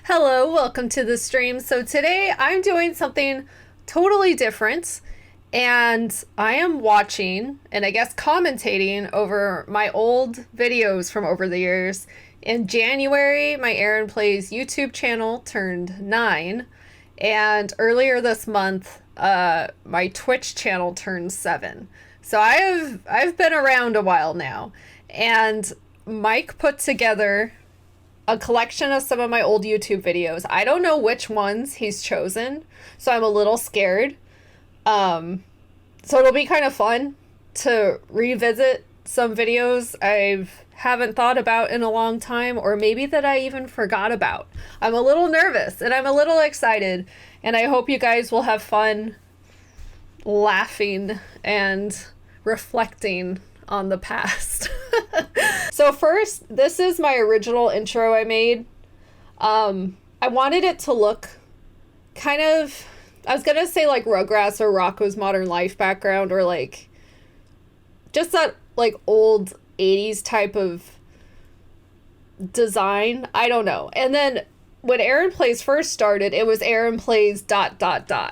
Hello, welcome to the stream. So today I'm doing something totally different, and I am watching and I guess commentating over my old videos from over the years. In January, my Erin Plays YouTube channel turned 9, and earlier this month, my Twitch channel turned 7. So I've been around a while now, and Mike put together a collection of some of my old YouTube videos. I don't know which ones he's chosen, so I'm a little scared. So it'll be kind of fun to revisit some videos I haven't thought about in a long time, or maybe that I even forgot about. I'm a little nervous and I'm a little excited, and I hope you guys will have fun laughing and reflecting on the past. So first, this is my original intro I made. I wanted it to look kind of, I was gonna say like Rugrats or Rocko's Modern Life background, or like just that like old 80s type of design. I don't know. And then when Erin Plays first started, it was Erin Plays ...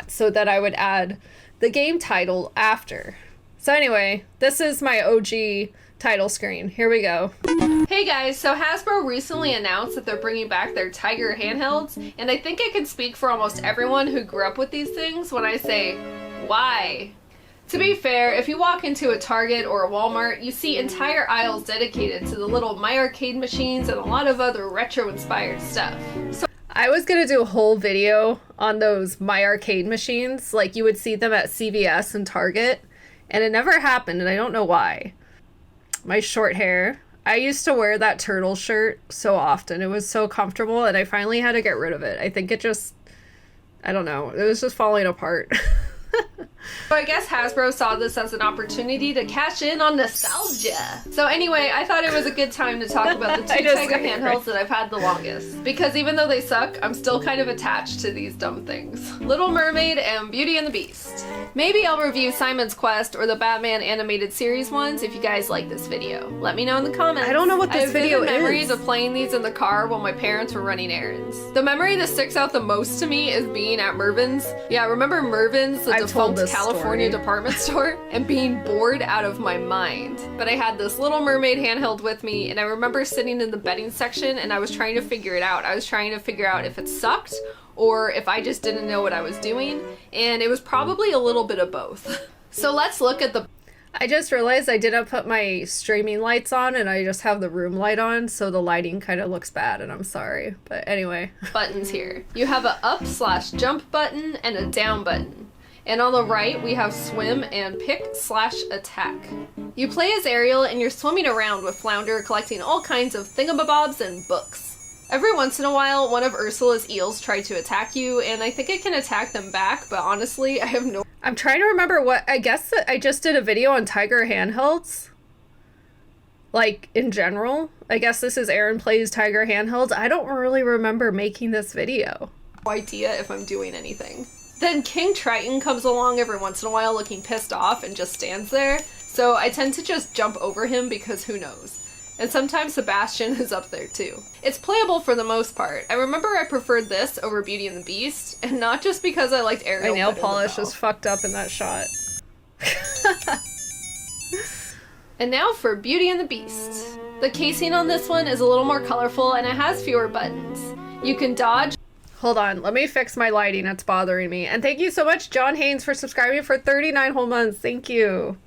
so that I would add the game title after. So anyway, this is my OG title screen. Here we go. Hey guys, so Hasbro recently announced that they're bringing back their Tiger handhelds, and I think I can speak for almost everyone who grew up with these things when I say, why? To be fair, if you walk into a Target or a Walmart, you see entire aisles dedicated to the little My Arcade machines and a lot of other retro-inspired stuff. So I was gonna do a whole video on those My Arcade machines, like you would see them at CVS and Target, and it never happened, and I don't know why. My short hair. I used to wear that turtle shirt so often. It was so comfortable, and I finally had to get rid of it. I think it just, I don't know, it was just falling apart. So I guess Hasbro saw this as an opportunity to cash in on nostalgia. So anyway, I thought it was a good time to talk about the two Tiger handhelds that I've had the longest. Because even though they suck, I'm still kind of attached to these dumb things. Little Mermaid and Beauty and the Beast. Maybe I'll review Simon's Quest or the Batman animated series ones if you guys like this video. Let me know in the comments. I don't know what this video is. I have vivid memories of playing these in the car while my parents were running errands. The memory that sticks out the most to me is being at Mervyn's. Yeah, remember Mervyn's, the defunct California department store, and being bored out of my mind. But I had this Little Mermaid handheld with me, and I remember sitting in the betting section and I was trying to figure it out. I was trying to figure out if it sucked or if I just didn't know what I was doing, and it was probably a little bit of both. So let's look at the... I just realized I didn't put my streaming lights on, and I just have the room light on, so the lighting kind of looks bad, and I'm sorry. But anyway. Buttons here. You have a up/jump button and a down button. And on the right, we have swim and pick/attack. You play as Ariel, and you're swimming around with Flounder, collecting all kinds of thingamabobs and books. Every once in a while, one of Ursula's eels try to attack you, and I think I can attack them back, but honestly, I have no... I'm trying to remember what... I guess that I just did a video on Tiger handhelds. Like, in general. I guess this is Erin Plays Tiger handhelds. I don't really remember making this video. No idea if I'm doing anything. Then King Triton comes along every once in a while looking pissed off and just stands there, so I tend to just jump over him because who knows. And sometimes Sebastian is up there too. It's playable for the most part. I remember I preferred this over Beauty and the Beast, and not just because I liked Ariel. My nail polish is fucked up in that shot. And now for Beauty and the Beast. The casing on this one is a little more colorful and it has fewer buttons. You can dodge. Hold on, let me fix my lighting, it's bothering me. And thank you so much, John Haynes, for subscribing for 39 whole months. Thank you.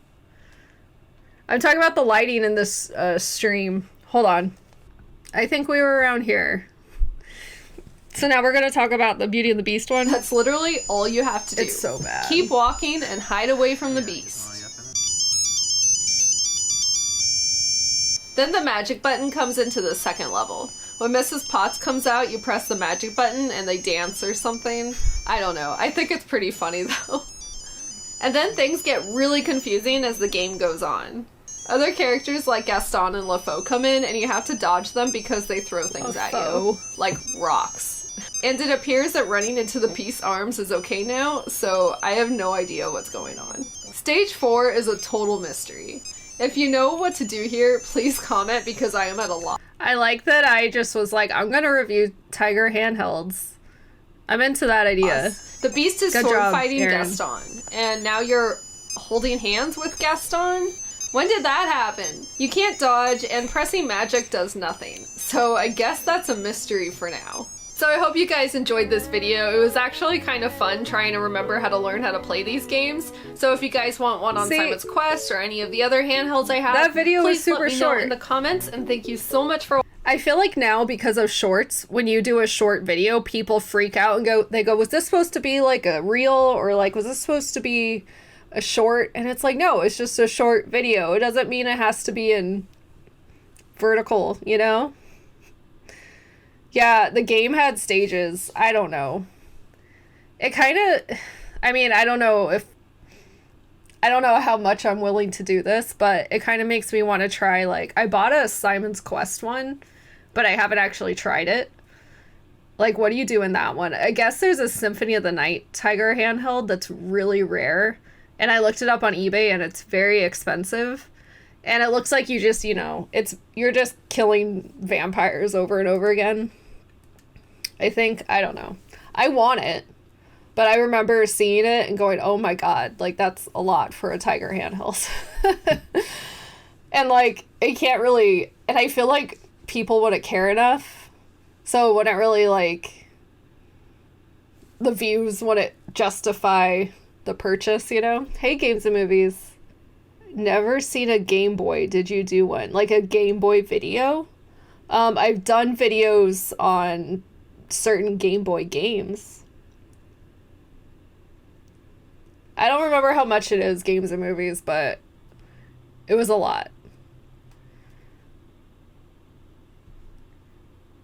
I'm talking about the lighting in this stream. Hold on. I think we were around here. So now we're gonna talk about the Beauty and the Beast one. That's literally all you have to do. It's so bad. Keep walking and hide away from the beast. Then the magic button comes into the second level. When Mrs. Potts comes out, you press the magic button and they dance or something. I don't know. I think it's pretty funny though. And then things get really confusing as the game goes on. Other characters like Gaston and LeFou come in and you have to dodge them because they throw things at you. Like rocks. And it appears that running into the Peace Arms is okay now, so I have no idea what's going on. Stage 4 is a total mystery. If you know what to do here, please comment because I am at a loss. I like that I just was like, I'm gonna review Tiger handhelds. I'm into that idea. The Beast is Good sword job, fighting Erin. Gaston, and now you're holding hands with Gaston? When did that happen? You can't dodge, and pressing magic does nothing. So I guess that's a mystery for now. So I hope you guys enjoyed this video. It was actually kind of fun trying to remember how to learn how to play these games. So if you guys want one on Simon's Quest or any of the other handhelds I have, that video was super please let me short know in the comments, and thank you so much for I feel like now, because of shorts, when you do a short video, people freak out and they go, was this supposed to be like a reel, or like, was this supposed to be a short? And it's like, no, it's just a short video. It doesn't mean it has to be in vertical, you know? Yeah, the game had stages. I don't know. It kind of, I mean, I don't know how much I'm willing to do this, but it kind of makes me want to try, like, I bought a Simon's Quest one, but I haven't actually tried it. Like, what do you do in that one? I guess there's a Symphony of the Night Tiger handheld that's really rare, and I looked it up on eBay, and it's very expensive, and it looks like you just, you know, you're just killing vampires over and over again. I think, I don't know. I want it. But I remember seeing it and going, oh my god, like, that's a lot for a Tiger handheld. And, like, it can't really... And I feel like people wouldn't care enough. So it wouldn't really, like... The views wouldn't justify the purchase, you know? Hey, Games and Movies. Never seen a Game Boy. Did you do one? Like, a Game Boy video? I've done videos on certain Game Boy games. I don't remember how much it is, Games and Movies, but it was a lot.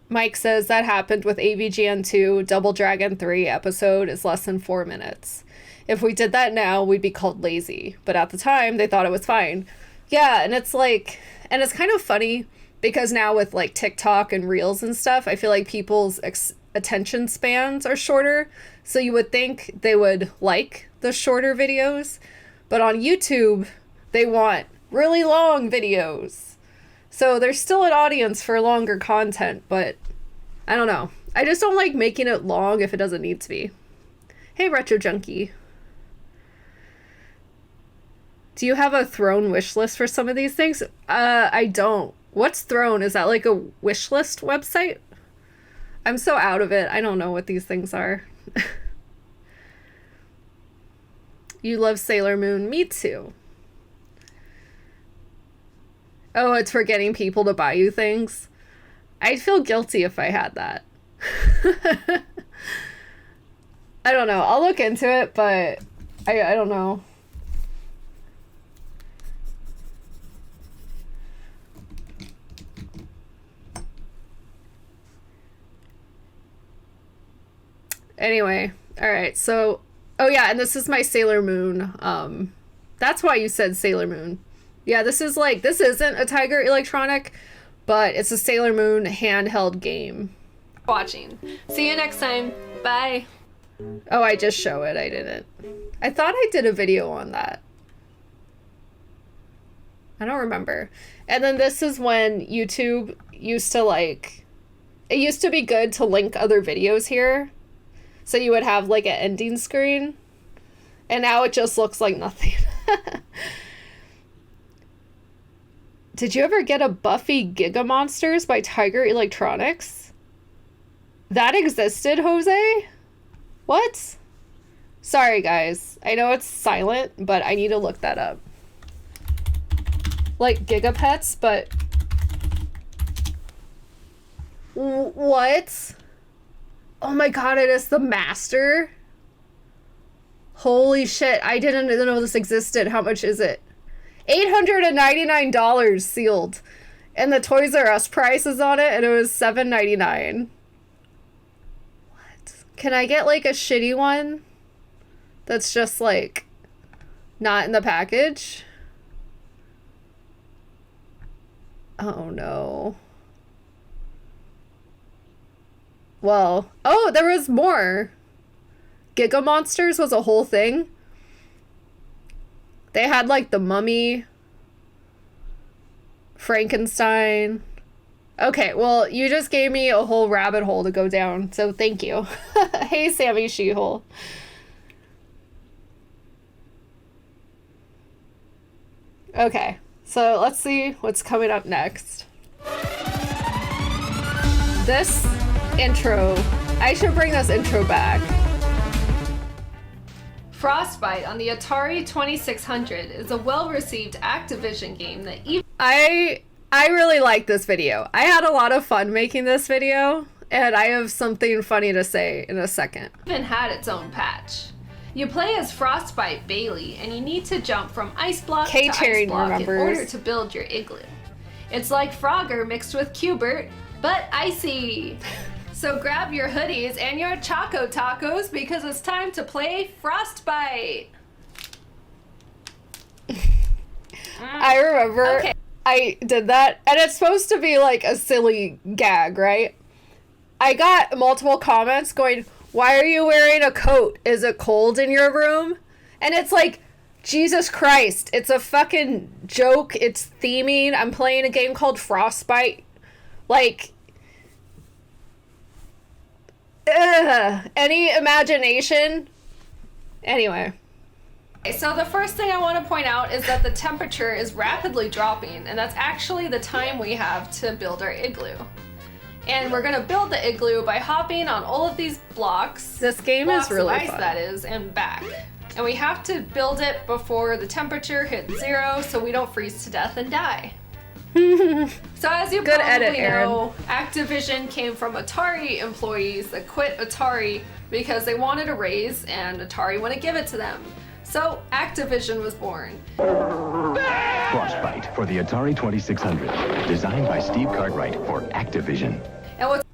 Mike says that happened with AVGN 2. Double Dragon 3 episode is less than 4 minutes. If we did that now, we'd be called lazy. But at the time, they thought it was fine. Yeah, and it's like, and it's kind of funny because now with like TikTok and Reels and stuff, I feel like people's attention spans are shorter. So you would think they would like the shorter videos, but on YouTube, they want really long videos. So there's still an audience for longer content, but I don't know. I just don't like making it long if it doesn't need to be. Hey, Retro Junkie. Do you have a Throne wish list for some of these things? I don't. What's Throne? Is that like a wish list website? I'm so out of it. I don't know what these things are. You love Sailor Moon. Me too. Oh, it's for getting people to buy you things. I'd feel guilty if I had that. I don't know. I'll look into it, but I don't know. Anyway, all right. So, oh yeah, and this is my Sailor Moon. That's why you said Sailor Moon. Yeah, this isn't a Tiger Electronic, but it's a Sailor Moon handheld game. watching. See you next time. Bye. Oh, I just show it. I didn't. I thought I did a video on that. I don't remember. And then this is when YouTube used to like... It used to be good to link other videos here. So you would have like an ending screen. And now it just looks like nothing. Did you ever get a Buffy Giga Monsters by Tiger Electronics? That existed, Jose? What? Sorry, guys. I know it's silent, but I need to look that up. Like Gigapets, but... What? Oh my god, it is the Master? Holy shit, I didn't even know this existed. How much is it? $899 sealed. And the Toys R Us price is on it, and it was $7.99. What? Can I get, like, a shitty one? That's just, like, not in the package? Oh, no. Well, oh, there was more. Giga Monsters was a whole thing. They had, like, the Mummy, Frankenstein, Okay, well, you just gave me a whole rabbit hole to go down, so thank you. Hey, Sammy She-Hole. Okay, so let's see what's coming up next. This intro, I should bring this intro back. Frostbite on the Atari 2600 is a well-received Activision game that I really like this video. I had a lot of fun making this video, and I have something funny to say in a second. even had its own patch. You play as Frostbite Bailey, and you need to jump from ice block to ice block in order to build your igloo. It's like Frogger mixed with Cubert, but icy. So grab your hoodies and your Choco Tacos because it's time to play Frostbite. I remember I did that, and it's supposed to be like a silly gag, right? I got multiple comments going, "Why are you wearing a coat? Is it cold in your room?" And it's like, Jesus Christ, it's a fucking joke. It's theming. I'm playing a game called Frostbite. Like, any imagination? Anyway. So the first thing I want to point out is that the temperature is rapidly dropping, and that's actually the time we have to build our igloo. And we're gonna build the igloo by hopping on all of these blocks. This game is really ice, fun. that is, and back. And we have to build it before the temperature hits 0 so we don't freeze to death and die. So as you Good probably edit, Erin. know, Activision came from Atari employees that quit Atari because they wanted a raise and Atari wouldn't give it to them. So Activision was born. Frostbite for the Atari 2600, designed by Steve Cartwright for Activision. And what's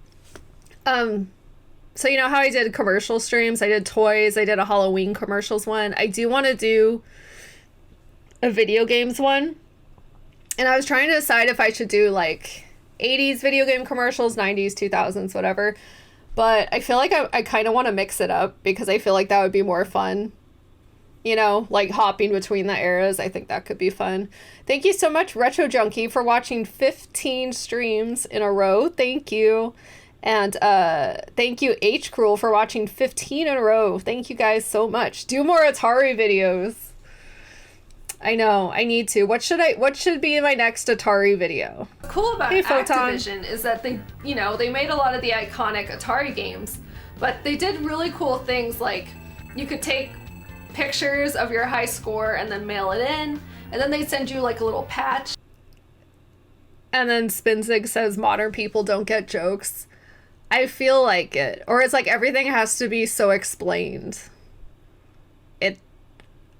So you know how I did commercial streams? I did toys, I did a Halloween commercials one. I do want to do a video games one. And I was trying to decide if I should do like 80s video game commercials, 90s, 2000s, whatever. But I feel like I kind of want to mix it up because I feel like that would be more fun. You know, like hopping between the eras. I think that could be fun. Thank you so much, Retro Junkie, for watching 15 streams in a row. Thank you. And thank you, H Cruel, for watching 15 in a row. Thank you guys so much. Do more Atari videos. I know, I need to. What should be my next Atari video? What's cool about Hey, Photon. Activision is that they made a lot of the iconic Atari games, but they did really cool things like you could take pictures of your high score and then mail it in, and then they send you like a little patch. And then Spinzig says modern people don't get jokes. I feel like it. Or it's like everything has to be so explained.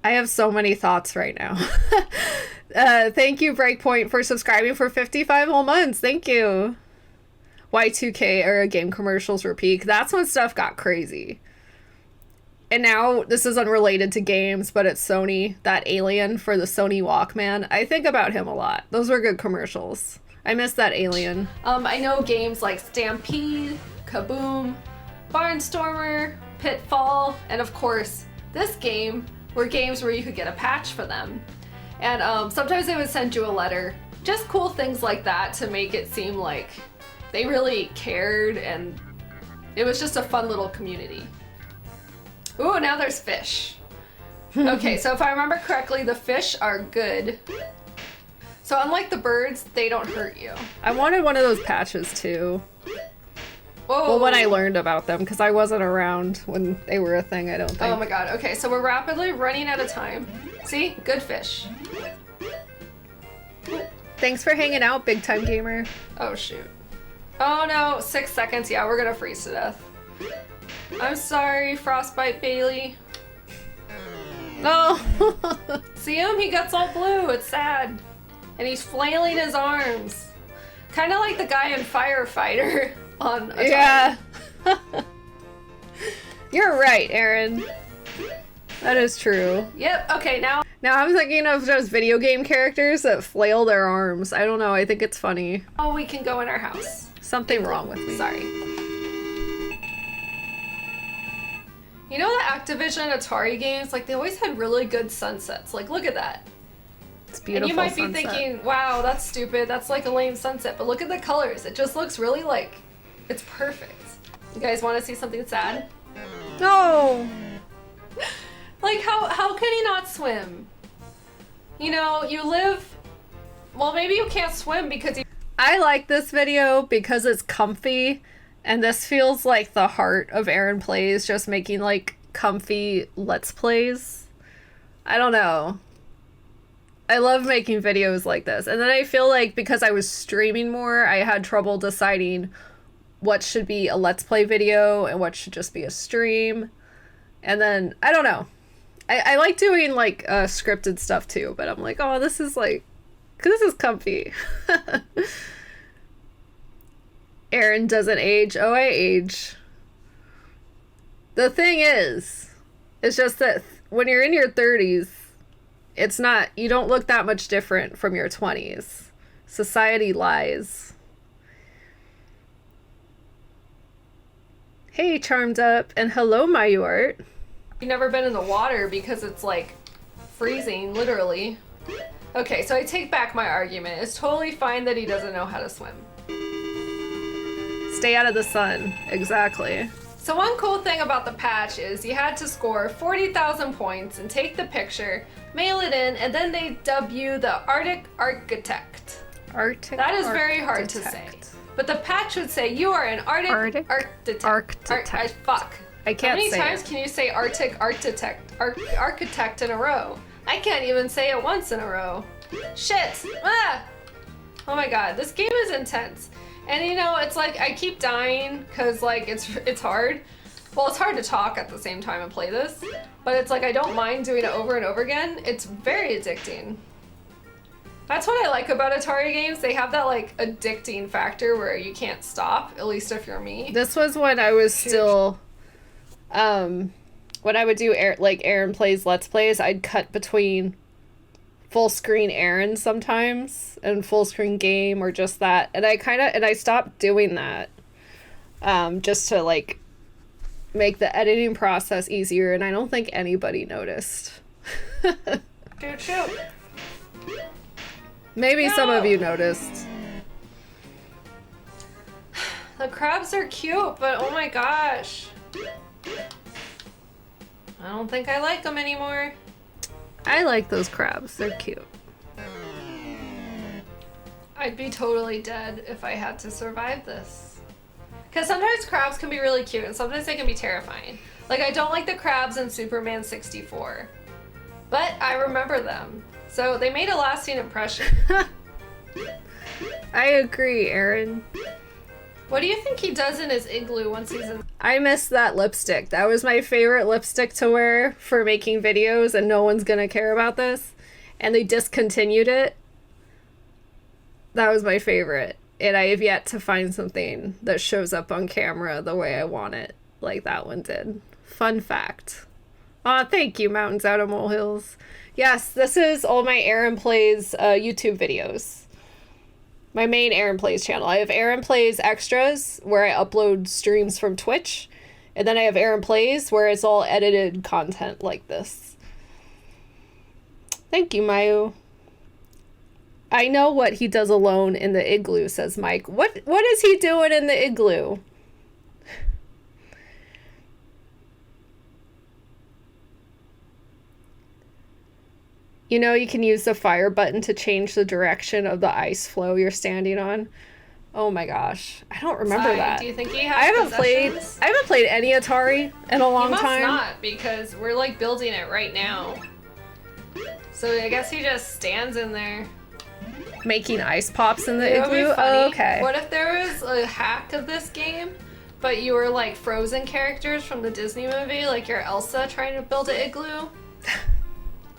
I have so many thoughts right now. Thank you, Breakpoint, for subscribing for 55 whole months. Thank you. Y2K era game commercials were peak. That's when stuff got crazy. And now, this is unrelated to games, but it's Sony, that alien for the Sony Walkman. I think about him a lot. Those were good commercials. I miss that alien. I know games like Stampede, Kaboom, Barnstormer, Pitfall, and of course, this game were games where you could get a patch for them. And sometimes they would send you a letter. Just cool things like that to make it seem like they really cared, and it was just a fun little community. Ooh, now there's fish. Okay, so if I remember correctly, the fish are good. So unlike the birds, they don't hurt you. I wanted one of those patches too. Whoa. Well, when I learned about them, because I wasn't around when they were a thing, I don't think. Oh my god, okay, so we're rapidly running out of time. See? Good fish. Thanks for hanging out, big time gamer. Oh shoot. Oh no, 6 seconds. Yeah, we're gonna freeze to death. I'm sorry, Frostbite Bailey. No. See him? He gets all blue. It's sad. And he's flailing his arms. Kind of like the guy in Firefighter on Atari. Yeah. You're right, Erin. That is true. Yep, okay, now I'm thinking of those video game characters that flail their arms. I don't know, I think it's funny. we can go in our house. Something wrong with me. Sorry. You know the Activision Atari games, like they always had really good sunsets. Like look at that. It's beautiful. And you might be sunset. thinking, wow, that's stupid. That's like a lame sunset. But look at the colors. It just looks really like, it's perfect. You guys want to see something sad? No! Like, how can he not swim? You know, you live... Well, maybe you can't swim because you... I like this video because it's comfy, and this feels like the heart of Erin Plays, just making, like, comfy Let's Plays. I don't know. I love making videos like this. And then I feel like because I was streaming more, I had trouble deciding what should be a Let's Play video and what should just be a stream. And then, I don't know. I like doing, like, scripted stuff, too. But I'm like, oh, this is, like... This is comfy. Erin doesn't age. Oh, I age. The thing is, it's just that when you're in your 30s, it's not... You don't look that much different from your 20s. Society lies. Hey, Charmed Up. And hello, Mayurt. You've never been in the water because it's like freezing, literally. Okay, so I take back my argument. It's totally fine that he doesn't know how to swim. Stay out of the sun. Exactly. So one cool thing about the patch is you had to score 40,000 points and take the picture, mail it in, and then they dub you the Arctic Architect. Arctic. That is very hard to say. But the patch would say you are an Arctic Architect. Fuck. I can't say it. How many times can you say Arctic Architect in a row? I can't even say it once in a row. Shit! Ah! Oh my god, this game is intense. And you know, it's like I keep dying because like it's hard. Well, it's hard to talk at the same time and play this, but it's like I don't mind doing it over and over again. It's very addicting. That's what I like about Atari games. They have that like addicting factor where you can't stop, at least if you're me. This was when I was still when I would do like Erin Plays Let's Plays, I'd cut between full screen Erin sometimes and full screen game or just that. And I stopped doing that just to like make the editing process easier, and I don't think anybody noticed. Shoot. Maybe some of you noticed. The crabs are cute, but oh my gosh. I don't think I like them anymore. I like those crabs. They're cute. I'd be totally dead if I had to survive this. Because sometimes crabs can be really cute and sometimes they can be terrifying. Like, I don't like the crabs in Superman 64. But I remember them. So they made a lasting impression. I agree, Erin. What do you think he does in his igloo once he's in... I miss that lipstick. That was my favorite lipstick to wear for making videos, and no one's gonna care about this. And they discontinued it. That was my favorite. And I have yet to find something that shows up on camera the way I want it, like that one did. Fun fact. Aw, thank you, Mountains Out of Molehills. Yes, this is all my Erin Plays YouTube videos. My main Erin Plays channel. I have Erin Plays Extras, where I upload streams from Twitch. And then I have Erin Plays, where it's all edited content like this. Thank you, Mayu. I know what he does alone in the igloo, says Mike. What is he doing in the igloo? You know, you can use the fire button to change the direction of the ice floe you're standing on. Oh my gosh. I don't remember that. Do you think he has I haven't played any Atari in a long time. He must not, because we're like building it right now. So I guess he just stands in there. Making ice pops in the igloo? Oh, okay. What if there was a hack of this game, but you were like Frozen characters from the Disney movie, like you're Elsa trying to build an igloo?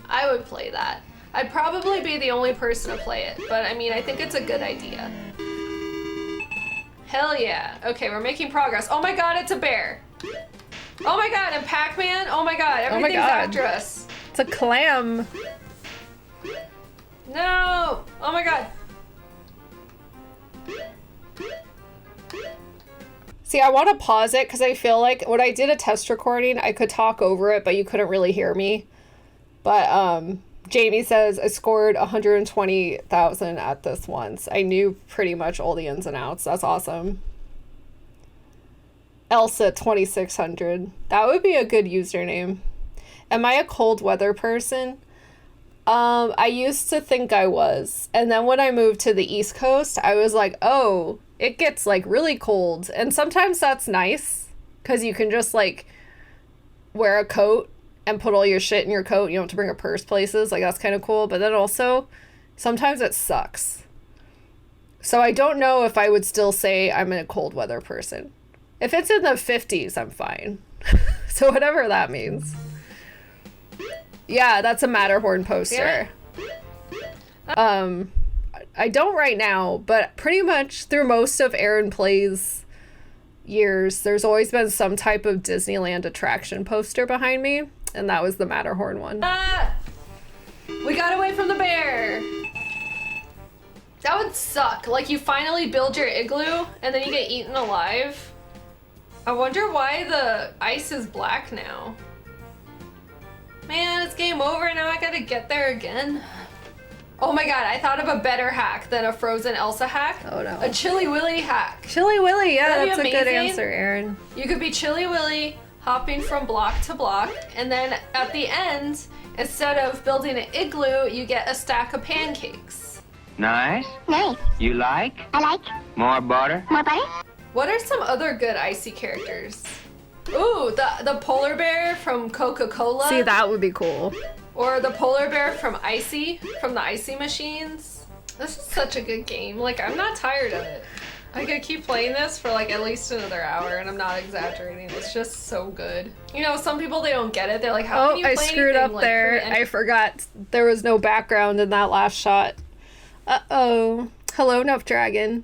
I would play that. I'd probably be the only person to play it, but I mean, I think it's a good idea. Hell yeah. Okay, we're making progress. Oh my god, it's a bear. Oh my god, and Pac-Man? Oh my god, everything's after us. It's a clam. No! Oh my god. See, I want to pause it because I feel like when I did a test recording, I could talk over it, but you couldn't really hear me. But Jamie says, I scored 120,000 at this once. I knew pretty much all the ins and outs. That's awesome. Elsa 2600. That would be a good username. Am I a cold weather person? I used to think I was. And then when I moved to the East Coast, I was like, oh, it gets like really cold. And sometimes that's nice because you can just like wear a coat and put all your shit in your coat. You don't have to bring a purse places. Like, that's kind of cool. But then also, sometimes it sucks. So I don't know if I would still say I'm a cold weather person. If it's in the 50s, I'm fine. So whatever that means. Yeah, that's a Matterhorn poster. Yeah. I don't right now, but pretty much through most of Erin Plays years, there's always been some type of Disneyland attraction poster behind me. And that was the Matterhorn one. Ah! We got away from the bear! That would suck. Like, you finally build your igloo, and then you get eaten alive. I wonder why the ice is black now. Man, it's game over, now I gotta get there again. Oh my god, I thought of a better hack than a Frozen Elsa hack. Oh no. A Chilly Willy hack. Chilly Willy, yeah, that's a good amazing. answer, Erin. You could be Chilly Willy, hopping from block to block, and then at the end, instead of building an igloo, you get a stack of pancakes. Nice. Nice. You like? I like. More butter? More butter? What are some other good icy characters? Ooh, the polar bear from Coca-Cola. See, that would be cool. Or the polar bear from Icy, from the Icy Machines. This is such a good game. Like, I'm not tired of it. I could keep playing this for like at least another hour, and I'm not exaggerating. It's just so good. You know, some people, they don't get it. They're like, how can you play I screwed up like, there. I forgot there was no background in that last shot. Uh-oh. Hello, Nuff Dragon.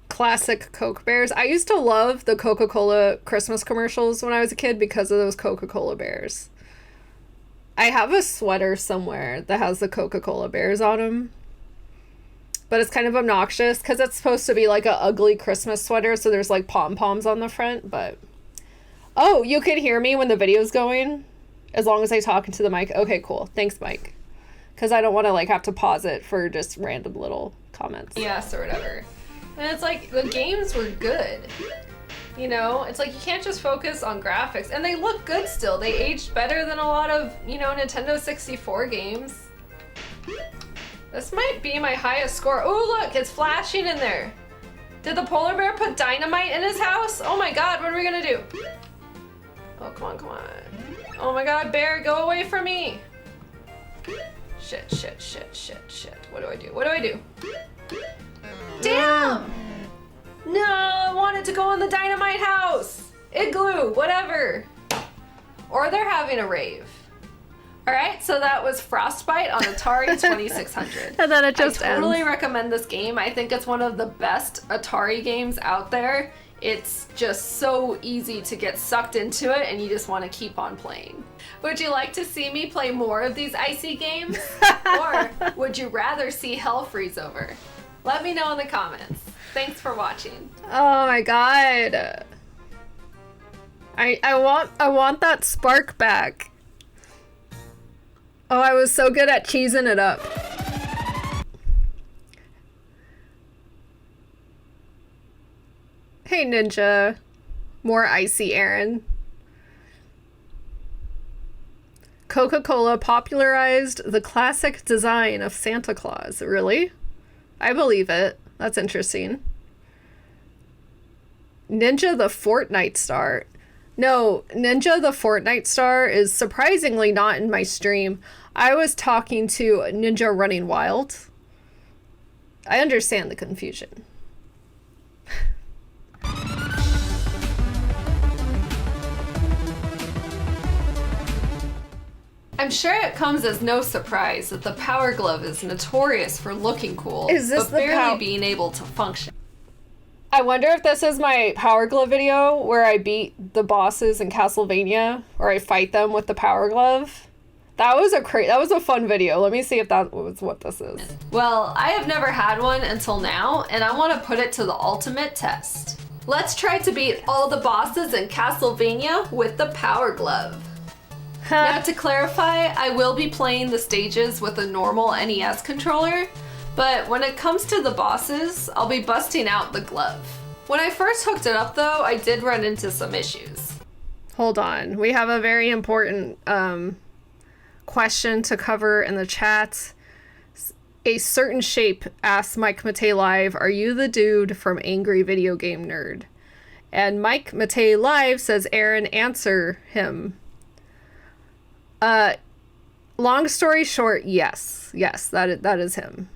Classic Coke bears. I used to love the Coca-Cola Christmas commercials when I was a kid because of those Coca-Cola bears. I have a sweater somewhere that has the Coca-Cola bears on them. But it's kind of obnoxious because it's supposed to be like a ugly Christmas sweater, so there's like pom-poms on the front, but... Oh, you can hear me when the video's going? As long as I talk into the mic? Okay, cool. Thanks, Mike. Because I don't want to like have to pause it for just random little comments. Yes, or whatever. And it's like, the games were good. You know, it's like you can't just focus on graphics. And they look good still. They aged better than a lot of, you know, Nintendo 64 games. This might be my highest score. Oh, look, it's flashing in there. Did the polar bear put dynamite in his house? Oh my god, what are we gonna do? Oh, come on, come on. Oh my god, bear, go away from me. Shit, shit, shit, shit, shit. What do I do? What do I do? Damn! No, I wanted to go in the dynamite house. Igloo, whatever. Or they're having a rave. All right, so that was Frostbite on Atari 2600. And then it just I totally ends. recommend this game. I think it's one of the best Atari games out there. It's just so easy to get sucked into it, and you just want to keep on playing. Would you like to see me play more of these icy games? Or would you rather see hell freeze over? Let me know in the comments. Thanks for watching. Oh my god. I want that spark back. Oh, I was so good at cheesing it up. Hey, Ninja. More icy Erin. Coca-Cola popularized the classic design of Santa Claus. Really? I believe it. That's interesting. Ninja the Fortnite star. No, Ninja the Fortnite star is surprisingly not in my stream. I was talking to Ninja Running Wild. I understand the confusion. I'm sure it comes as no surprise that the Power Glove is notorious for looking cool, Is this but the barely being able to function. I wonder if this is my Power Glove video where I beat the bosses in Castlevania, or I fight them with the Power Glove. That was a fun video. Let me see if that was what this is. Well, I have never had one until now, and I want to put it to the ultimate test. Let's try to beat all the bosses in Castlevania with the Power Glove. Now to clarify, I will be playing the stages with a normal NES controller, but when it comes to the bosses, I'll be busting out the glove. When I first hooked it up though, I did run into some issues. Hold on, we have a very important question to cover in the chat. A certain shape asks Mike Matei Live, are you the dude from Angry Video Game Nerd? And Mike Matei Live says, Erin, answer him. Long story short, yes, that is him.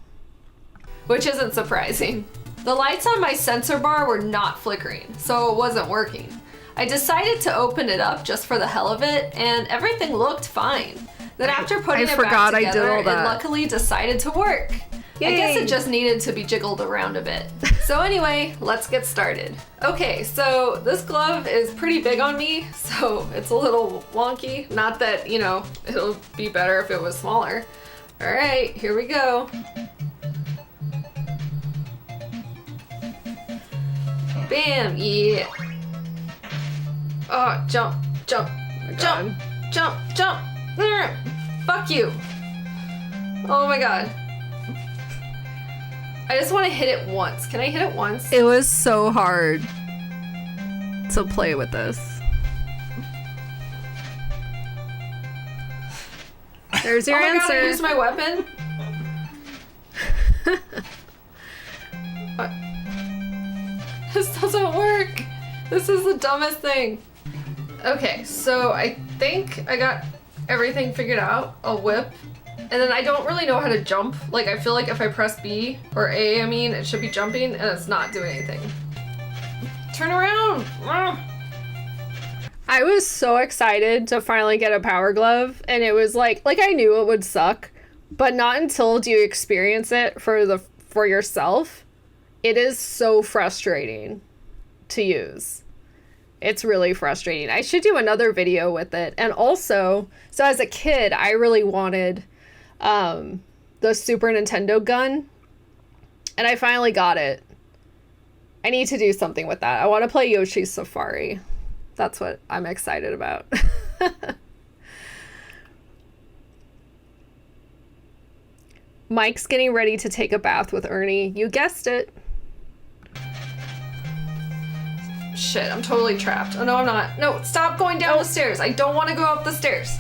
Which isn't surprising. The lights on my sensor bar were not flickering, so it wasn't working. I decided to open it up just for the hell of it, and everything looked fine. Then after putting it back together, it luckily decided to work. Yay. I guess it just needed to be jiggled around a bit. So anyway, let's get started. Okay, so this glove is pretty big on me, so it's a little wonky. Not that, you know, it'll be better if it was smaller. All right, here we go. Bam, yeah. Oh, jump, jump, jump, jump, jump. Fuck you. Oh my god. I just want to hit it once. Can I hit it once? It was so hard to play with this. There's your answer. God, I used my weapon. This doesn't work. This is the dumbest thing. Okay, so I think I got everything figured out. A whip. And then I don't really know how to jump. Like, I feel like if I press B, or A, I mean, it should be jumping, and it's not doing anything. Turn around! I was so excited to finally get a Power Glove, and it was like I knew it would suck, but not until you experience it for yourself. It is so frustrating to use. It's really frustrating. I should do another video with it. And also, so as a kid, I really wanted the Super Nintendo gun, and I finally got it. I need to do something with that. I want to play Yoshi's Safari. That's what I'm excited about. Mike's getting ready to take a bath with Ernie. You guessed it. Shit, I'm totally trapped. Oh no, I'm not. No, stop going down the stairs. I don't want to go up the stairs.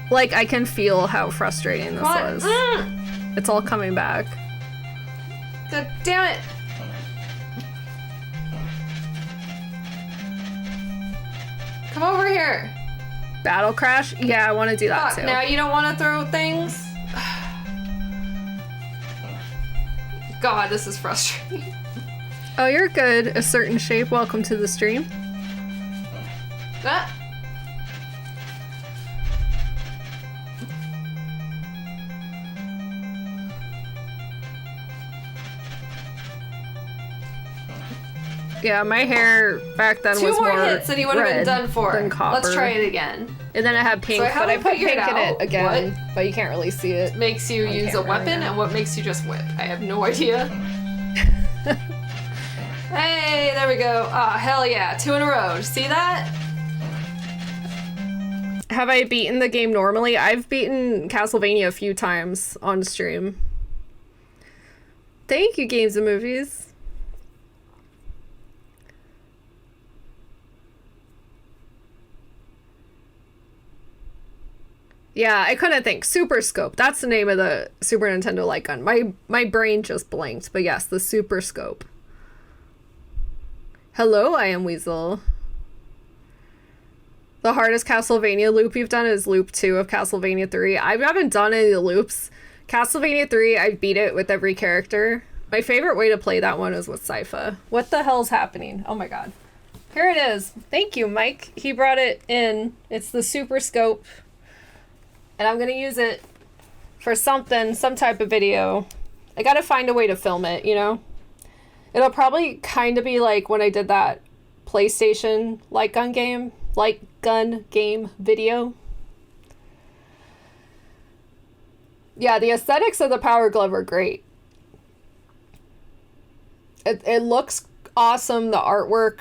Like, I can feel how frustrating this was. It's all coming back. God damn it. Come over here. Battle Crash? Yeah, I want to do that too. Now you don't want to throw things? God, this is frustrating. Oh, you're good. A certain shape. Welcome to the stream. Ah. Yeah, my hair back then was more Two more hits and he would have been done for. Than copper. Let's try it again. And then I had pink, so but I put pink in it again. What but you can't really see it. Makes you use a weapon and what makes you just whip? I have no idea. Hey, there we go. Ah, hell yeah. 2 in a row. See that? Have I beaten the game normally? I've beaten Castlevania a few times on stream. Thank you, Games and Movies. Yeah, I couldn't think. Super Scope. That's the name of the Super Nintendo light gun. My brain just blanked. But yes, the Super Scope. Hello, I am Weasel. The hardest Castlevania loop you've done is loop 2 of Castlevania 3. I haven't done any of the loops. Castlevania 3, I beat it with every character. My favorite way to play that one is with Sypha. What the hell's happening? Oh my god. Here it is. Thank you, Mike. He brought it in. It's the Super Scope. And I'm gonna use it for something, some type of video. I gotta find a way to film it, you know? It'll probably kind of be like when I did that PlayStation light gun game video. Yeah, the aesthetics of the Power Glove are great. It looks awesome. The artwork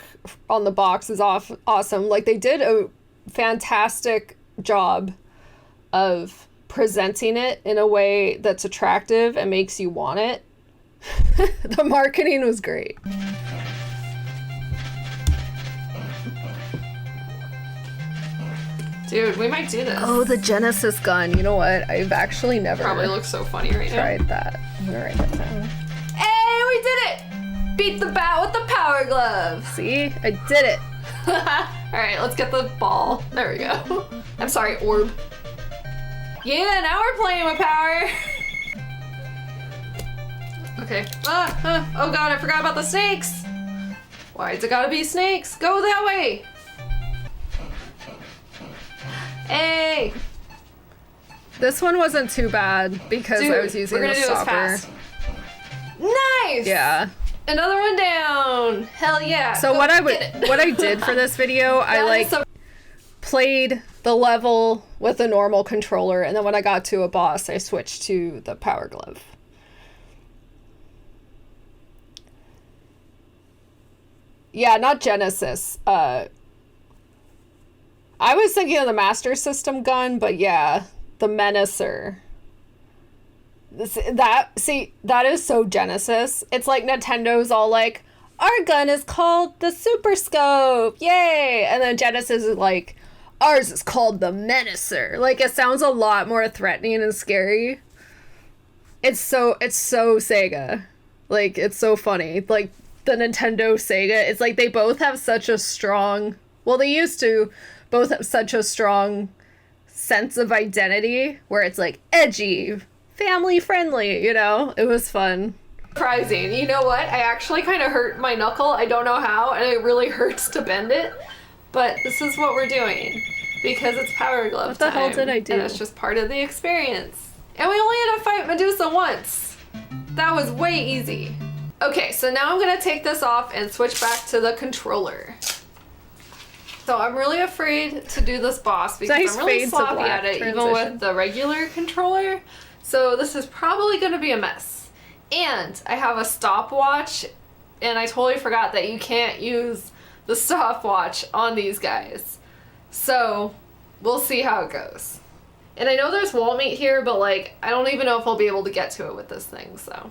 on the box is awesome. Like, they did a fantastic job of presenting it in a way that's attractive and makes you want it. The marketing was great. Dude, we might do this. Oh, the Genesis gun. You know what? I've actually never Probably looks so funny right now. tried that. I'm gonna write that down. Hey, we did it! Beat the bat with the power glove. See? I did it. Alright, let's get the ball. There we go. I'm sorry, orb. Yeah, now we're playing with power. Okay. Oh god, I forgot about the snakes. Why's it gotta be snakes? Go that way. Hey! This one wasn't too bad because Dude, I was using we're gonna the do this stopper. fast. Nice! Yeah. Another one down. Hell yeah. So Go what get it. I did for this video, I That like is so- played the level with a normal controller, and then when I got to a boss, I switched to the power glove. Yeah, not Genesis. I was thinking of the Master System gun, but yeah, the Menacer. That is so Genesis. It's like Nintendo's all like, our gun is called the Super Scope, yay! And then Genesis is like, ours is called the Menacer. Like, it sounds a lot more threatening and scary. It's so Sega. Like, it's so funny. Like, the Nintendo Sega, it's like they both have such a strong, well, they used to both have such a strong sense of identity where it's like edgy, family friendly, you know? It was fun. Surprising. You know what? I actually kind of hurt my knuckle. I don't know how, and it really hurts to bend it. But this is what we're doing because it's Power Glove What the hell did I do? And it's just part of the experience. And we only had to fight Medusa once. That was way easy. Okay, so now I'm gonna take this off and switch back to the controller. So I'm really afraid to do this boss because Nice I'm really fade to sloppy black at it, even transition. with the regular controller. So this is probably gonna be a mess. And I have a stopwatch, and I totally forgot that you can't use the stopwatch on these guys. So we'll see how it goes. And I know there's wall meat here, but like, I don't even know if I'll be able to get to it with this thing, so.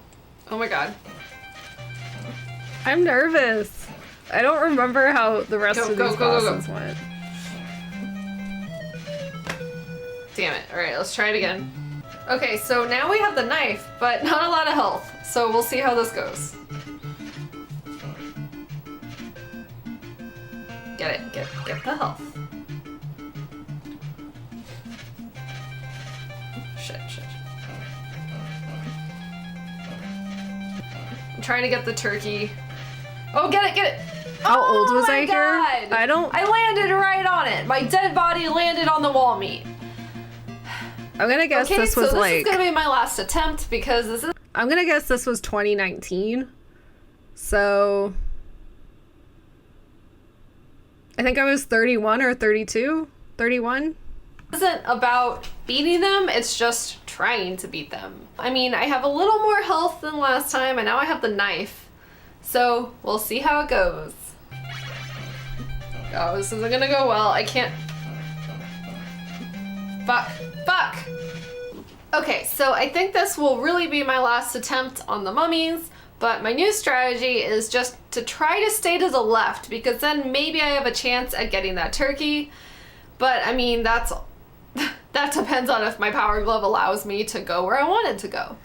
Oh my god. I'm nervous. I don't remember how the rest of these bosses went. Damn it. Alright, let's try it again. Okay, so now we have the knife, but not a lot of health. So we'll see how this goes. Get it. Get the health. Shit. I'm trying to get the turkey. Oh, get it! How old was I my here? God. I landed right on it. My dead body landed on the wall meat. I'm gonna guess Okay, this was so this like, is gonna be my last attempt because this is. I'm gonna guess this was 2019. So I think I was 31 or 32. 31. Isn't about beating them, it's just trying to beat them. I mean, I have a little more health than last time, and now I have the knife. So, we'll see how it goes. Oh, this isn't gonna go well. I can't... Fuck. Okay, so I think this will really be my last attempt on the mummies, but my new strategy is just to try to stay to the left, because then maybe I have a chance at getting that turkey. But, I mean, that depends on if my power glove allows me to go where I wanted to go.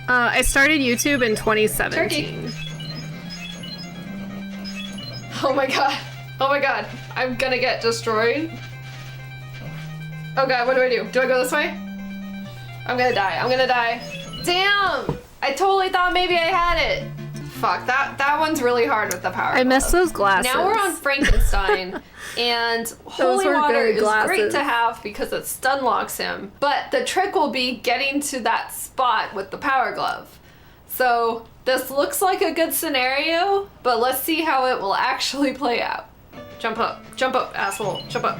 I started YouTube in 2017. Turkey. Oh my god. I'm gonna get destroyed. Oh god, what do I do? Do I go this way? I'm gonna die. Damn! I totally thought maybe I had it. Fuck, that one's really hard with the power I missed glove. those glasses. Now we're on Frankenstein, and holy were water good is great glasses. to have because it stun locks him. But the trick will be getting to that spot with the power glove. So this looks like a good scenario, but let's see how it will actually play out. Jump up, asshole, jump up.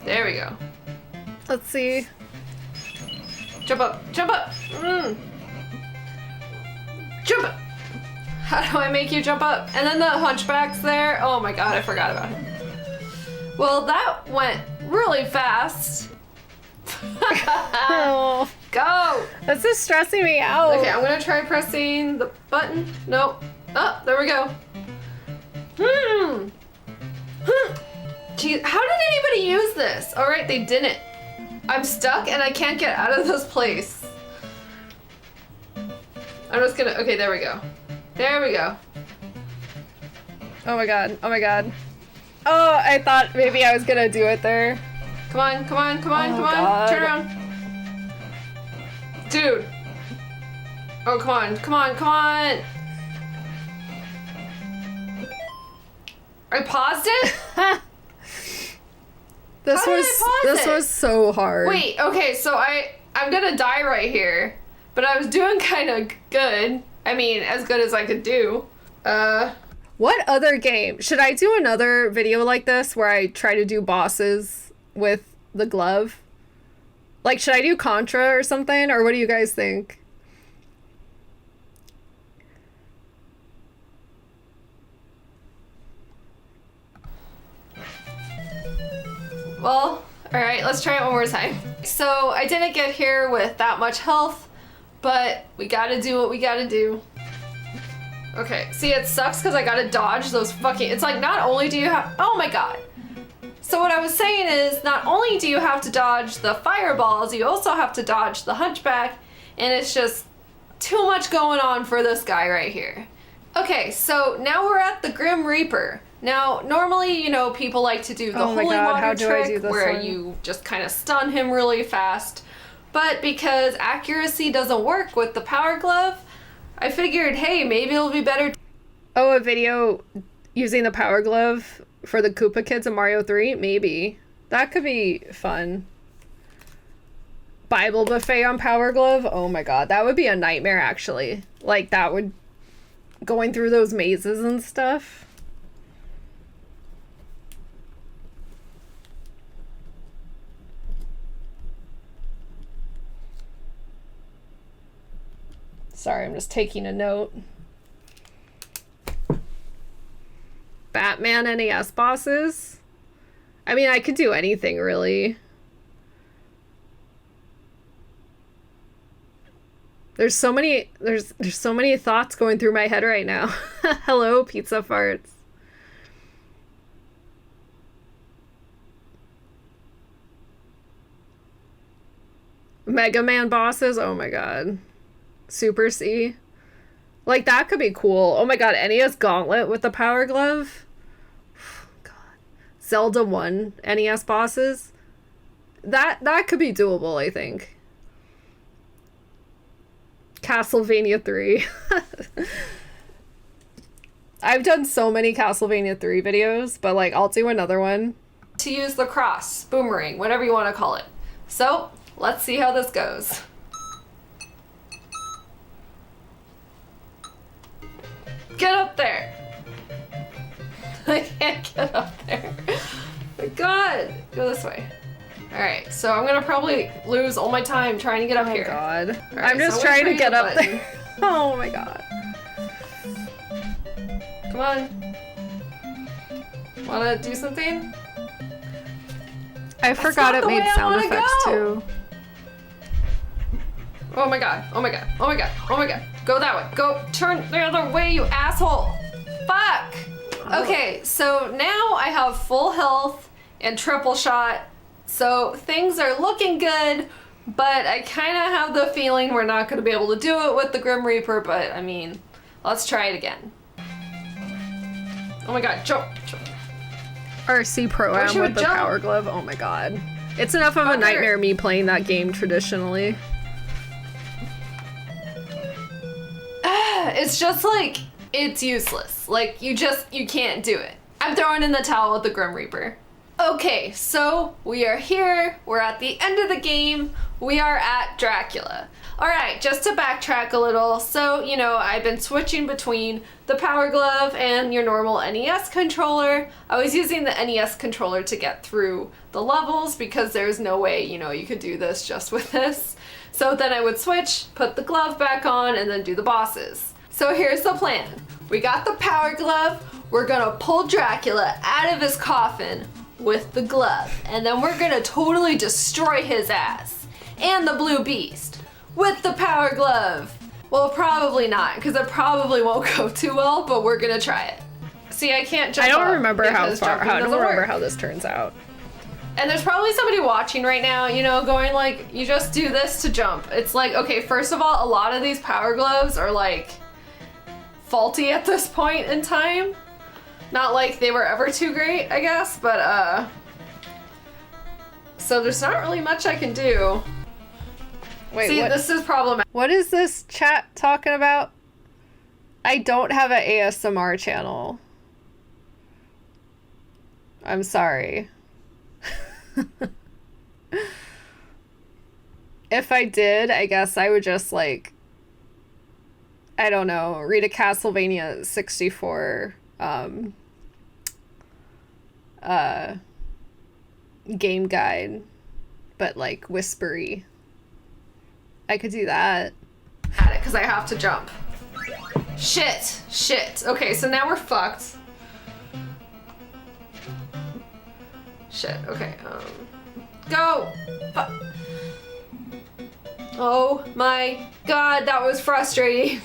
There we go. Let's see. Jump up. Jump up. How do I make you jump up? And then the hunchback's there. Oh my god, I forgot about him. Well, that went really fast. Oh, Go! this is stressing me out. Okay, I'm gonna try pressing the button. Nope. Oh, there we go. Gee, how did anybody use this? All right, they didn't. I'm stuck and I can't get out of this place. I'm just gonna, okay, there we go. There we go. Oh my god, oh my god. Oh, I thought maybe I was gonna do it there. Come on, come on, come on, Oh, come on. God. Turn around. Dude. Oh, come on, come on, come on. I paused it? This How did was I pause this it? was so hard. Wait, okay, so I'm gonna die right here. But I was doing kind of good. I mean, as good as I could do. What other game? Should I do another video like this where I try to do bosses with the glove? Like, should I do Contra or something? Or what do you guys think? Well, alright, let's try it one more time. So, I didn't get here with that much health, but we gotta do what we gotta do. Okay, see, it sucks because I gotta dodge those fucking... It's like, not only do you have... Oh my god. So what I was saying is, not only do you have to dodge the fireballs, you also have to dodge the hunchback, and it's just too much going on for this guy right here. Okay, so now we're at the Grim Reaper. Now, normally, you know, people like to do the Oh my holy God, water how do I do trick this where one? you just kind of stun him really fast. But because accuracy doesn't work with the power glove, I figured, hey, maybe it'll be better. Oh, a video using the power glove for the Koopa Kids in Mario 3? Maybe. That could be fun. Bible buffet on power glove? Oh my god, that would be a nightmare actually. Like, that would... Going through those mazes and stuff. Sorry, I'm just taking a note. Batman NES bosses? I mean, I could do anything, really. There's so many thoughts going through my head right now. Hello, pizza farts. Mega Man bosses? Oh my god. Super C. Like, that could be cool. Oh my god, NES Gauntlet with the power glove? God. Zelda 1 NES bosses? That could be doable, I think. Castlevania 3. I've done so many Castlevania 3 videos, but like, I'll do another one. To use the cross, boomerang, whatever you want to call it. So, let's see how this goes. Get up there! I can't get up there. My god! Go this way. Alright, so I'm gonna probably lose all my time trying to get up Oh here. god. Alright, I'm just so trying to press get the up button. there. Oh my god. Come on. Wanna do something? I forgot not it the made way I sound wanna effects go. too. Oh my god, oh my god, oh my god, oh my god. Go that way. Go turn the other way, you asshole. Fuck! Okay, so now I have full health and triple shot. So things are looking good, but I kind of have the feeling we're not going to be able to do it with the Grim Reaper, but I mean, let's try it again. Oh my god, jump, jump. RC Pro Wish Am you with would the jump. power glove. Oh my god. It's enough of a Fucker. nightmare me playing that game traditionally. It's just like, it's useless. Like, you can't do it. I'm throwing in the towel with the Grim Reaper. Okay, so we are here. We're at the end of the game. We are at Dracula. Alright, just to backtrack a little. So, you know, I've been switching between the Power Glove and your normal NES controller. I was using the NES controller to get through the levels because there's no way, you know, you could do this just with this. So then I would switch, put the glove back on, and then do the bosses. So here's the plan. We got the power glove. We're gonna pull Dracula out of his coffin with the glove. And then we're gonna totally destroy his ass. And the blue beast with the power glove. Well, probably not, because it probably won't go too well, but we're gonna try it. See, I can't jump. I don't remember how this turns out. And there's probably somebody watching right now, you know, going like, you just do this to jump. It's like, okay, first of all, a lot of these power gloves are like faulty at this point in time. Not like they were ever too great, I guess, but so there's not really much I can do. Wait, see, this is problematic. What is this chat talking about? I don't have an ASMR channel. I'm sorry. If I did, I guess I would just like, I don't know, read a Castlevania 64 game guide, but like whispery. I could do that. At it, because I have to jump. Shit. Okay, so now we're fucked. Shit, okay, go! Oh my god, that was frustrating.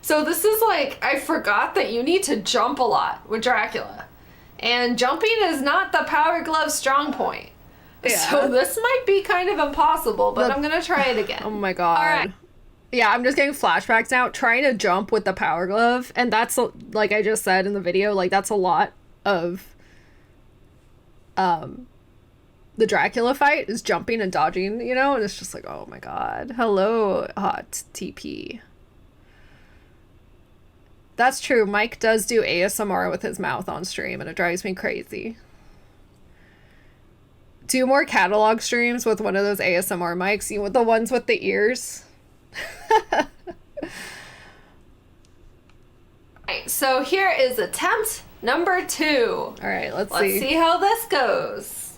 So this is like, I forgot that you need to jump a lot with Dracula. And jumping is not the power glove's strong point. Yeah. So this might be kind of impossible, but I'm gonna try it again. Oh my god. Alright. Yeah, I'm just getting flashbacks now, trying to jump with the power glove, and that's, like I just said in the video, like that's a lot of the Dracula fight is jumping and dodging, you know, and it's just like, oh my god. Hello, hot TP. That's true. Mike does do ASMR with his mouth on stream, and it drives me crazy. Do more catalog streams with one of those ASMR mics, you know, the ones with the ears. Alright, so here is attempt number 2. Alright, let's see. Let's see how this goes.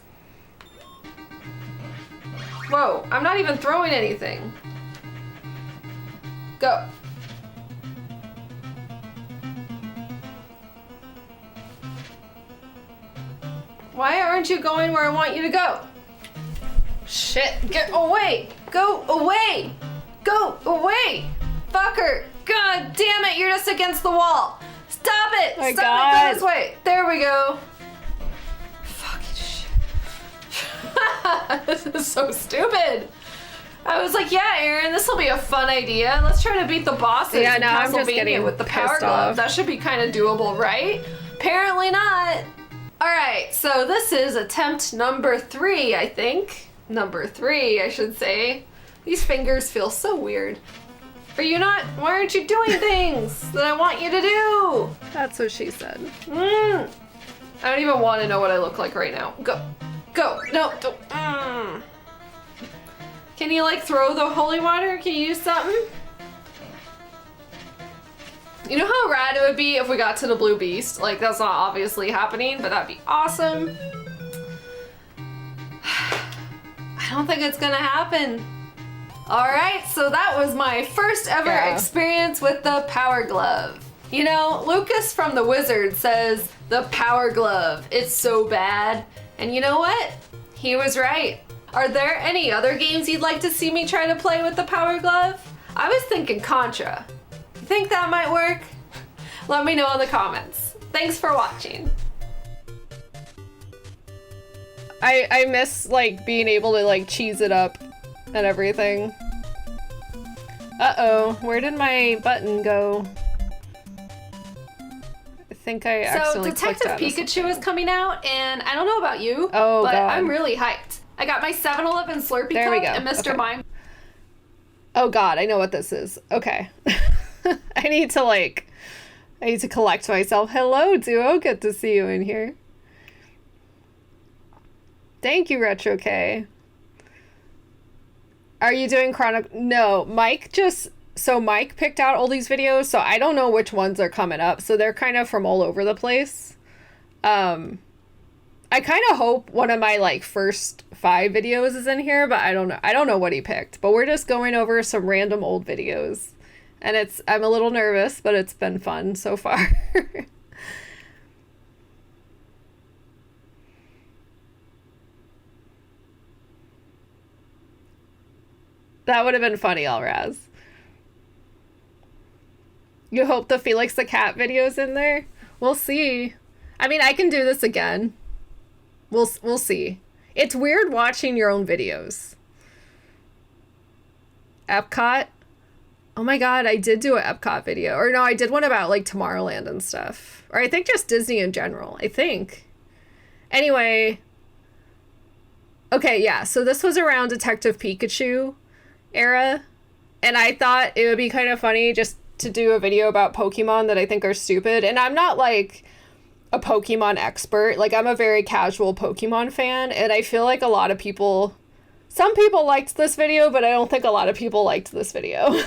Whoa, I'm not even throwing anything. Go. Why aren't you going where I want you to go? Shit, get away! Go away! Go away! Fucker! God damn it, you're just against the wall! Stop it! Oh my Stop God. it, go this way! There we go! Fucking shit. This is so stupid! I was like, yeah, Erin, this will be a fun idea. Let's try to beat the bosses Yeah, in no, I'm just Castlevania getting with the power pissed glove. off. That should be kind of doable, right? Apparently not. Alright, so this is attempt number 3, I think. Number 3, I should say. These fingers feel so weird. Are you not? Why aren't you doing things that I want you to do? That's what she said. I don't even want to know what I look like right now. Go. Go. No, don't. Can you like throw the holy water? Can you use something? You know how rad it would be if we got to the blue beast? Like, that's not obviously happening, but that'd be awesome. I don't think it's gonna happen. Alright, so that was my first ever experience with the power glove. You know, Lucas from The Wizard says, the power glove, it's so bad. And you know what? He was right. Are there any other games you'd like to see me try to play with the power glove? I was thinking Contra. You think that might work? Let me know in the comments. Thanks for watching. I miss, like, being able to, like, cheese it up and everything. Uh-oh, where did my button go? I think I accidentally clicked Detective out of Pikachu something. is coming out, and I don't know about you, Oh, but God. I'm really hyped. I got my 7-Eleven Slurpee There we cup go. and Mr. Okay. Mime. Oh god, I know what this is. Okay. I need to collect myself. Hello, Duo. Good to see you in here. Thank you, Retro K. Are you doing No, Mike Mike picked out all these videos, so I don't know which ones are coming up. So they're kind of from all over the place. I kind of hope one of my like first 5 videos is in here, but I don't know. I don't know what he picked, but we're just going over some random old videos And I'm a little nervous, but it's been fun so far. That would have been funny, Alraz. You hope the Felix the Cat video's in there? We'll see. I mean, I can do this again. We'll see. It's weird watching your own videos. Epcot? Oh my god, I did do an Epcot video. Or no, I did one about, like, Tomorrowland and stuff. Or I think just Disney in general. I think. Anyway. Okay, yeah. So this was around Detective Pikachu era. And I thought it would be kind of funny just to do a video about Pokemon that I think are stupid. And I'm not, like, a Pokemon expert. Like, I'm a very casual Pokemon fan. And I feel like a lot of people... Some people liked this video, but I don't think a lot of people liked this video.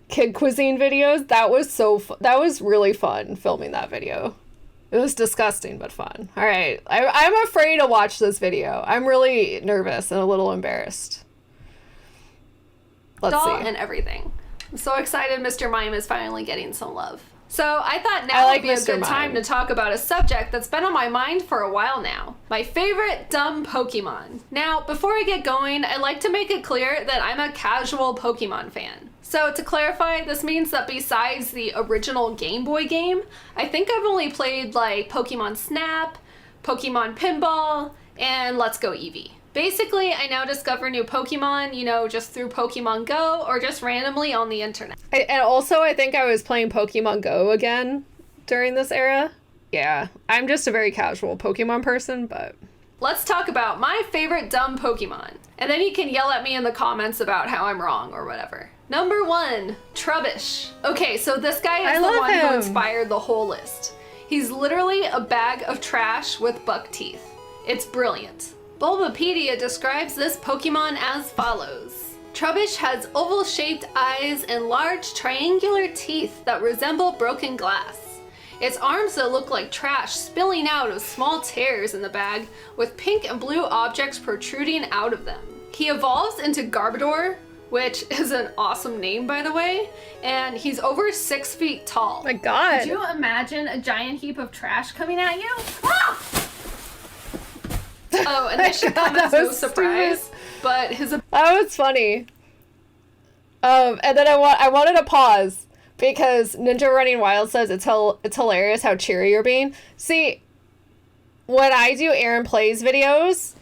Kid cuisine videos, that was really fun filming that video. It was disgusting but fun. All right, I'm afraid to watch this video. I'm really nervous and a little embarrassed. Let's see. And everything. I'm so excited Mr. Mime is finally getting some love. So I thought now would be a good time to talk about a subject that's been on my mind for a while now. My favorite dumb Pokemon. Now, before I get going, I'd like to make it clear that I'm a casual Pokemon fan. So to clarify, this means that besides the original Game Boy game, I think I've only played like Pokemon Snap, Pokemon Pinball, and Let's Go Eevee. Basically, I now discover new Pokemon, you know, just through Pokemon Go or just randomly on the internet. And also, I think I was playing Pokemon Go again during this era. Yeah, I'm just a very casual Pokemon person, but... Let's talk about my favorite dumb Pokemon. And then you can yell at me in the comments about how I'm wrong or whatever. Number 1, Trubbish. Okay, so this guy is the one who inspired the whole list. He's literally a bag of trash with buck teeth. It's brilliant. Bulbapedia describes this Pokemon as follows. Trubbish has oval-shaped eyes and large triangular teeth that resemble broken glass. Its arms that look like trash spilling out of small tears in the bag with pink and blue objects protruding out of them. He evolves into Garbodor, which is an awesome name by the way, and he's over 6 feet tall. Oh my god. Could you imagine a giant heap of trash coming at you? Ah! Oh, and this should come as no surprise, but that was funny. And then I wanted to pause because Ninja Running Wild says it's hilarious how cheery you're being. See, when I do Erin Plays videos,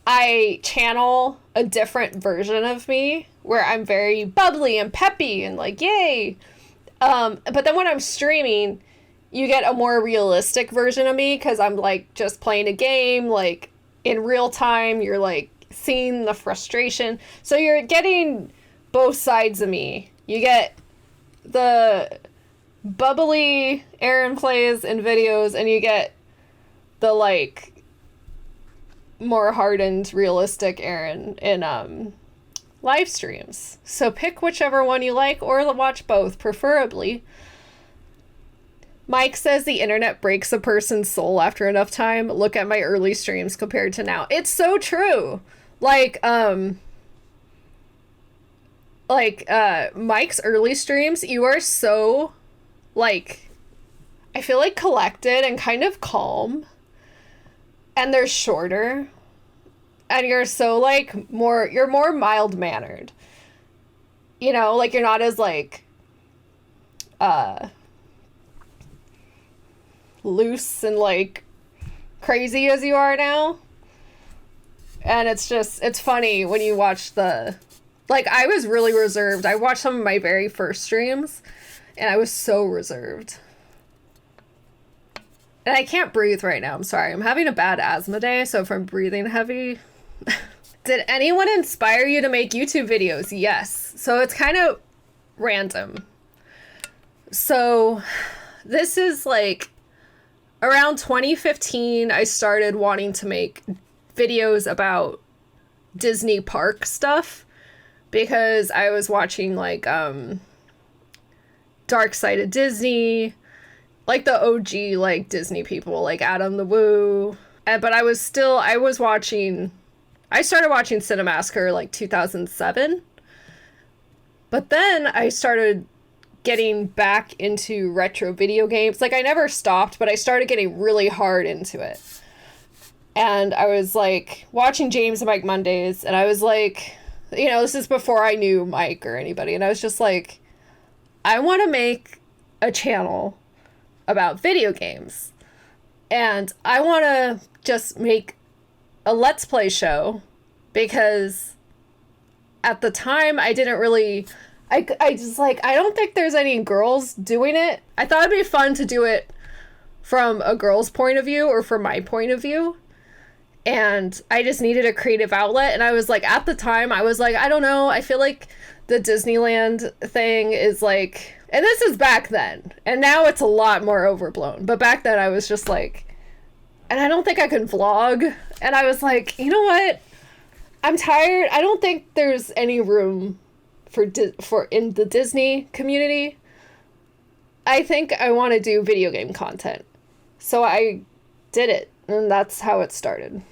I channel a different version of me where I'm very bubbly and peppy and like, yay. But then when I'm streaming, you get a more realistic version of me because I'm like just playing a game, like in real time, you're like seeing the frustration. So you're getting both sides of me. You get the bubbly Erin Plays in videos, and you get the like more hardened, realistic Erin in live streams. So pick whichever one you like, or watch both, preferably. Mike says the internet breaks a person's soul after enough time. Look at my early streams compared to now. It's so true. Like Mike's early streams, you are so, like, I feel like collected and kind of calm. And they're shorter. And you're so, like, you're more mild-mannered. You know, like, you're not as, like, loose and like crazy as you are now. And it's funny when you watch like I was really reserved. I watched some of my very first streams and I was so reserved. And I can't breathe right now. I'm sorry. I'm having a bad asthma day, so if I'm breathing heavy. Did anyone inspire you to make YouTube videos? Yes. So it's kind of random. So this is like around 2015, I started wanting to make videos about Disney park stuff because I was watching like Dark Side of Disney, like the OG like Disney people like Adam the Woo, but I was watching I started watching Cinemassacre like 2007. But then I started getting back into retro video games. Like, I never stopped, but I started getting really hard into it. And I was like watching James and Mike Mondays, and I was like, you know, this is before I knew Mike or anybody, and I was just like, I want to make a channel about video games. And I want to just make a Let's Play show, because at the time I didn't really, I just like, I don't think there's any girls doing it. I thought it'd be fun to do it from a girl's point of view or from my point of view. And I just needed a creative outlet. And I was like, at the time, I was like, I don't know. I feel like the Disneyland thing is like, and this is back then. And now it's a lot more overblown. But back then I was just like, and I don't think I can vlog. And I was like, you know what? I'm tired. I don't think there's any room for in the Disney community. I think I want to do video game content. So I did it. And that's how it started.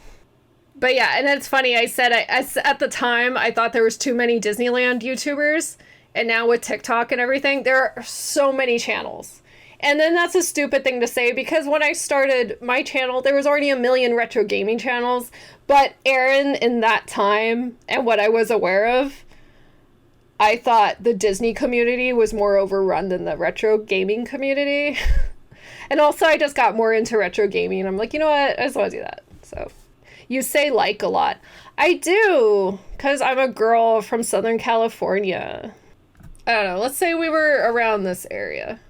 But yeah, and it's funny, I said at the time, I thought there was too many Disneyland YouTubers, and now with TikTok and everything, there are so many channels. And then that's a stupid thing to say, because when I started my channel, there was already 1 million retro gaming channels, but Erin, in that time, and what I was aware of, I thought the Disney community was more overrun than the retro gaming community. And also, I just got more into retro gaming, and I'm like, you know what, I just want to do that, so... You say like a lot. I do, because I'm a girl from Southern California. I don't know, let's say we were around this area.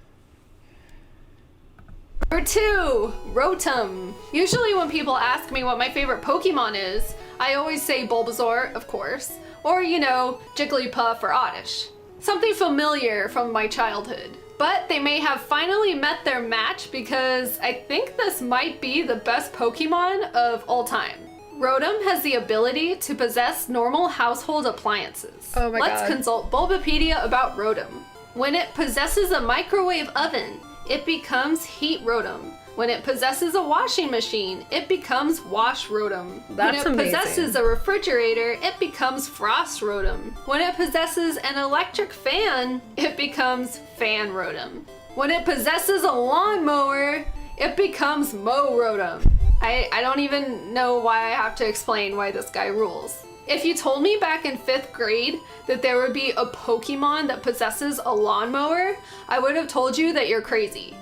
Number 2, Rotom. Usually when people ask me what my favorite Pokemon is, I always say Bulbasaur, of course, or, you know, Jigglypuff or Oddish. Something familiar from my childhood. But they may have finally met their match, because I think this might be the best Pokemon of all time. Rotom has the ability to possess normal household appliances. Oh my God. Let's consult Bulbapedia about Rotom. When it possesses a microwave oven, it becomes Heat Rotom. When it possesses a washing machine, it becomes Wash Rotom. That's when it amazing. possesses a refrigerator, it becomes Frost Rotom. When it possesses an electric fan, it becomes Fan Rotom. When it possesses a lawnmower, it becomes Mow Rotom. I don't even know why I have to explain why this guy rules. If you told me back in 5th grade that there would be a Pokemon that possesses a lawnmower, I would have told you that you're crazy.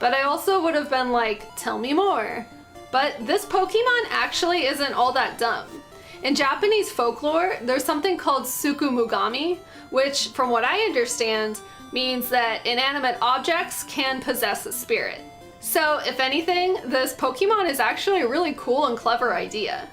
But I also would have been like, tell me more. But this Pokemon actually isn't all that dumb. In Japanese folklore, there's something called Tsukumogami, which, from what I understand, means that inanimate objects can possess a spirit. So, if anything, this Pokemon is actually a really cool and clever idea.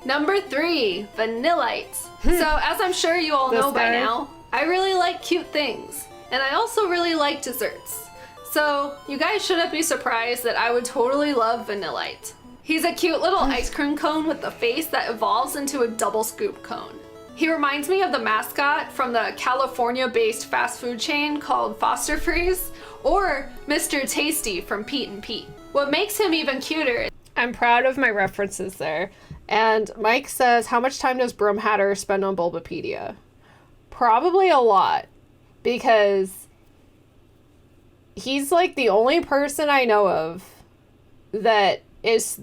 Number 3, Vanillite. So, as I'm sure you all know by now, I really like cute things. And I also really like desserts. So, you guys shouldn't be surprised that I would totally love Vanillite. He's a cute little ice cream cone with a face that evolves into a double scoop cone. He reminds me of the mascot from the California-based fast food chain called Foster Freeze, or Mr. Tasty from Pete and Pete. What makes him even cuter... I'm proud of my references there. And Mike says, how much time does Broom Hatter spend on Bulbapedia? Probably a lot, because he's like the only person I know of that is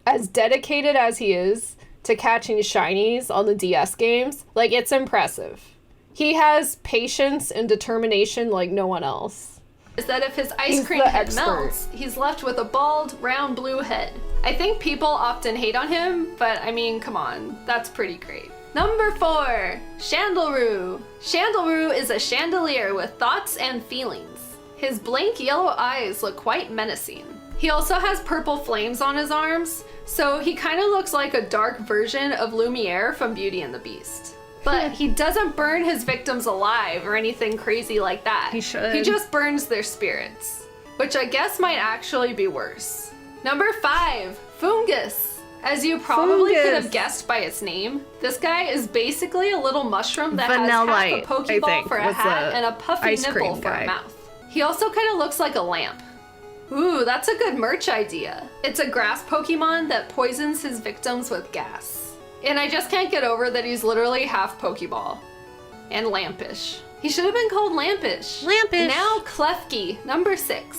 as dedicated as he is to catching shinies on the DS games. Like, it's impressive. He has patience and determination like no one else. Is that if his ice cream head melts, he's left with a bald, round blue head. I think people often hate on him, but I mean, come on, that's pretty great. Number 4, Chandelure. Chandelure is a chandelier with thoughts and feelings. His blank yellow eyes look quite menacing. He also has purple flames on his arms, so he kind of looks like a dark version of Lumiere from Beauty and the Beast. But he doesn't burn his victims alive or anything crazy like that. He should. He just burns their spirits, which I guess might actually be worse. Number 5, Fungus. As you probably could have guessed by its name, this guy is basically a little mushroom that has half a Pokeball for a hat and a puffy nipple for a mouth. He also kind of looks like a lamp. Ooh, that's a good merch idea. It's a grass Pokemon that poisons his victims with gas. And I just can't get over that he's literally half Pokeball. And Lampish. He should have been called Lampish. Lampish. Now Klefki, number 6.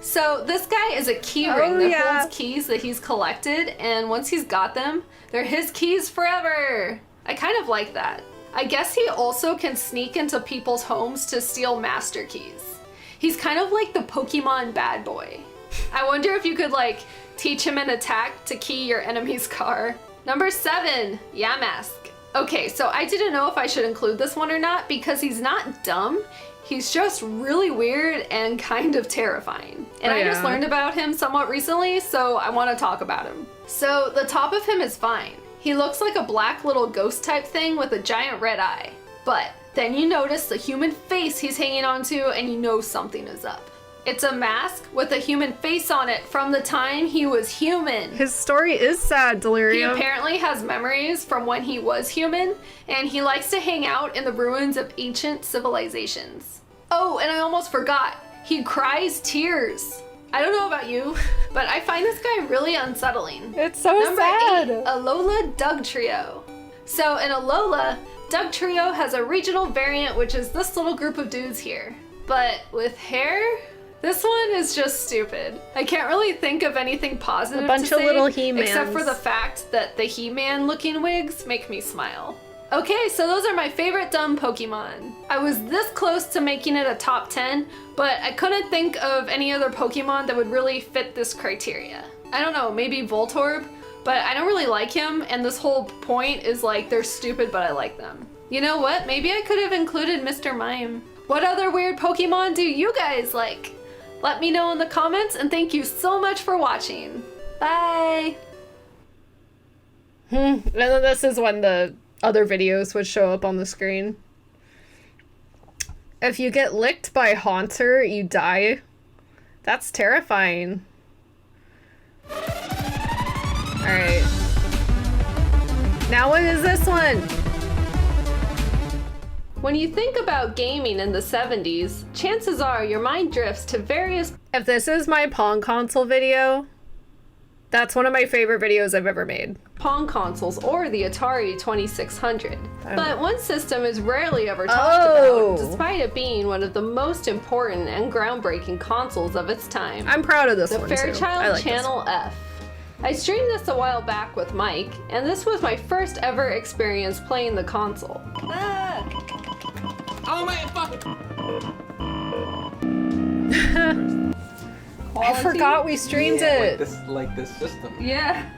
So this guy is a key ring that holds keys that he's collected, and once he's got them, they're his keys forever. I kind of like that. I guess he also can sneak into people's homes to steal master keys. He's kind of like the Pokemon bad boy. I wonder if you could like teach him an attack to key your enemy's car. Number 7, Yamask. Okay, so I didn't know if I should include this one or not because he's not dumb. He's just really weird and kind of terrifying. And I just learned about him somewhat recently, so I want to talk about him. So the top of him is fine. He looks like a black little ghost type thing with a giant red eye. But then you notice the human face he's hanging onto and you know something is up. It's a mask with a human face on it from the time he was human. His story is sad, Delirium. He apparently has memories from when he was human, and he likes to hang out in the ruins of ancient civilizations. Oh, and I almost forgot. He cries tears. I don't know about you, but I find this guy really unsettling. It's so Number sad. 8, Alola Dugtrio. So in Alola, Dugtrio has a regional variant, which is this little group of dudes here. But with hair? This one is just stupid. I can't really think of anything positive A bunch to of say, little He-Mans. except for the fact that the He-Man looking wigs make me smile. Okay, so those are my favorite dumb Pokemon. I was this close to making it a top 10, but I couldn't think of any other Pokemon that would really fit this criteria. I don't know, maybe Voltorb, but I don't really like him, and this whole point is like they're stupid, but I like them. You know what? Maybe I could have included Mr. Mime. What other weird Pokemon do you guys like? Let me know in the comments, and thank you so much for watching. Bye! And then this is when the other videos would show up on the screen. If you get licked by Haunter, you die. That's terrifying. Alright. Now what is this one? When you think about gaming in the 70s, chances are your mind drifts to various... If this is my Pong console video, that's one of my favorite videos I've ever made. Pong consoles or the Atari 2600. But one system is rarely ever talked about, despite it being one of the most important and groundbreaking consoles of its time. I'm proud of this one The too. Fairchild Channel F. I streamed this a while back with Mike, and this was my first ever experience playing the console. Oh my fuck! I forgot we streamed it. Like this system. Yeah.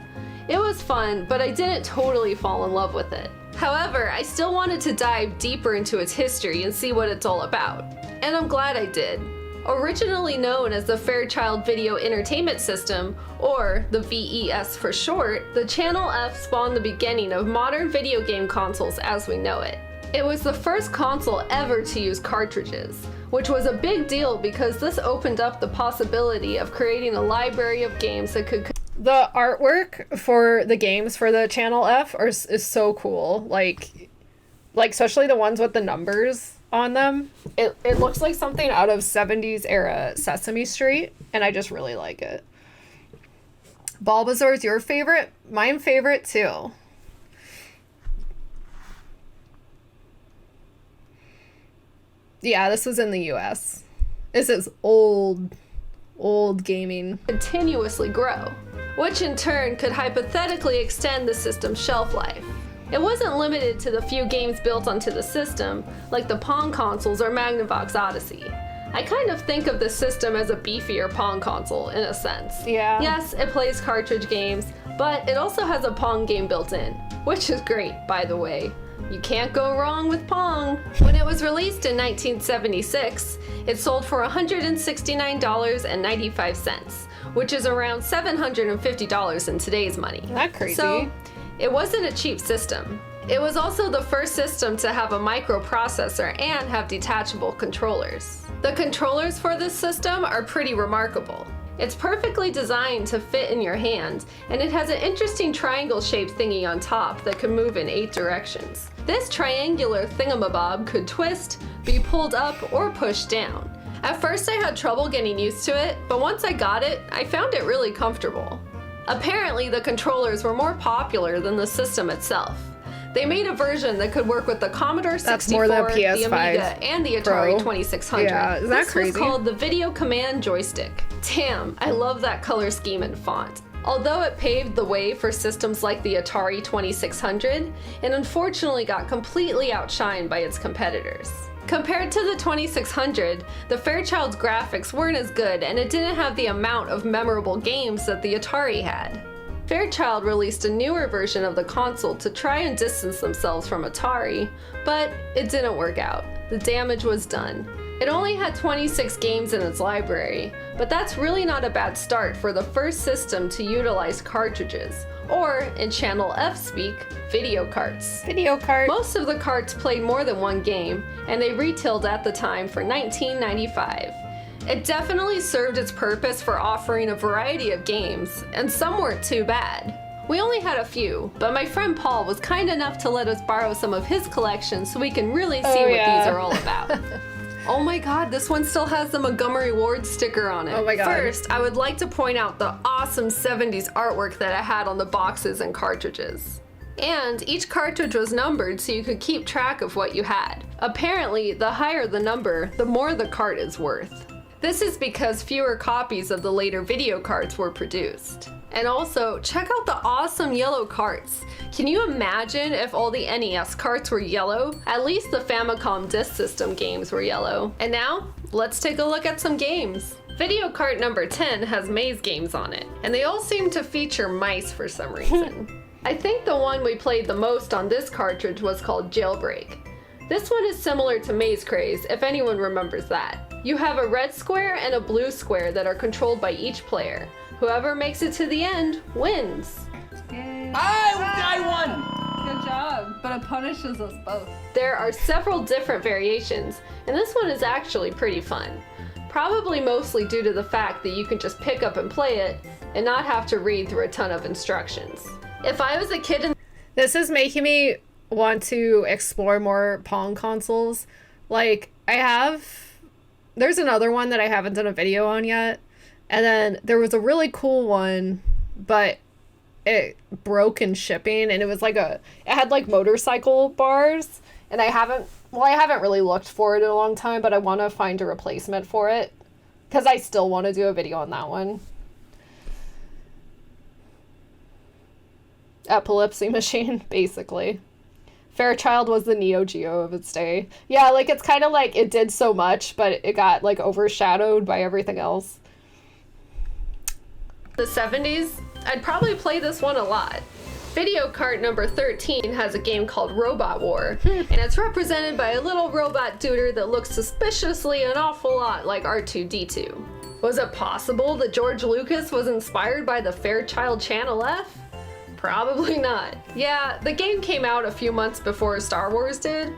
It was fun, but I didn't totally fall in love with it. However, I still wanted to dive deeper into its history and see what it's all about. And I'm glad I did. Originally known as the Fairchild Video Entertainment System, or the VES for short, the Channel F spawned the beginning of modern video game consoles as we know it. It was the first console ever to use cartridges, which was a big deal because this opened up the possibility of creating a library of games that could... The artwork for the games for the Channel F is so cool. Like especially the ones with the numbers on them. It looks like something out of 70s era Sesame Street, and I just really like it. Bulbasaur's your favorite? Mine favorite too. Yeah, this was in the US. This is old gaming. Continuously grow, which in turn could hypothetically extend the system's shelf life. It wasn't limited to the few games built onto the system, like the Pong consoles or Magnavox Odyssey. I kind of think of this system as a beefier Pong console in a sense. Yeah. Yes, it plays cartridge games, but it also has a Pong game built in, which is great, by the way. You can't go wrong with Pong. When it was released in 1976, it sold for $169.95, which is around $750 in today's money. That crazy. So, it wasn't a cheap system. It was also the first system to have a microprocessor and have detachable controllers. The controllers for this system are pretty remarkable. It's perfectly designed to fit in your hand, and it has an interesting triangle-shaped thingy on top that can move in 8 directions. This triangular thingamabob could twist, be pulled up, or pushed down. At first I had trouble getting used to it, but once I got it, I found it really comfortable. Apparently, the controllers were more popular than the system itself. They made a version that could work with the Commodore 64, the Amiga, and the Atari 2600. Yeah, is that crazy? This was called the Video Command Joystick. Damn, I love that color scheme and font. Although it paved the way for systems like the Atari 2600, it unfortunately got completely outshined by its competitors. Compared to the 2600, the Fairchild's graphics weren't as good, and it didn't have the amount of memorable games that the Atari had. Fairchild released a newer version of the console to try and distance themselves from Atari, but it didn't work out. The damage was done. It only had 26 games in its library, but that's really not a bad start for the first system to utilize cartridges, or, in Channel F speak, video carts. Video cart. Most of the carts played more than one game, and they retailed at the time for $19.95. It definitely served its purpose for offering a variety of games, and some weren't too bad. We only had a few, but my friend Paul was kind enough to let us borrow some of his collection so we can really see what these are all about. Oh my god, this one still has the Montgomery Ward sticker on it. Oh my god. First, I would like to point out the awesome 70s artwork that it had on the boxes and cartridges. And each cartridge was numbered so you could keep track of what you had. Apparently, the higher the number, the more the cart is worth. This is because fewer copies of the later video carts were produced. And also, check out the awesome yellow carts. Can you imagine if all the NES carts were yellow? At least the Famicom Disk System games were yellow. And now, let's take a look at some games. Video cart number 10 has maze games on it, and they all seem to feature mice for some reason. I think the one we played the most on this cartridge was called Jailbreak. This one is similar to Maze Craze, if anyone remembers that. You have a red square and a blue square that are controlled by each player. Whoever makes it to the end wins. I won! Good job. But it punishes us both. There are several different variations, and this one is actually pretty fun. Probably mostly due to the fact that you can just pick up and play it and not have to read through a ton of instructions. If I was a kid in This is making me want to explore more Pong consoles. Like, there's another one that I haven't done a video on yet. And then there was a really cool one, but it broke in shipping, and it was like it had like motorcycle bars, and I haven't really looked for it in a long time, but I want to find a replacement for it because I still want to do a video on that one. Epilepsy machine, basically. Fairchild was the Neo Geo of its day. Yeah, like it's kind of like it did so much, but it got like overshadowed by everything else. the 70s, I'd probably play this one a lot. Video cart number 13 has a game called Robot War, and it's represented by a little robot duder that looks suspiciously an awful lot like R2-D2. Was it possible that George Lucas was inspired by the Fairchild Channel F? Probably not. Yeah, the game came out a few months before Star Wars did,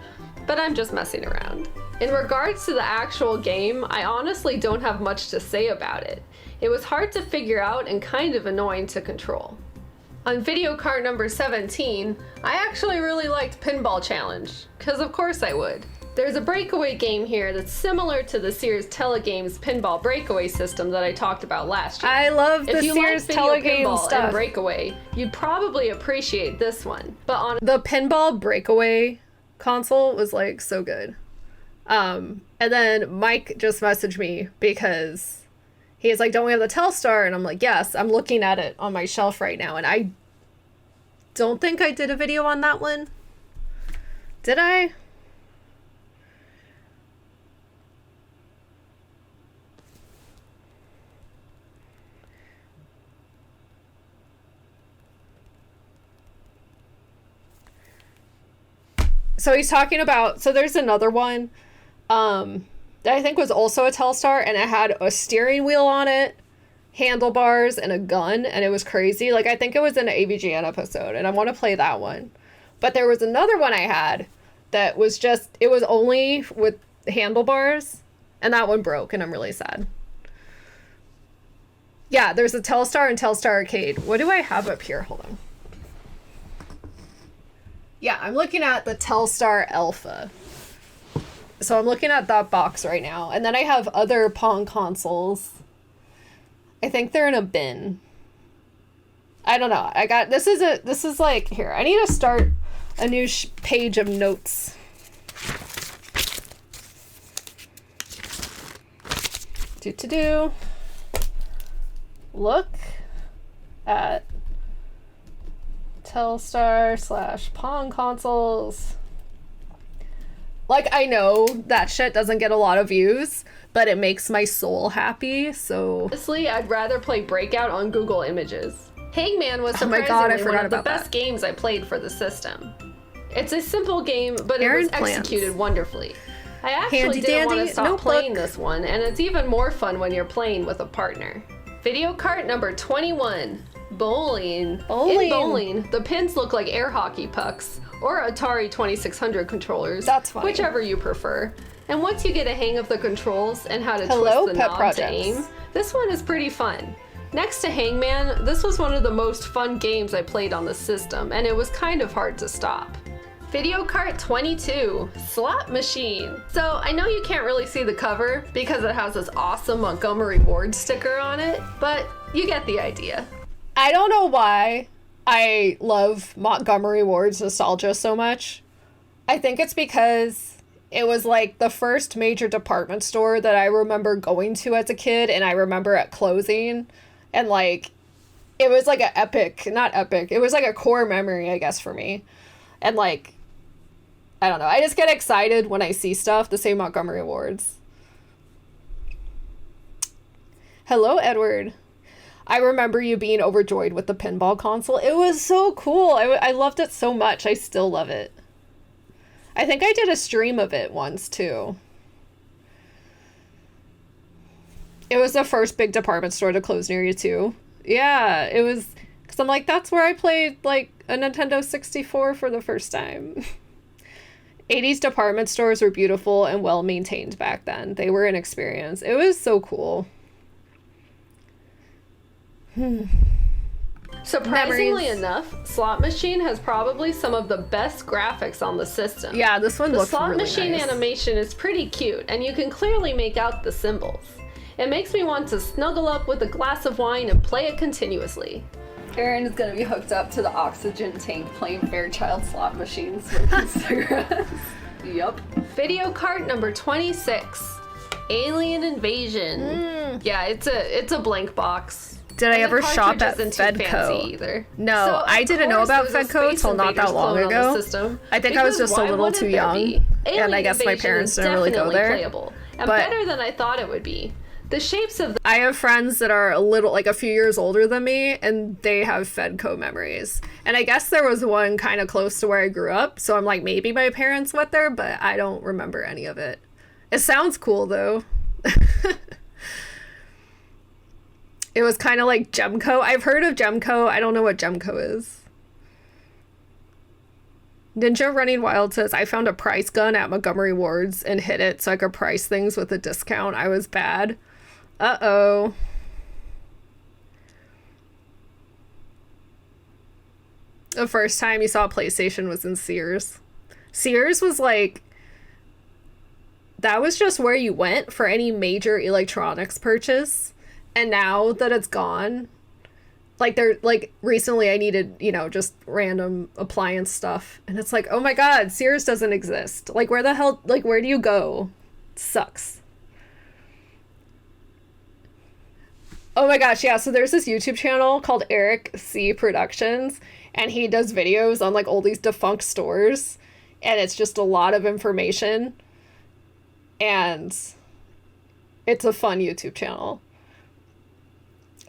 but I'm just messing around. In regards to the actual game, I honestly don't have much to say about it. It was hard to figure out and kind of annoying to control. On video cart number 17, I actually really liked Pinball Challenge, because of course I would. There's a breakaway game here that's similar to the Sears Telegames Pinball Breakaway system that I talked about last year. I love the Sears Telegames pinball stuff. And breakaway, you'd probably appreciate this one. But on The Pinball Breakaway console was like so good. And then Mike just messaged me because he's like, don't we have the Telstar? And I'm like, yes, I'm looking at it on my shelf right now. And I don't think I did a video on that one. Did I? So he's talking about, so there's another one that I think was also a Telstar, and it had a steering wheel on it, handlebars, and a gun, and it was crazy. Like, I think it was in an AVGN episode, and I want to play that one. But there was another one I had that was just, it was only with handlebars, and that one broke, and I'm really sad. Yeah, there's a Telstar and Telstar Arcade. What do I have up here? Hold on. Yeah, I'm looking at the Telstar Alpha. So I'm looking at that box right now. And then I have other Pong consoles. I think they're in a bin. I don't know. This is like, here, I need to start a new page of notes. Look at Telstar/Pong consoles. Like, I know that shit doesn't get a lot of views, but it makes my soul happy, so... Honestly, I'd rather play Breakout on Google Images. Hangman was surprisingly one of the best games I played for the system. It's a simple game, but it was executed wonderfully. I actually didn't want to stop playing this one, and it's even more fun when you're playing with a partner. Video cart number 21. Bowling. In bowling, the pins look like air hockey pucks, or Atari 2600 controllers. That's funny. Whichever you prefer. And once you get a hang of the controls and how to twist the knob to aim, this one is pretty fun. Next to Hangman, this was one of the most fun games I played on the system, and it was kind of hard to stop. Video cart 22, Slot Machine. So I know you can't really see the cover because it has this awesome Montgomery Ward sticker on it, but you get the idea. I don't know why I love Montgomery Ward's nostalgia so much. I think it's because it was like the first major department store that I remember going to as a kid, and I remember it closing. And like, it was like it was like a core memory, I guess, for me. And like, I don't know, I just get excited when I see stuff, the same Montgomery Wards. Hello, Edward. I remember you being overjoyed with the pinball console. It was so cool. I loved it so much. I still love it. I think I did a stream of it once, too. It was the first big department store to close near you, too. Yeah, it was... Because I'm like, that's where I played, like, a Nintendo 64 for the first time. 80s department stores were beautiful and well-maintained back then. They were an experience. It was so cool. Surprisingly enough, Slot Machine has probably some of the best graphics on the system. Yeah, this one looks really nice. The Slot Machine animation is pretty cute, and you can clearly make out the symbols. It makes me want to snuggle up with a glass of wine and play it continuously. Erin is gonna be hooked up to the oxygen tank playing Fairchild slot machines with cigarettes. Yup. Video cart number 26. Alien Invasion. Yeah, it's a blank box. Did I ever shop at Fedco? No, so, I didn't know about Fedco until not that long ago. I think I was just a little too young, and I guess my parents didn't really go there. Playable, and better than I thought it would be. The shapes of I have friends that are a few years older than me, and they have Fedco memories. And I guess there was one kind of close to where I grew up, so I'm like, maybe my parents went there, but I don't remember any of it. It sounds cool, though. It was kind of like Gemco. I've heard of Gemco. I don't know what Gemco is. Ninja Running Wild says, I found a price gun at Montgomery Ward's and hid it so I could price things with a discount. I was bad. Uh-oh. The first time you saw a PlayStation was in Sears. Sears was like... That was just where you went for any major electronics purchase. And now that it's gone... recently I needed, just random appliance stuff. And it's like, oh my god, Sears doesn't exist. Like, where the hell, where do you go? It sucks. Oh my gosh, yeah, so there's this YouTube channel called Eric C. Productions, and he does videos on, all these defunct stores, and it's just a lot of information, and it's a fun YouTube channel.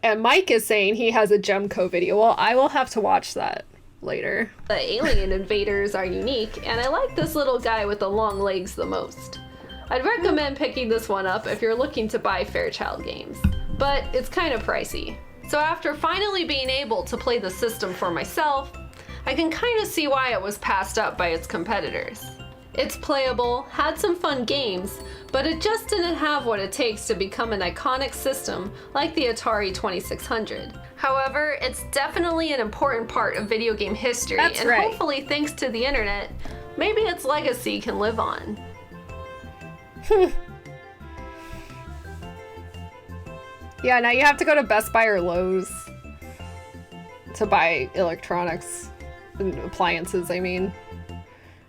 And Mike is saying he has a Gemco video. Well, I will have to watch that later. The alien invaders are unique, and I like this little guy with the long legs the most. I'd recommend picking this one up if you're looking to buy Fairchild games, but it's kind of pricey. So after finally being able to play the system for myself, I can kind of see why it was passed up by its competitors. It's playable, had some fun games, but it just didn't have what it takes to become an iconic system like the Atari 2600. However, it's definitely an important part of video game history, hopefully thanks to the internet, maybe its legacy can live on. Yeah, now you have to go to Best Buy or Lowe's to buy electronics and appliances, I mean.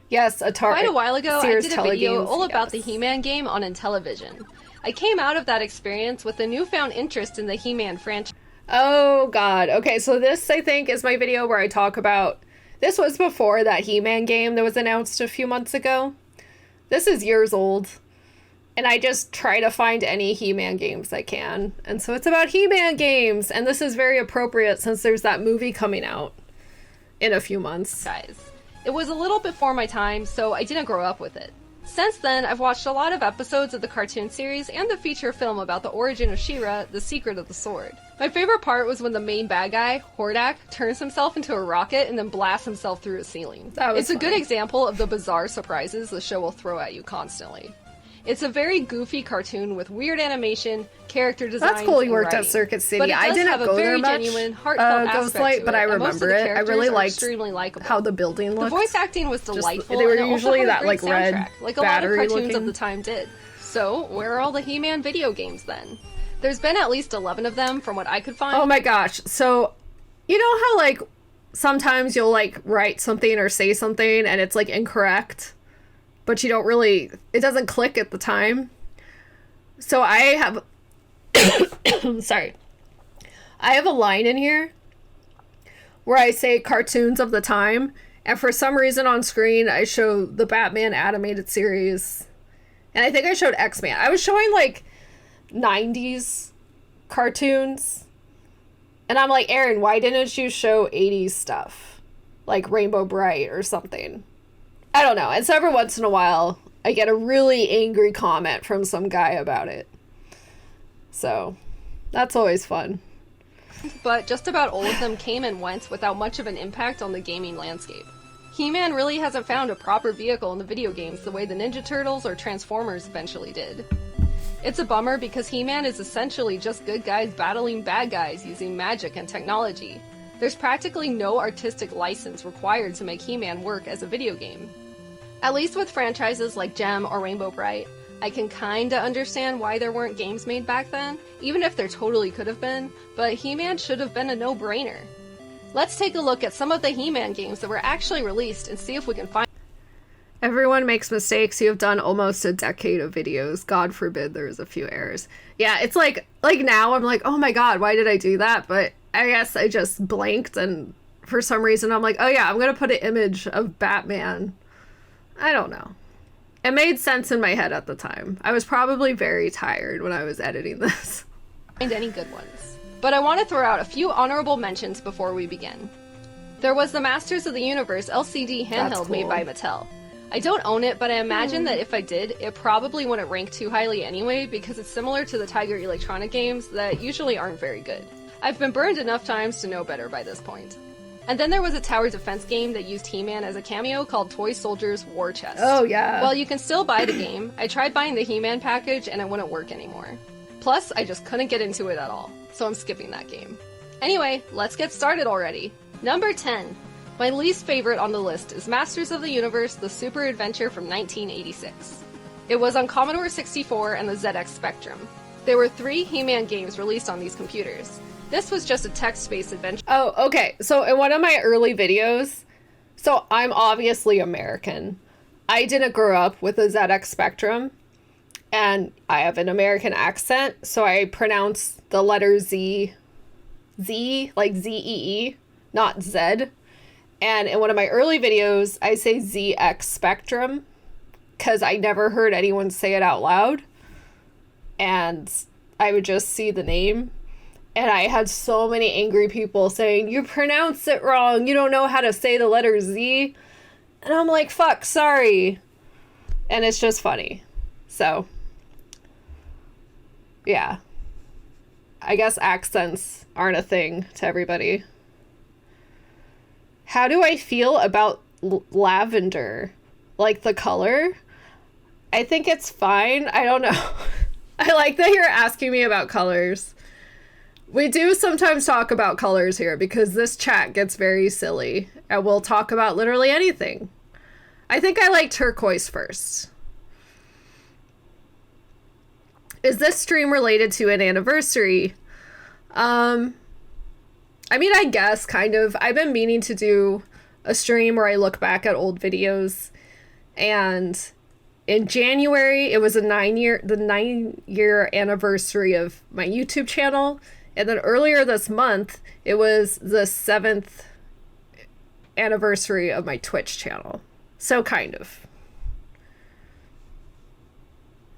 Yes, Atari. Quite a while ago, Sears I did a video Telegames, all about the yes. He-Man game on Intellivision. I came out of that experience with a newfound interest in the He-Man franchise. Oh god. Okay, so this, I think, is my video where I talk about... This was before that He-Man game that was announced a few months ago. This is years old. And I just try to find any He-Man games I can. And so it's about He-Man games. And this is very appropriate since there's that movie coming out in a few months. It was a little before my time, so I didn't grow up with it. Since then, I've watched a lot of episodes of the cartoon series and the feature film about the origin of She-Ra, The Secret of the Sword. My favorite part was when the main bad guy, Hordak, turns himself into a rocket and then blasts himself through a ceiling. It's a good example of the bizarre surprises the show will throw at you constantly. It's a very goofy cartoon with weird animation, character design. That's cool you worked writing. at Circuit City. But it I does didn't have go a there very much. genuine, heartfelt aspect Ghostlight, to but it, I and most of the remember it. I characters really are liked extremely likable. how the building looked. The voice acting was delightful. they were and it also usually had a that great like red soundtrack, like a lot of battery cartoons of looking. the time did. So, where are all the He-Man video games then? There's been at least 11 of them from what I could find. Oh my gosh. So, you know how like sometimes you'll like write something or say something and it's like incorrect, but you don't really, it doesn't click at the time? So I have, sorry. I have a line in here where I say cartoons of the time, and for some reason on screen I show the Batman animated series, and I think I showed X-Men. I was showing like 90s cartoons, and I'm like, Erin, why didn't you show 80s stuff? Like Rainbow Bright or something. I don't know. And so every once in a while, I get a really angry comment from some guy about it. So, that's always fun. But just about all of them came and went without much of an impact on the gaming landscape. He-Man really hasn't found a proper vehicle in the video games the way the Ninja Turtles or Transformers eventually did. It's a bummer because He-Man is essentially just good guys battling bad guys using magic and technology. There's practically no artistic license required to make He-Man work as a video game. At least with franchises like Gem or Rainbow Bright, I can kinda understand why there weren't games made back then, even if there totally could have been, but He-Man should have been a no-brainer. Let's take a look at some of the He-Man games that were actually released and see if we can find. Everyone makes mistakes. You have done almost a decade of videos. God forbid there's a few errors. Yeah, it's like now I'm like, oh my god, why did I do that? But I guess I just blanked, and for some reason I'm like, oh yeah, I'm gonna put an image of Batman. I don't know. It made sense in my head at the time. I was probably very tired when I was editing this. Find any good ones. But I want to throw out a few honorable mentions before we begin. There was the Masters of the Universe LCD handheld made by Mattel. I don't own it, but I imagine that if I did, it probably wouldn't rank too highly anyway because it's similar to the Tiger Electronic games that usually aren't very good. I've been burned enough times to know better by this point. And then there was a tower defense game that used He-Man as a cameo called Toy Soldiers War Chest. Oh yeah. While you can still buy the game, I tried buying the He-Man package and it wouldn't work anymore. Plus, I just couldn't get into it at all, so I'm skipping that game. Anyway, let's get started already. Number 10. My least favorite on the list is Masters of the Universe: The Super Adventure from 1986. It was on Commodore 64 and the ZX Spectrum. There were 3 He-Man games released on these computers. This was just a text-based adventure. Oh, okay. So in one of my early videos, so I'm obviously American. I didn't grow up with a ZX Spectrum, and I have an American accent, so I pronounce the letter Z, like Z-E-E, not Z. And in one of my early videos, I say ZX Spectrum, because I never heard anyone say it out loud, and I would just see the name. And I had so many angry people saying, you pronounce it wrong. You don't know how to say the letter Z. And I'm like, fuck, sorry. And it's just funny. So, yeah. I guess accents aren't a thing to everybody. How do I feel about lavender? Like the color? I think it's fine. I don't know. I like that you're asking me about colors. We do sometimes talk about colors here because this chat gets very silly and we'll talk about literally anything. I think I like turquoise first. Is this stream related to an anniversary? I mean, I guess, kind of. I've been meaning to do a stream where I look back at old videos, and in January, it was the 9-year anniversary of my YouTube channel, and then earlier this month, it was the 7th anniversary of my Twitch channel. So, kind of.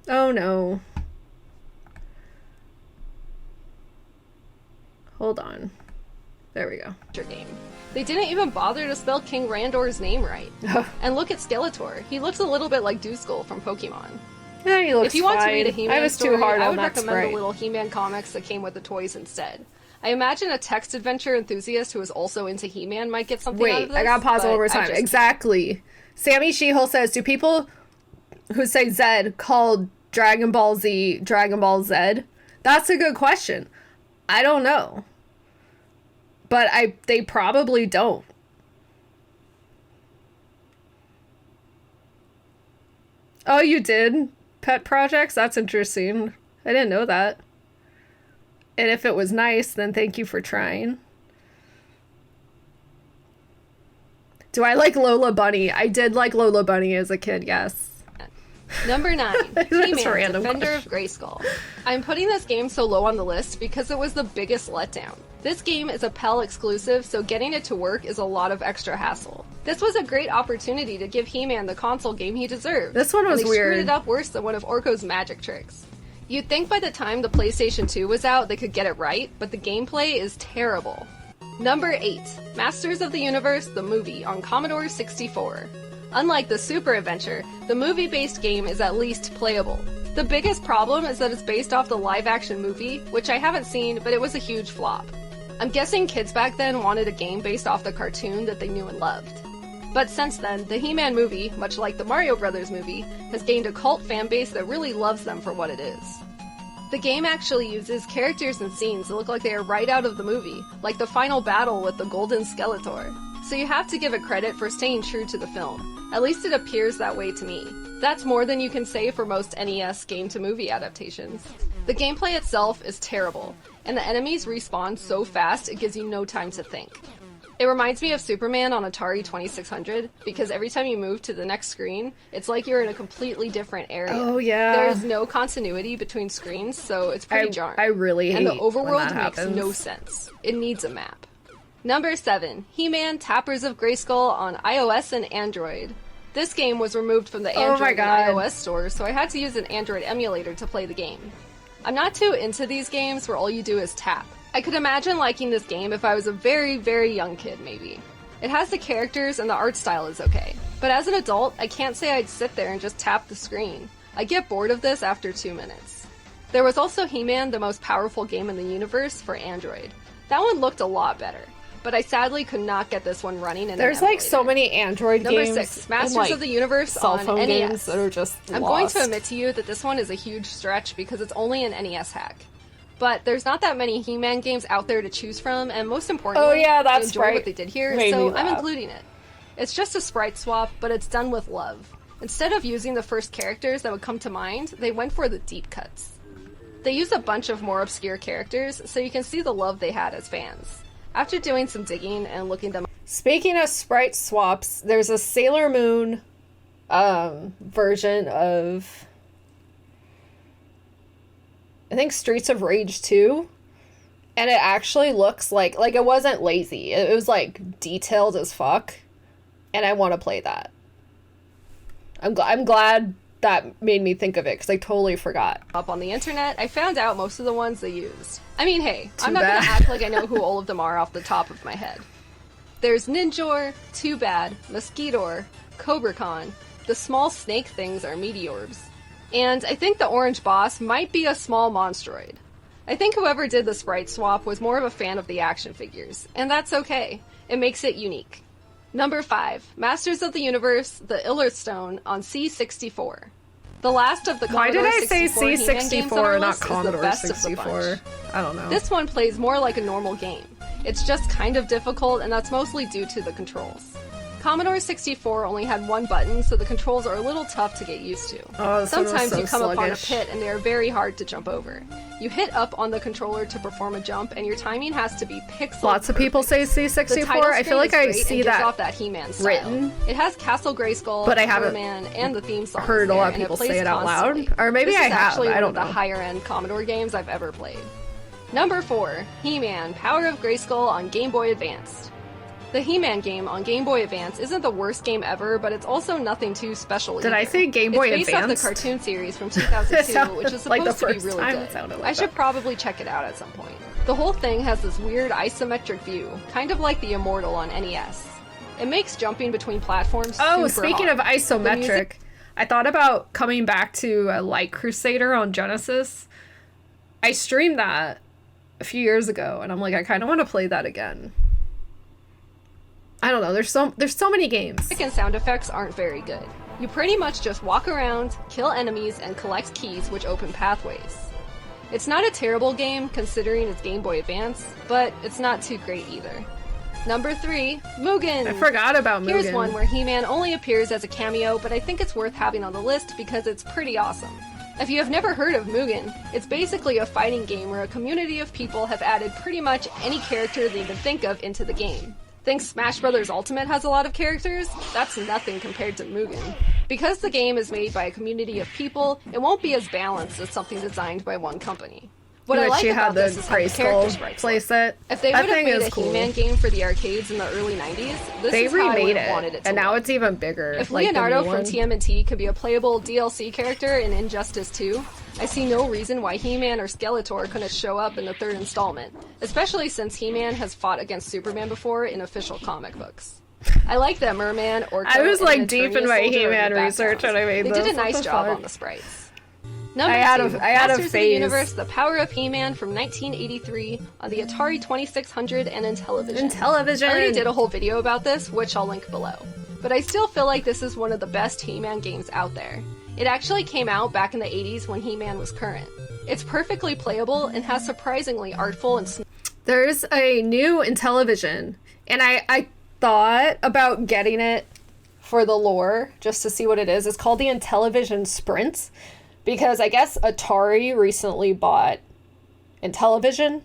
Oh, no. Hold on. There we go. Game. They didn't even bother to spell King Randor's name right. And look at Skeletor. He looks a little bit like Duskull from Pokemon. Yeah, he looks If you want to read a fine. He-Man I was story, too hard I on would that recommend sprite. the little He-Man comics that came with the toys instead. I imagine a text adventure enthusiast who is also into He-Man might get something out of Wait, this, I gotta pause but one more I time. just- Exactly. Sammy Shehole says, do people who say Z call Dragon Ball Z Dragon Ball Z? That's a good question. I don't know. But they probably don't. Oh, you did? Pet projects? That's interesting. I didn't know that. And if it was nice, then thank you for trying. Do I like Lola Bunny? I did like Lola Bunny as a kid, yes. Number 9, That's a He-Man, random Defender of Grayskull. I'm putting this game so low on the list because it was the biggest letdown. This game is a PAL exclusive, so getting it to work is a lot of extra hassle. This was a great opportunity to give He-Man the console game he deserved. This one was and they weird. screwed it up worse than one of Orko's magic tricks. You'd think by the time the PlayStation 2 was out they could get it right, but the gameplay is terrible. Number 8, Masters of the Universe, the movie, on Commodore 64. Unlike the Super Adventure, the movie-based game is at least playable. The biggest problem is that it's based off the live-action movie, which I haven't seen, but it was a huge flop. I'm guessing kids back then wanted a game based off the cartoon that they knew and loved. But since then, the He-Man movie, much like the Mario Brothers movie, has gained a cult fan base that really loves them for what it is. The game actually uses characters and scenes that look like they are right out of the movie, like the final battle with the Golden Skeletor. So you have to give it credit for staying true to the film. At least it appears that way to me. That's more than you can say for most NES game-to-movie adaptations. The gameplay itself is terrible, and the enemies respawn so fast it gives you no time to think. It reminds me of Superman on Atari 2600, because every time you move to the next screen, it's like you're in a completely different area. Oh, yeah. There is no continuity between screens, so it's pretty jarring. I really hate And the when overworld that makes happens. no sense. It needs a map. Number 7, He-Man Tappers of Grayskull on iOS and Android. This game was removed from the Oh my Android God. and iOS stores, so I had to use an Android emulator to play the game. I'm not too into these games where all you do is tap. I could imagine liking this game if I was a very, very young kid, maybe. It has the characters and the art style is okay. But as an adult, I can't say I'd sit there and just tap the screen. I get bored of this after 2 minutes. There was also He-Man, the most powerful game in the universe, for Android. That one looked a lot better. But I sadly could not get this one running in There's an like so emulator. many Android Number games. 6, Masters and, like, of the Universe cell on phone NES. games that are just I'm going to admit to you that this one is a huge stretch because it's only an NES hack. But there's not that many He-Man games out there to choose from, and most importantly, Oh, yeah, I that's enjoy right. what they did here, Made so me I'm laugh. including it. It's just a sprite swap, but it's done with love. Instead of using the first characters that would come to mind, they went for the deep cuts. They used a bunch of more obscure characters, so you can see the love they had as fans. After doing some digging and looking them Speaking of sprite swaps, there's a Sailor Moon version of, I think, Streets of Rage 2, and it actually looks like it wasn't lazy. It was like detailed as fuck, and I want to play that. I'm glad that made me think of it because I totally forgot. up on the internet, I found out most of the ones they used. I mean, hey, I'm Too not bad. gonna act like I know who all of them are off the top of my head. There's Ninjor, Too Bad, Mosquitor, CobraCon. The small snake things are Meteorbs. And I think the orange boss might be a small Monstroid. I think whoever did the sprite swap was more of a fan of the action figures, and that's okay. It makes it unique. Number 5, Masters of the Universe, the Illerstone on C64. The last of the Why did Commodore I say 64 He-Man games on our C64 and not list is the Commodore best of the 64? bunch. I don't know. This one plays more like a normal game. It's just kind of difficult, and that's mostly due to the controls. Commodore 64 only had one button, so the controls are a little tough to get used to. Oh, this one was Sometimes so you come upon a sluggish. pit and they are very hard to jump over. You hit up on the controller to perform a jump, and your timing has to be pixel Lots of people say The C64. title I feel like screen I is great see and gives that off that He-Man style. written, It has Castle Grayskull, but I haven't Man, and the theme song. heard a lot of people say it out loud. Or maybe I have. Actually I one don't of the know. higher-end Commodore games I've ever played. Number 4, He-Man: Power of Grayskull on Game Boy Advance. The He-Man game on Game Boy Advance isn't the worst game ever, but it's also nothing too special Did I say Game Boy It's based off Advanced? the cartoon series from 2002, sounded which is like supposed the to be first really time good. it sounded like I should that. probably check it out at some point. The whole thing has this weird isometric view, kind of like the Immortal on NES. It makes jumping between platforms Oh, super speaking hard. of isometric, I thought about coming back to Light Crusader on Genesis. I streamed that a few years ago, and I'm like, I kind of want to play that again. I don't know. There's so many games. Music and sound effects aren't very good. You pretty much just walk around, kill enemies, and collect keys which open pathways. It's not a terrible game considering it's Game Boy Advance, but it's not too great either. Number 3, Mugen! I forgot about Mugen. Here's one where He-Man only appears as a cameo, but I think it's worth having on the list because it's pretty awesome. If you have never heard of Mugen, it's basically a fighting game where a community of people have added pretty much any character they can think of into the game. Think Smash Bros. Ultimate has a lot of characters? That's nothing compared to Mugen. Because the game is made by a community of people, it won't be as balanced as something designed by one company. What I like she about had the this is how the character Grayskull sprites playset. look. If they That would have thing made is a cool. He-Man game for the arcades in the early 90s, this They is how I would remade have wanted it to and now look. it's even bigger. If like the Leonardo new from one. TMNT could be a playable DLC character in Injustice 2, I see no reason why He-Man or Skeletor couldn't show up in the third installment, especially since He-Man has fought against Superman before in official comic books. I like that Merman, Orko, I was and like an deep Eternia in my soldier are He-Man in the research background. when I made They this. did a What nice the job fuck? on the sprites. Number I had 2, a Masters of the phase. Universe: The Power of He-Man from 1983 on the Atari 2600 and in television. In television. I already did a whole video about this, which I'll link below. But I still feel like this is one of the best He-Man games out there. It actually came out back in the 80s when He-Man was current. It's perfectly playable and has surprisingly artful and There's a new in television, and I thought about getting it for the lore just to see what it is. It's called the Intellivision Sprint, because I guess Atari recently bought Intellivision,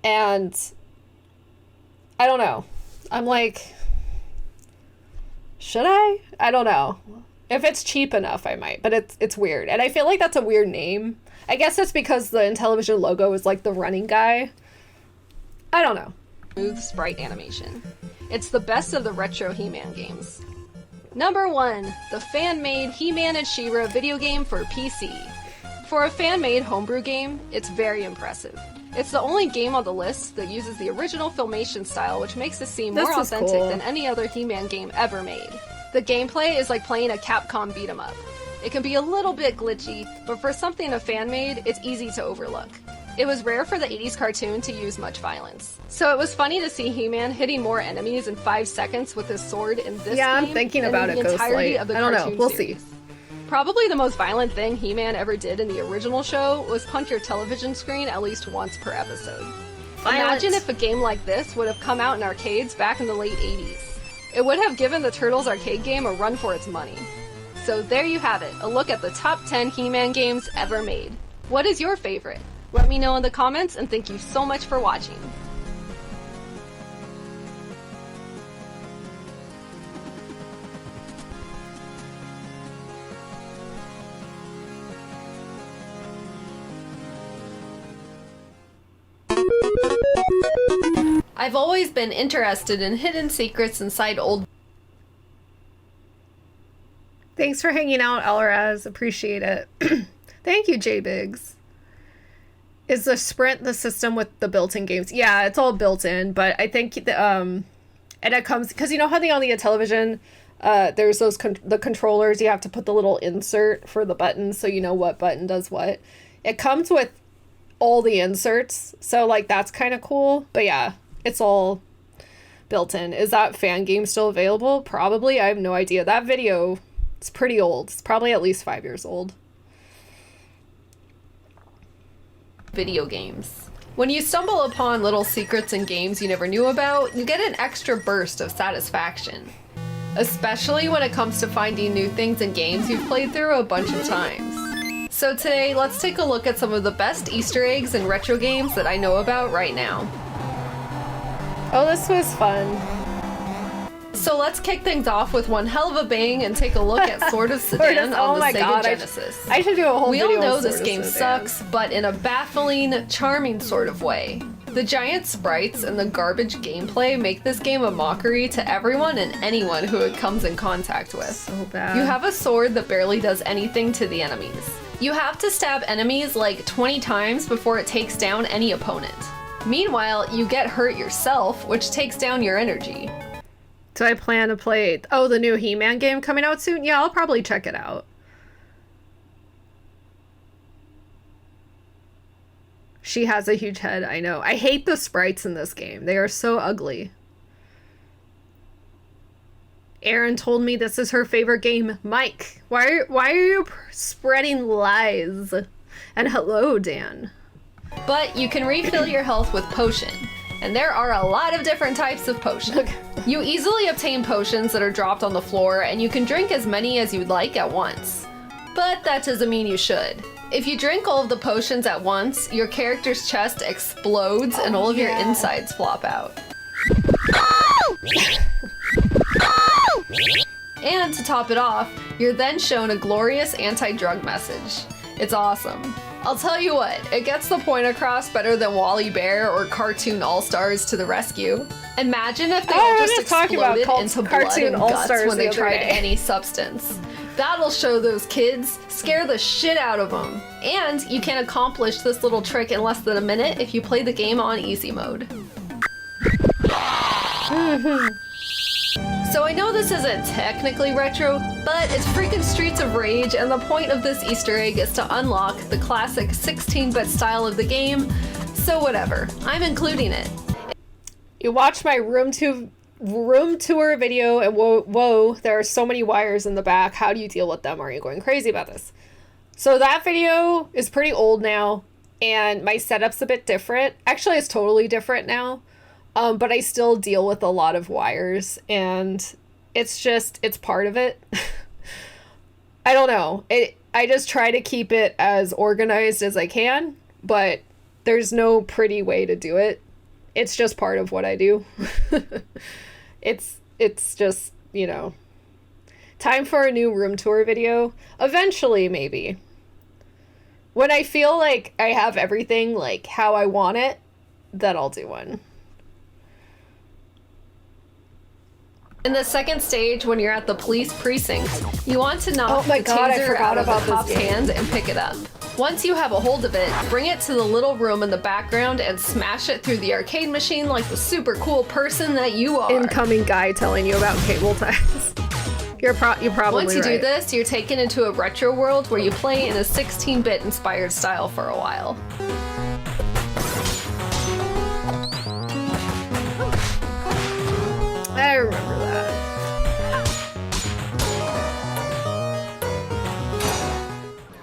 and I don't know. I'm like, should I? I don't know. If it's cheap enough, I might, but it's weird, and I feel like that's a weird name. I guess it's because the Intellivision logo is like the running guy. I don't know. smooth sprite animation. It's the best of the retro He-Man games. Number 1, the fan-made He-Man and She-Ra video game for PC. For a fan-made homebrew game, it's very impressive. It's the only game on the list that uses the original Filmation style, which makes it seem more This is authentic cool. than any other He-Man game ever made. The gameplay is like playing a Capcom beat-em-up. It can be a little bit glitchy, but for something a fan made, it's easy to overlook. It was rare for the 80s cartoon to use much violence. So it was funny to see He-Man hitting more enemies in 5 seconds with his sword in this Yeah, game I'm thinking than about in it, the entirety Ghostlight. of the I don't know. cartoon We'll series. see. Probably the most violent thing He-Man ever did in the original show was punch your television screen at least once per episode. Imagine if a game like this would have come out in arcades back in the late 80s. It would have given the Turtles arcade game a run for its money. So there you have it, a look at the top 10 He-Man games ever made. What is your favorite? Let me know in the comments, and thank you so much for watching. I've always been interested in hidden secrets inside old... Thanks for hanging out, Elraz. Appreciate it. Thank you, J-Biggs. Is the Sprint the system with the built-in games? Yeah, it's all built in, but I think and it comes because you know how on the television there's those the controllers, you have to put the little insert for the buttons so you know what button does what. It comes with all the inserts, so like that's kind of cool. But yeah, it's all built in. Is that fan game still available? Probably. I have no idea. That video, it's pretty old. It's probably at least 5 years old. Video games. When you stumble upon little secrets in games you never knew about, you get an extra burst of satisfaction. Especially when it comes to finding new things in games you've played through a bunch of times. So today, let's take a look at some of the best Easter eggs in retro games that I know about right now. Oh, this was fun. So let's kick things off with one hell of a bang and take a look at Sword of Sedan on the Sega Genesis. I should do a whole We video all know on this Sword game of Sedan. sucks, but in a baffling, charming sort of way. The giant sprites and the garbage gameplay make this game a mockery to everyone and anyone who it comes in contact with. So bad. You have a sword that barely does anything to the enemies. You have to stab enemies like 20 times before it takes down any opponent. Meanwhile, you get hurt yourself, which takes down your energy. So I plan to play, oh, the new He-Man game coming out soon? Yeah, I'll probably check it out. She has a huge head, I know. I hate the sprites in this game. They are so ugly. Erin told me this is her favorite game. Mike, why are you spreading lies? And hello, Dan. But you can refill your health with potion. And there are a lot of different types of potion. You easily obtain potions that are dropped on the floor, and you can drink as many as you'd like at once. But that doesn't mean you should. If you drink all of the potions at once, your character's chest explodes and all of your insides flop out. And to top it off, you're then shown a glorious anti-drug message. It's awesome. I'll tell you what, it gets the point across better than Wally Bear or Cartoon All-Stars to the rescue. Imagine if they all just exploded into blood and guts when they tried any substance. That'll show those kids, scare the shit out of them. And you can accomplish this little trick in less than a minute if you play the game on easy mode. So I know this isn't technically retro, but it's freaking Streets of Rage, and the point of this Easter egg is to unlock the classic 16-bit style of the game, so whatever. I'm including it. You watched my room tour video, and whoa, there are so many wires in the back. How do you deal with them? Are you going crazy about this? So that video is pretty old now, and my setup's a bit different. Actually, it's totally different now. But I still deal with a lot of wires, and it's part of it. I don't know. I just try to keep it as organized as I can, but there's no pretty way to do it. It's just part of what I do. It's just, you know, time for a new room tour video. Eventually, maybe. When I feel like I have everything like how I want it, then I'll do one. In the second stage, when you're at the police precinct, you want to knock the taser out of the cop's hand and pick it up. Once you have a hold of it, bring it to the little room in the background and smash it through the arcade machine like the super cool person that you are. Incoming guy telling you about cable ties. You're probably Once you do this, you're taken into a retro world where you play in a 16-bit inspired style for a while. I remember that.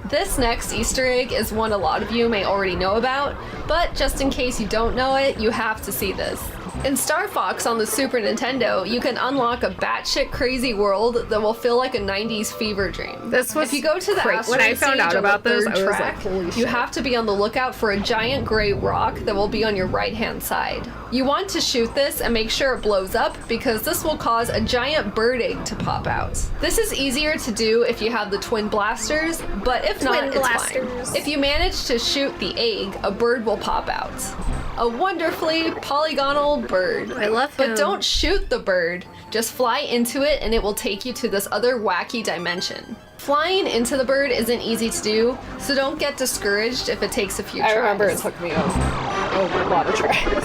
This next Easter egg is one a lot of you may already know about, but just in case you don't know it, you have to see this. In Star Fox on the Super Nintendo, you can unlock a batshit crazy world that will feel like a 90s fever dream. This was if you go to the when I found out about this, I was like, holy shit. You have to be on the lookout for a giant gray rock that will be on your right-hand side. You want to shoot this and make sure it blows up because this will cause a giant bird egg to pop out. This is easier to do if you have the twin blasters, but if not, it's fine. If you manage to shoot the egg, a bird will pop out. A wonderfully polygonal bird. I love him. But don't shoot the bird. Just fly into it and it will take you to this other wacky dimension. Flying into the bird isn't easy to do, so don't get discouraged if it takes a few tries. I remember it took me a lot of tries.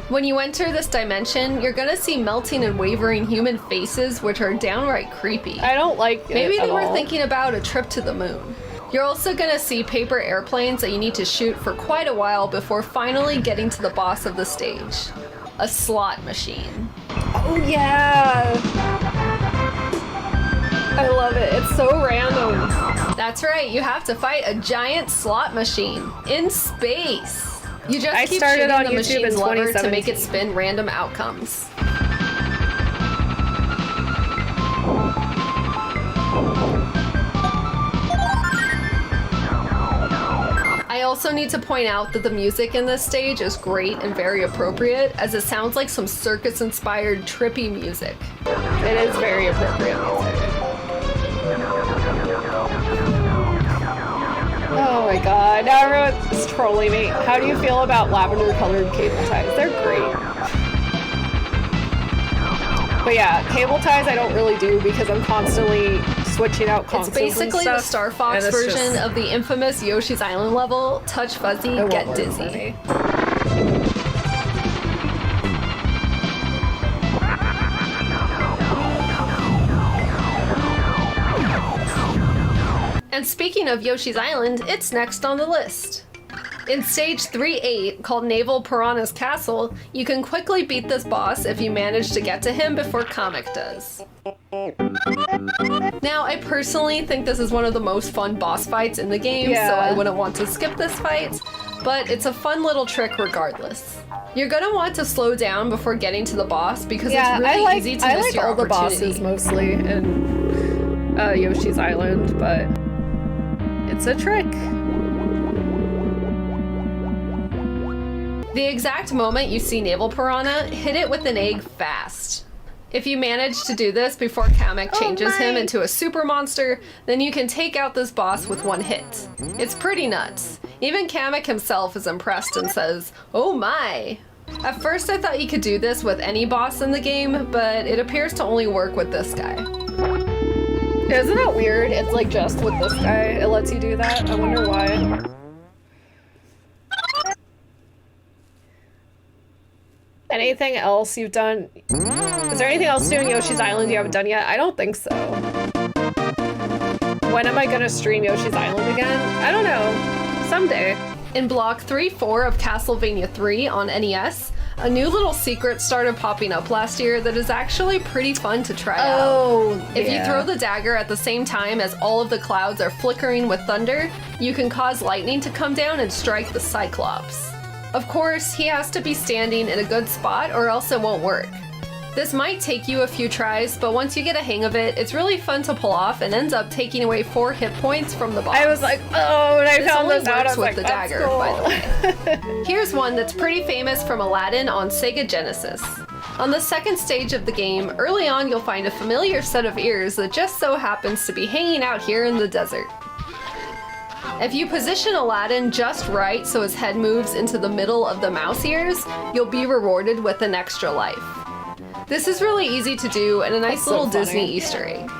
When you enter this dimension, you're gonna see melting and wavering human faces, which are downright creepy. I don't like it Maybe they were all. thinking about a trip to the moon. You're also gonna see paper airplanes that you need to shoot for quite a while before finally getting to the boss of the stage. A slot machine. Oh yeah! I love it. It's so random. That's right, you have to fight a giant slot machine in space. You just keep shooting the machine's lever to make it spin random outcomes. I also need to point out that the music in this stage is great and very appropriate, as it sounds like some circus-inspired trippy music. It is very appropriate music. Oh my god, now everyone's trolling me. How do you feel about lavender-colored cable ties? They're great. But yeah, cable ties I don't really do because I'm constantly switching out consoles. It's basically the Star Fox version of the infamous Yoshi's Island level, Touch Fuzzy, Get Dizzy. And speaking of Yoshi's Island, it's next on the list. In stage 3-8, called Naval Piranha's Castle, you can quickly beat this boss if you manage to get to him before Kamek does. Now, I personally think this is one of the most fun boss fights in the game, so I wouldn't want to skip this fight, but it's a fun little trick regardless. You're gonna want to slow down before getting to the boss because it's really easy to miss your opportunity. I like all the bosses mostly in Yoshi's Island, but it's a trick. The exact moment you see Naval Piranha, hit it with an egg fast. If you manage to do this before Kamek changes him into a super monster, then you can take out this boss with one hit. It's pretty nuts. Even Kamek himself is impressed and says, "Oh my!" At first I thought you could do this with any boss in the game, but it appears to only work with this guy. Isn't that weird? It's like just with this guy, it lets you do that. I wonder why. Anything else you've done? Is there anything else doing Yoshi's Island you haven't done yet? I don't think so. When am I gonna stream Yoshi's Island again? I don't know. Someday. In Block 3-4 of Castlevania 3 on NES, a new little secret started popping up last year that is actually pretty fun to try out. If you throw the dagger at the same time as all of the clouds are flickering with thunder, you can cause lightning to come down and strike the Cyclops. Of course, he has to be standing in a good spot or else it won't work. This might take you a few tries, but once you get a hang of it, it's really fun to pull off and ends up taking away 4 hit points from the boss. I was like, oh, and I found this out. I was with like, the dagger, cool. by the way. Here's one that's pretty famous from Aladdin on Sega Genesis. On the second stage of the game, early on you'll find a familiar set of ears that just so happens to be hanging out here in the desert. If you position Aladdin just right so his head moves into the middle of the mouse ears, you'll be rewarded with an extra life. This is really easy to do and a nice little Disney Easter egg.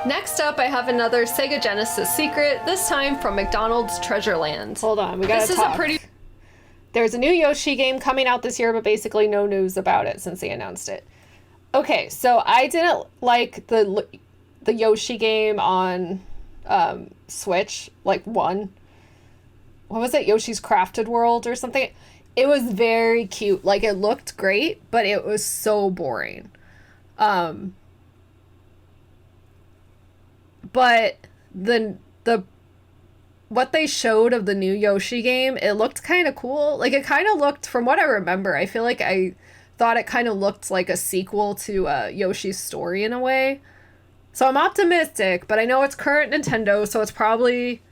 Next up, I have another Sega Genesis secret, this time from McDonald's Treasure Land. Hold on, we gotta talk. There's a new Yoshi game coming out this year, but basically no news about it since they announced it. Okay, so I didn't like the Yoshi game on Switch, like 1. What was it? Yoshi's Crafted World or something? It was very cute. Like, it looked great, but it was so boring. But the what they showed of the new Yoshi game, it looked kind of cool. Like, it kind of looked, from what I remember, I feel like I thought it kind of looked like a sequel to Yoshi's Story in a way. So I'm optimistic, but I know it's current Nintendo, so it's probably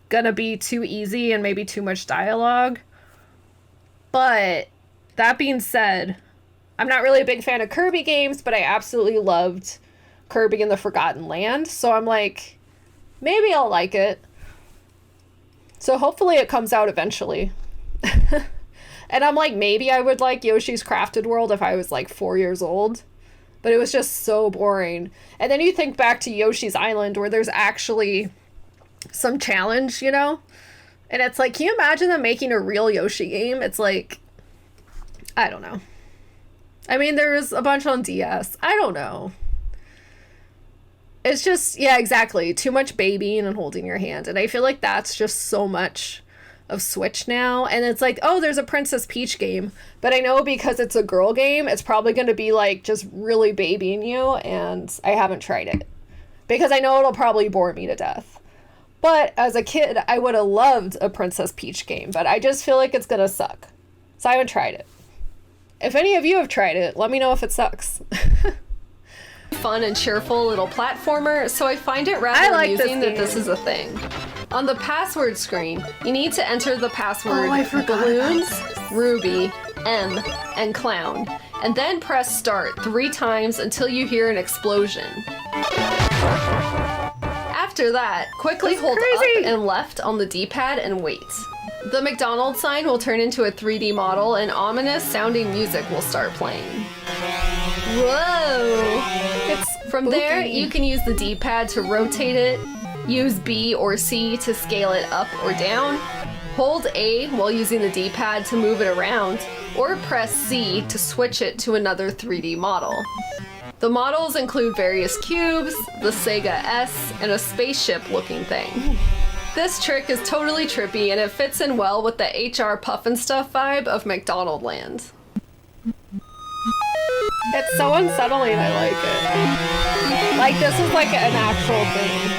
gonna be too easy and maybe too much dialogue. But that being said, I'm not really a big fan of Kirby games, but I absolutely loved Kirby and the Forgotten Land, so I'm like, maybe I'll like it. So hopefully it comes out eventually. And I'm like, maybe I would like Yoshi's Crafted World if I was like 4 years old. But it was just so boring. And then you think back to Yoshi's Island where there's actually some challenge, you know? And it's like, can you imagine them making a real Yoshi game? It's like, I don't know. I mean, there's a bunch on DS. I don't know. It's just, yeah, exactly. Too much babying and holding your hand. And I feel like that's just so much of Switch now. And it's like, oh, there's a Princess Peach game. But I know because it's a girl game, it's probably going to be like just really babying you. And I haven't tried it. Because I know it'll probably bore me to death. But as a kid, I would have loved a Princess Peach game, but I just feel like it's gonna suck. So I haven't tried it. If any of you have tried it, let me know if it sucks. Fun and cheerful little platformer, so I find it rather amusing that this is a thing. On the password screen, you need to enter the password balloons, Ruby, M, and clown, and then press start 3 times until you hear an explosion. After that, quickly hold up and left on the D-pad and wait. The McDonald's sign will turn into a 3D model and ominous sounding music will start playing. Whoa! From there, you can use the D-pad to rotate it, use B or C to scale it up or down, hold A while using the D-pad to move it around, or press C to switch it to another 3D model. The models include various cubes, the Sega S, and a spaceship looking thing. This trick is totally trippy and it fits in well with the HR Puffin' Stuff vibe of McDonald Land. It's so unsettling, I like it. Like, this is like an actual thing.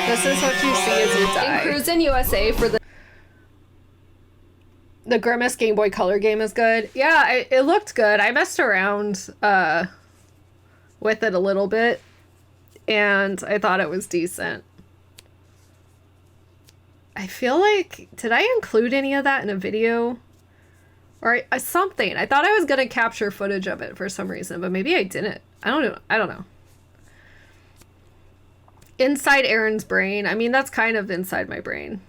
This is what you see as you die. In Cruisin' USA for the Grimace Game Boy Color game is good. Yeah, it looked good. I messed around with it a little bit, and I thought it was decent. I feel like, did I include any of that in a video? Or something. I thought I was going to capture footage of it for some reason, but maybe I didn't. I don't know. Inside Erin's brain. I mean, that's kind of inside my brain.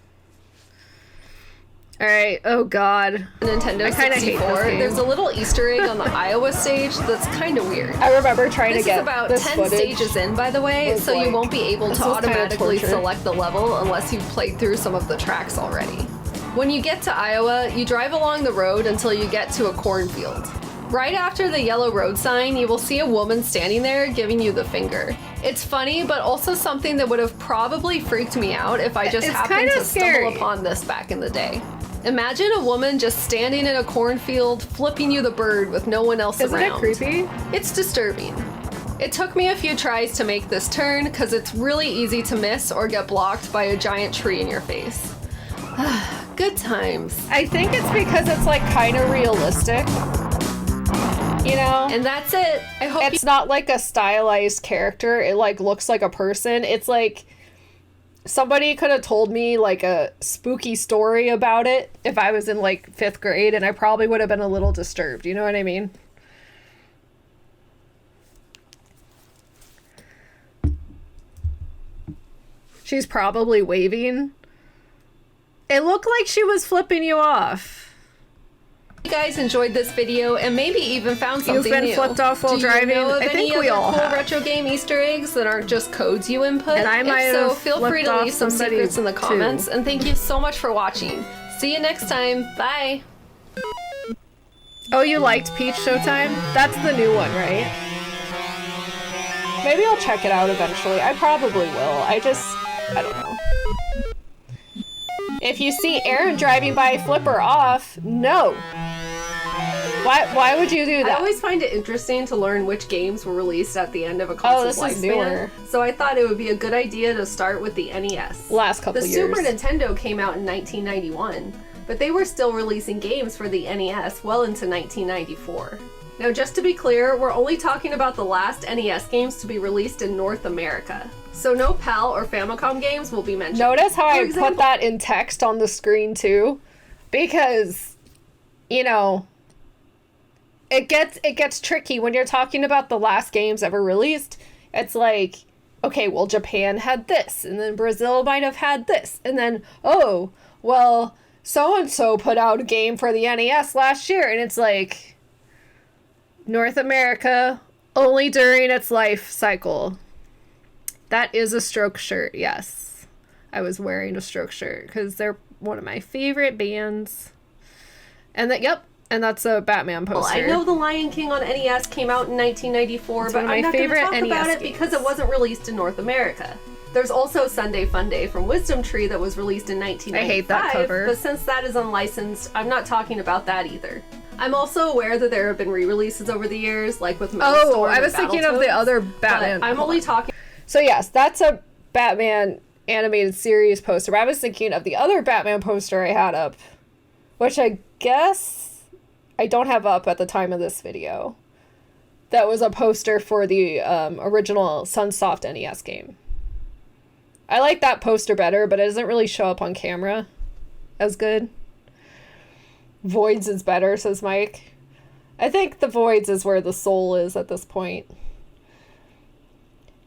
Alright, oh god. Nintendo 64, there's a little Easter egg on the Iowa stage that's kind of weird. I remember trying to get about this 10 footage. Stages in, by the way, so you won't be able to automatically select the level unless you've played through some of the tracks already. When you get to Iowa, you drive along the road until you get to a cornfield. Right after the yellow road sign, you will see a woman standing there giving you the finger. It's funny, but also something that would have probably freaked me out if I just happened to stumble upon this back in the day. Imagine a woman just standing in a cornfield, flipping you the bird with no one else around. Isn't it creepy? It's disturbing. It took me a few tries to make this turn, because it's really easy to miss or get blocked by a giant tree in your face. Good times. I think it's because it's like kind of realistic. You know? And that's it. I hope it's not like a stylized character. It like looks like a person. It's like somebody could have told me like a spooky story about it if I was in like 5th grade, and I probably would have been a little disturbed. You know what I mean? She's probably waving. It looked like she was flipping you off. You guys enjoyed this video and maybe even found something new. You've been flipped off while driving. I think we all have. Retro game Easter eggs that aren't just codes you input. And I might have feel free to leave some secrets in the comments. And thank you so much for watching. See you next time. Bye. Oh, you liked Peach Showtime? That's the new one, right? Maybe I'll check it out eventually. I probably will. I don't know. If you see Erin driving by, flip her off. No. Why would you do that? I always find it interesting to learn which games were released at the end of a console's lifespan. Is newer. So I thought it would be a good idea to start with the NES. Last couple years. The Super Nintendo came out in 1991, but they were still releasing games for the NES well into 1994. Now, just to be clear, we're only talking about the last NES games to be released in North America. So no PAL or Famicom games will be mentioned. Notice how I put that in text on the screen too? Because, you know, it gets tricky when you're talking about the last games ever released. It's like, okay, well, Japan had this, and then Brazil might have had this, and then, oh, well, so-and-so put out a game for the NES last year, and it's like, North America, only during its life cycle. That is a Stroke shirt, yes. I was wearing a Stroke shirt because they're one of my favorite bands. And and that's a Batman poster. Well, I know The Lion King on NES came out in 1994, but I'm not going to talk about it because it wasn't released in North America. There's also Sunday Fun Day from Wisdom Tree that was released in 1995. I hate that cover. But since that is unlicensed, I'm not talking about that either. I'm also aware that there have been re-releases over the years, like with Metal Storm I was and thinking of the Battletoads, other Batman. but I'm only talking... So yes, that's a Batman animated series poster. But I was thinking of the other Batman poster I had up, which I guess I don't have up at the time of this video. That was a poster for the original Sunsoft NES game. I like that poster better, but it doesn't really show up on camera as good. Voids is better, says Mike. I think the Voids is where the soul is at this point.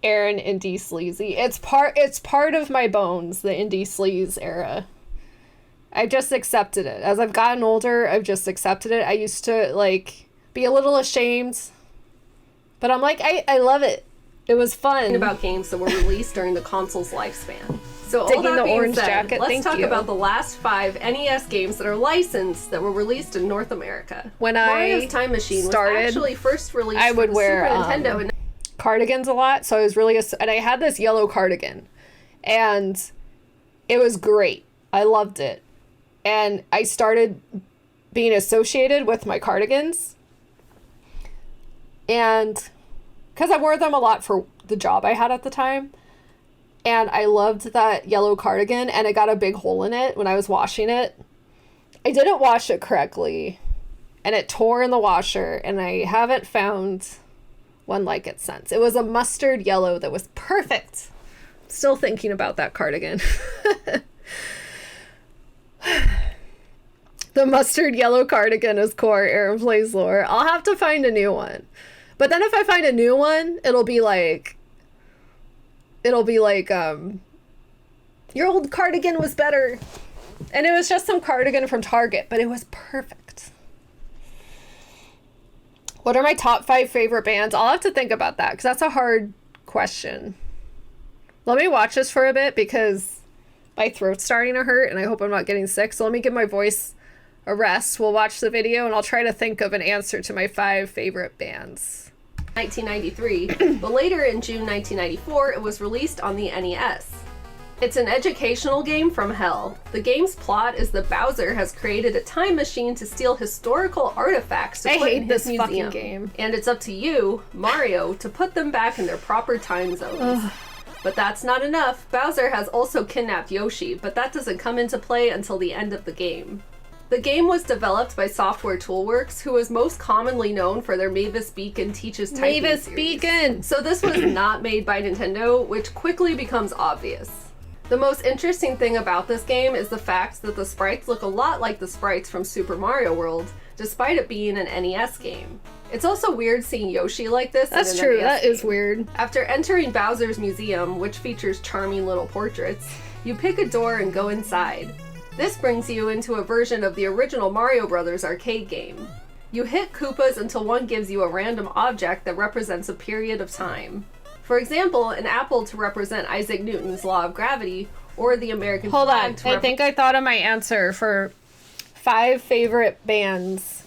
Erin, indie sleazy. It's part of my bones, the indie sleaze era. I just accepted it. As I've gotten older, I've just accepted it. I used to, like, be a little ashamed. But I'm like, I love it. It was fun. About games that were released during the console's lifespan. So Digging all that the being orange said, jacket, let's thank talk you. about the last 5 NES games that are licensed that were released in North America. When Mario's I Time Machine started, was actually first released I would for the wear Super Nintendo in cardigans a lot, so I was really and I had this yellow cardigan, and it was great. I loved it, and I started being associated with my cardigans, and because I wore them a lot for the job I had at the time, and I loved that yellow cardigan, and it got a big hole in it when I was washing it. I didn't wash it correctly, and it tore in the washer, and I haven't found one like it since. It was a mustard yellow that was perfect. Still thinking about that cardigan. The mustard yellow cardigan is core Erin Plays lore. I'll have to find a new one. But then if I find a new one, it'll be like, your old cardigan was better. And it was just some cardigan from Target, but it was perfect. What are my top 5 favorite bands? I'll have to think about that, because that's a hard question. Let me watch this for a bit, because my throat's starting to hurt, and I hope I'm not getting sick. So let me give my voice a rest. We'll watch the video, and I'll try to think of an answer to my 5 favorite bands. 1993, but later in June 1994, it was released on the NES. It's an educational game from hell. The game's plot is that Bowser has created a time machine to steal historical artifacts to put in his museum. Fucking game. And it's up to you, Mario, to put them back in their proper time zones. But that's not enough. Bowser has also kidnapped Yoshi, but that doesn't come into play until the end of the game. The game was developed by Software Toolworks, who is most commonly known for their Mavis Beacon Teaches Typing Mavis series. Beacon! So this was not made by Nintendo, which quickly becomes obvious. The most interesting thing about this game is the fact that the sprites look a lot like the sprites from Super Mario World, despite it being an NES game. It's also weird seeing Yoshi like this. That's in an true, NES that game. is weird. After entering Bowser's museum, which features charming little portraits, you pick a door and go inside. This brings you into a version of the original Mario Bros. Arcade game. You hit Koopas until one gives you a random object that represents a period of time. For example, an apple to represent Isaac Newton's law of gravity, or the American Hold flag on, to I think I thought of my answer for 5 favorite bands.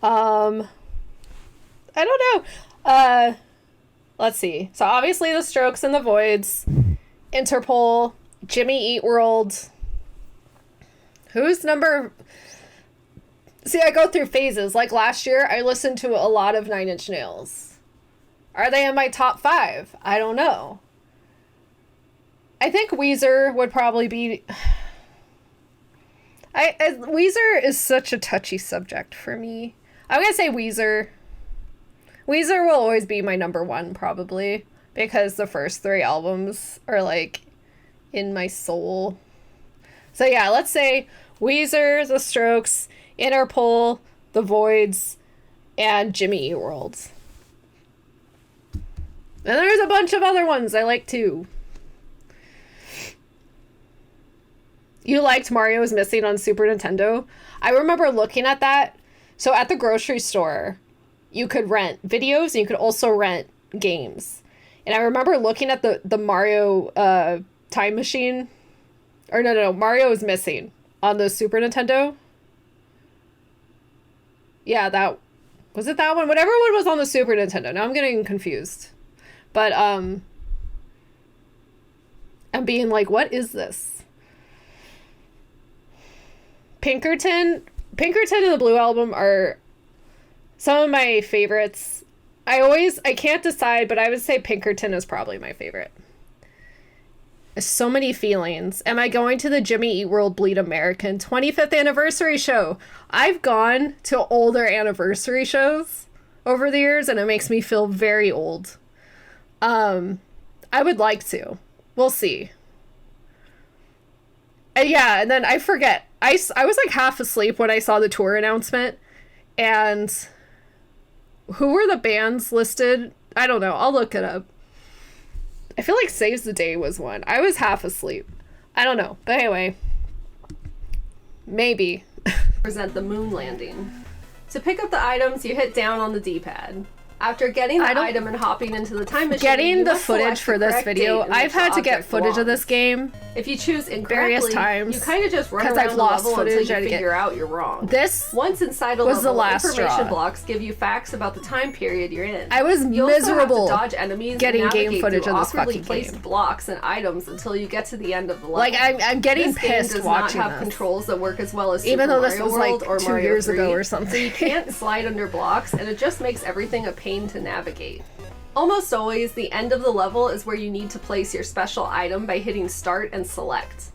I don't know. Let's see. So obviously the Strokes and the Voids, Interpol, Jimmy Eat World. Who's number... See, I go through phases. Like last year, I listened to a lot of 9 Inch Nails. Are they in my top 5? I don't know. I think Weezer would probably be... Weezer is such a touchy subject for me. I'm gonna say Weezer. Weezer will always be my number 1, probably, because the first 3 albums are, like, in my soul. So yeah, let's say Weezer, The Strokes, Interpol, The Voids, and Jimmy Eat World. And there's a bunch of other ones I like, too. You liked Mario is Missing on Super Nintendo? I remember looking at that. So at the grocery store, you could rent videos and you could also rent games. And I remember looking at the Mario Time Machine. Or no, Mario is Missing on the Super Nintendo. Yeah, that... Was it that one? Whatever one was on the Super Nintendo. Now I'm getting confused. But, I'm being like, what is this? Pinkerton and the Blue Album are some of my favorites. I can't decide, but I would say Pinkerton is probably my favorite. There's so many feelings. Am I going to the Jimmy Eat World Bleed American 25th anniversary show? I've gone to older anniversary shows over the years, and it makes me feel very old. I would like to. We'll see. Yeah, and then I forget. I was like half asleep when I saw the tour announcement, and who were the bands listed? I don't know. I'll look it up. I feel like Saves the Day was one. I was half asleep. I don't know. But anyway. Maybe. Present the moon landing. To pick up the items, you hit down on the D-pad. After getting the item and hopping into the time machine, getting the footage for this video, I've had to get footage of this game. If you choose incorrectly, various times, you kind of just run around the level until you figure out you're wrong. This once inside a level, the last information blocks give you facts about the time period you're in. I was miserable dodge enemies getting game footage of this fucking game. Blocks and items until you get to the end of the level. Like I'm getting pissed watching this. Have controls that work as well as even though this was like 2 years ago or something. So you can't slide under blocks, and it just makes everything a pain to navigate. Almost always, the end of the level is where you need to place your special item by hitting start and select.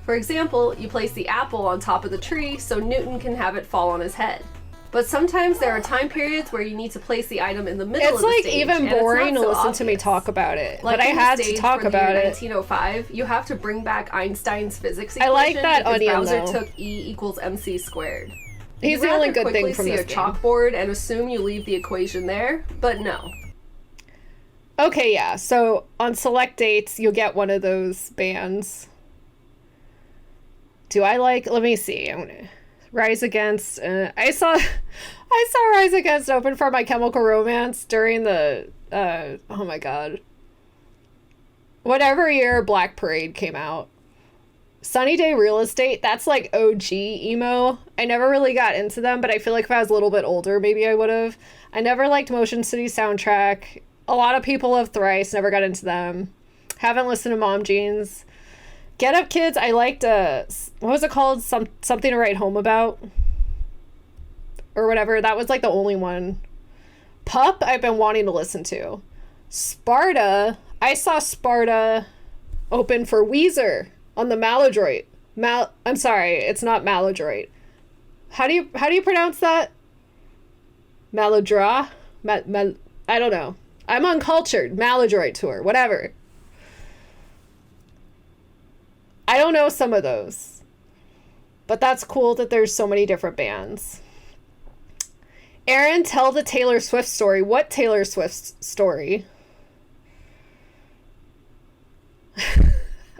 For example, you place the apple on top of the tree so Newton can have it fall on his head. But sometimes there are time periods where you need to place the item in the middle of the stage. It's like even boring to listen to me talk about it, but I had to talk about it. 1905, you have to bring back Einstein's physics equation. I like that audio though. Bowser took E equals MC squared. He's the only good thing from this game. You rather quickly see a chalkboard and assume you leave the equation there, but no. Okay, yeah, so on select dates, you'll get one of those bands. Do I like, let me see, I'm gonna, Rise Against, I saw Rise Against open for My Chemical Romance during the, oh my god. Whatever year Black Parade came out. Sunny Day Real Estate, that's like OG emo. I never really got into them, but I feel like if I was a little bit older, maybe I would have. I never liked Motion City Soundtrack. A lot of people love Thrice, never got into them. Haven't listened to Mom Jeans. Get Up Kids, I liked, what was it called? Something to Write Home About? Or whatever, that was like the only one. Pup, I've been wanting to listen to. Sparta, I saw Sparta open for Weezer on the Maladroit. I'm sorry, it's not Maladroit. How do you pronounce that? Maladra? I don't know. I'm uncultured. Maladroit tour, whatever. I don't know some of those. But that's cool that there's so many different bands. Erin, tell the Taylor Swift story. What Taylor Swift story?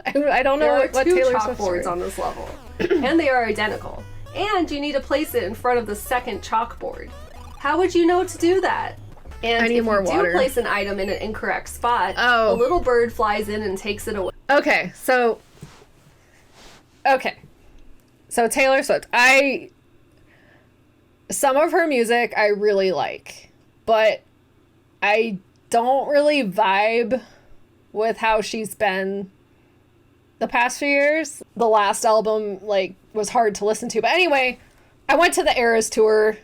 I don't know what Taylor Swift story. There are 2 chalkboards on this level, and they are identical. And you need to place it in front of the second chalkboard. How would you know to do that? And I need more water. If you do place an item in an incorrect spot, a little bird flies in and takes it away. Okay, so Taylor Swift. Some of her music I really like, but I don't really vibe with how she's been the past few years. The last album, like, was hard to listen to. But anyway, I went to the Eras tour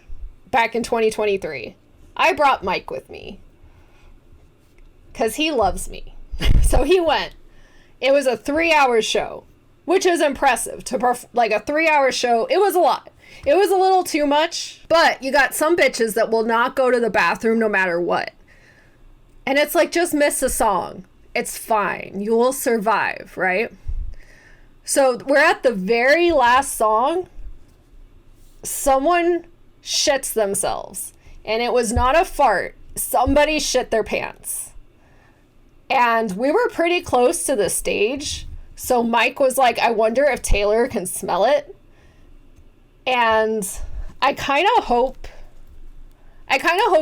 back in 2023. I brought Mike with me because he loves me. So he went. It was a 3-hour show, which is impressive. Like a 3-hour show, it was a lot. It was a little too much, but you got some bitches that will not go to the bathroom no matter what. And it's like, just miss a song. It's fine. You will survive, right? So we're at the very last song. Someone shits themselves. And it was not a fart. Somebody shit their pants. And we were pretty close to the stage. So Mike was like, I wonder if Taylor can smell it. And I kind of hope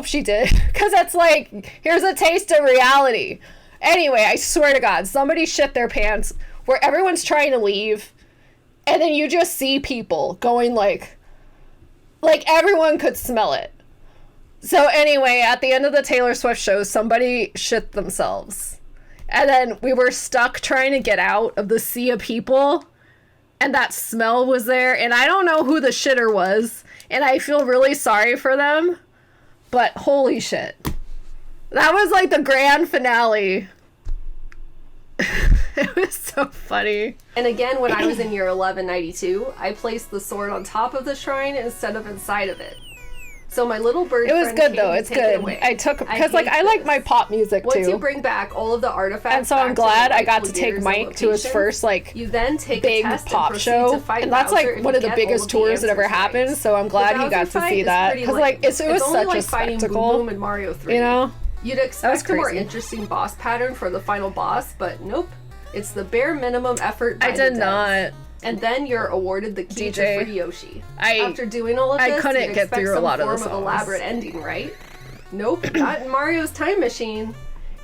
she did. Because it's like, here's a taste of reality. Anyway, I swear to God, somebody shit their pants where everyone's trying to leave. And then you just see people going like everyone could smell it. So anyway, at the end of the Taylor Swift show, somebody shit themselves. And then we were stuck trying to get out of the sea of people. And that smell was there. And I don't know who the shitter was. And I feel really sorry for them. But holy shit. That was like the grand finale. It was so funny. And again, when I was in year 1192, I placed the sword on top of the shrine instead of inside of it. So my little bird It was friend good came though. to It's take it good. away. I took because like I hate like this. my pop music Once you too. bring back all of the artifacts, And so back I'm to glad their I got to rightful take years and Mike to his locations, first like you then take big a test pop and show, to fight and that's Bowser like if one you of the get all biggest of the tours that ever answers happened. right. So I'm glad The he got Bowser to fight see is that pretty because lame. like it was It's only such like a fighting spectacle. Boom Boom in Mario 3. You know, You'd was expect a more crazy. interesting boss pattern for the final boss, but nope. It's the bare minimum effort by I did the devs. not. And then you're awarded the key DJ. to free Yoshi. I- After doing all of I this, couldn't you'd get expect through a some lot of the form of songs. elaborate ending, right? Nope, not in Mario's Time Machine.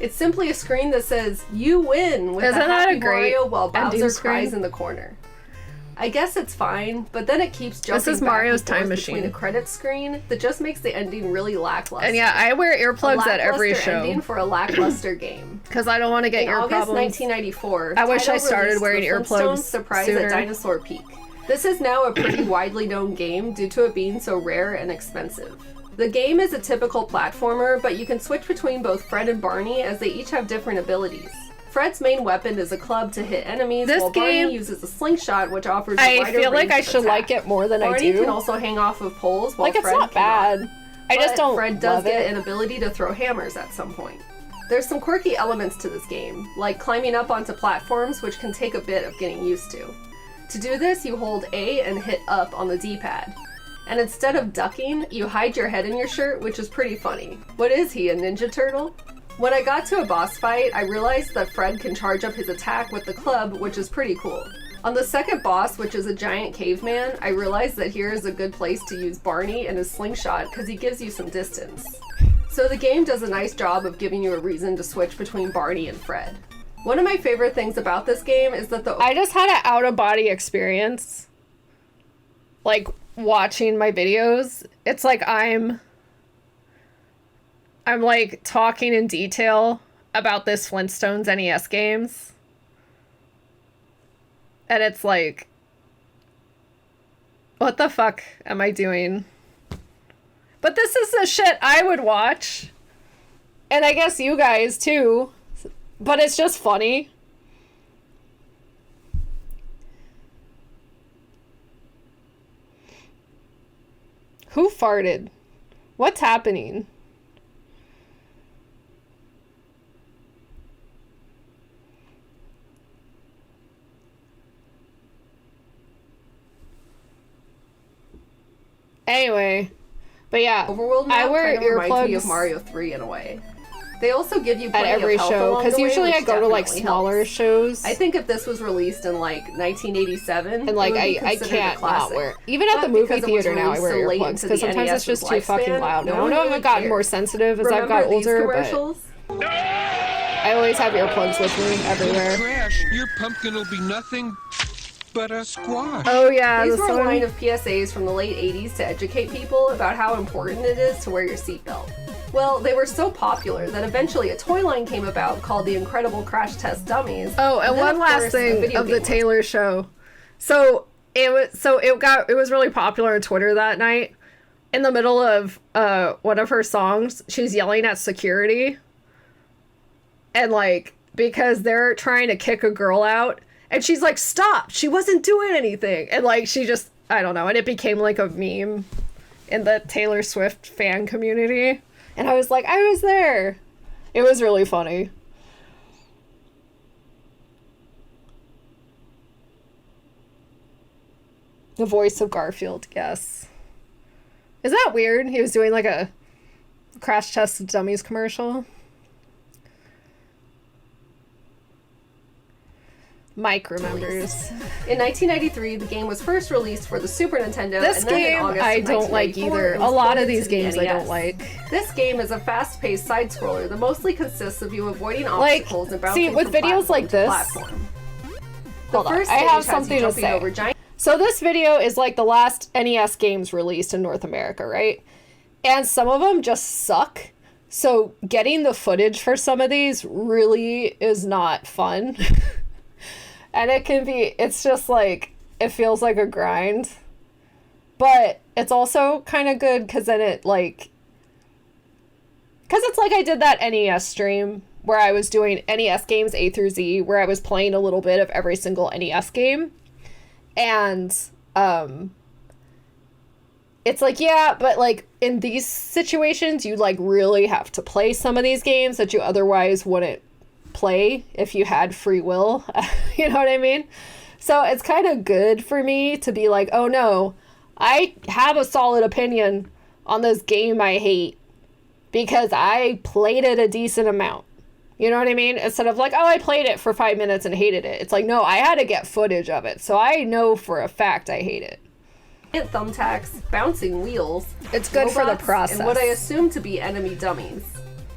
It's simply a screen that says, "You win," with Isn't a that a happy great Mario while ending Bowser screen? cries in the corner. I guess it's fine, but then it keeps jumping is back Mario's and forth Time between Machine. a credit screen that just makes the ending really lackluster. And yeah, I wear earplugs at every Lackluster show ending for a lackluster game. because I don't want to get In ear August problems. 1994, I wish Taito I started released wearing the earplugs Flintstones Surprise sooner. at Dinosaur Peak. This is now a pretty widely known game due to it being so rare and expensive. The game is a typical platformer, but you can switch between both Fred and Barney as they each have different abilities. Fred's main weapon is a club to hit enemies, This while game- Barney uses a slingshot, which offers a I wider feel like range I of should attack. like it more than I Barney do. can also hang off of poles, while Like it's Fred not cannot. bad. I just But don't Fred does love get it. an ability to throw hammers at some point. There's some quirky elements to this game, like climbing up onto platforms, which can take a bit of getting used to. To do this, you hold A and hit up on the D-pad. And instead of ducking, you hide your head in your shirt, which is pretty funny. What is he, a Ninja Turtle? When I got to a boss fight, I realized that Fred can charge up his attack with the club, which is pretty cool. On the second boss, which is a giant caveman, I realized that here is a good place to use Barney and his slingshot because he gives you some distance. So the game does a nice job of giving you a reason to switch between Barney and Fred. One of my favorite things about this game is that I just had an out-of-body experience. Like, watching my videos. It's like I'm like talking in detail about this Flintstones NES games. And it's like, what the fuck am I doing? But this is the shit I would watch. And I guess you guys too. But it's just funny. Who farted? What's happening? Anyway, but yeah, overworld I map wear kind of reminds me of earplugs Mario 3 in a way. They also give you at plenty every of health show along because the way, usually I which go to like definitely smaller helps. shows. I think if this was released in like 1987, And like it would be I considered a can't not classic. wear. Even at But the movie because it was theater now, I released wear so late earplugs into because the sometimes it's NES's just too fucking lifespan, loud. no I don't one know if really I've gotten cared. more sensitive as I've Remember got these older, but commercials? I always have earplugs with me everywhere. Trash, your pumpkin will be nothing but a squash. Oh yeah, These this were a one. line of PSAs from the late 80s to educate people about how important it is to wear your seatbelt. Well, they were so popular that eventually a toy line came about called the Incredible Crash Test Dummies. Oh, and then, one of last course, a thing video of the game was Taylor show. It was really popular on Twitter that night. In the middle of one of her songs, she's yelling at security. And like, because they're trying to kick a girl out, and she's like, "Stop! She wasn't doing anything." And like, she just, I don't know, and it became like a meme in the Taylor Swift fan community. And I was like, I was there. It was really funny. The voice of Garfield, yes. Is that weird? He was doing like a Crash Test Dummies commercial. Mike remembers. In 1993, the game was first released for the Super Nintendo. This and then in game August I of don't like 1994, either. it A was lot ported of these to the games I NES. don't like. This game is a fast-paced side-scroller that mostly consists of you avoiding Like, obstacles and bouncing see, with from videos platform like to this- platform. Hold on, First I stage have has you something to jumping say. over giant So this video is like the last NES games released in North America, right? And some of them just suck. So getting the footage for some of these really is not fun. And it's just like, it feels like a grind. But it's also kind of good because then it's like I did that NES stream where I was doing NES games A through Z, where I was playing a little bit of every single NES game. And it's like, yeah, but like in these situations, you like really have to play some of these games that you otherwise wouldn't play if you had free will. You know what I mean? So it's kind of good for me to be like, oh no, I have a solid opinion on this game I hate because I played it a decent amount. You know what I mean? Instead of like, oh, I played it for 5 minutes and hated it. It's like, no, I had to get footage of it. So I know for a fact I hate it. Hit thumbtacks, bouncing wheels. It's good for the process. And what I assume to be enemy dummies.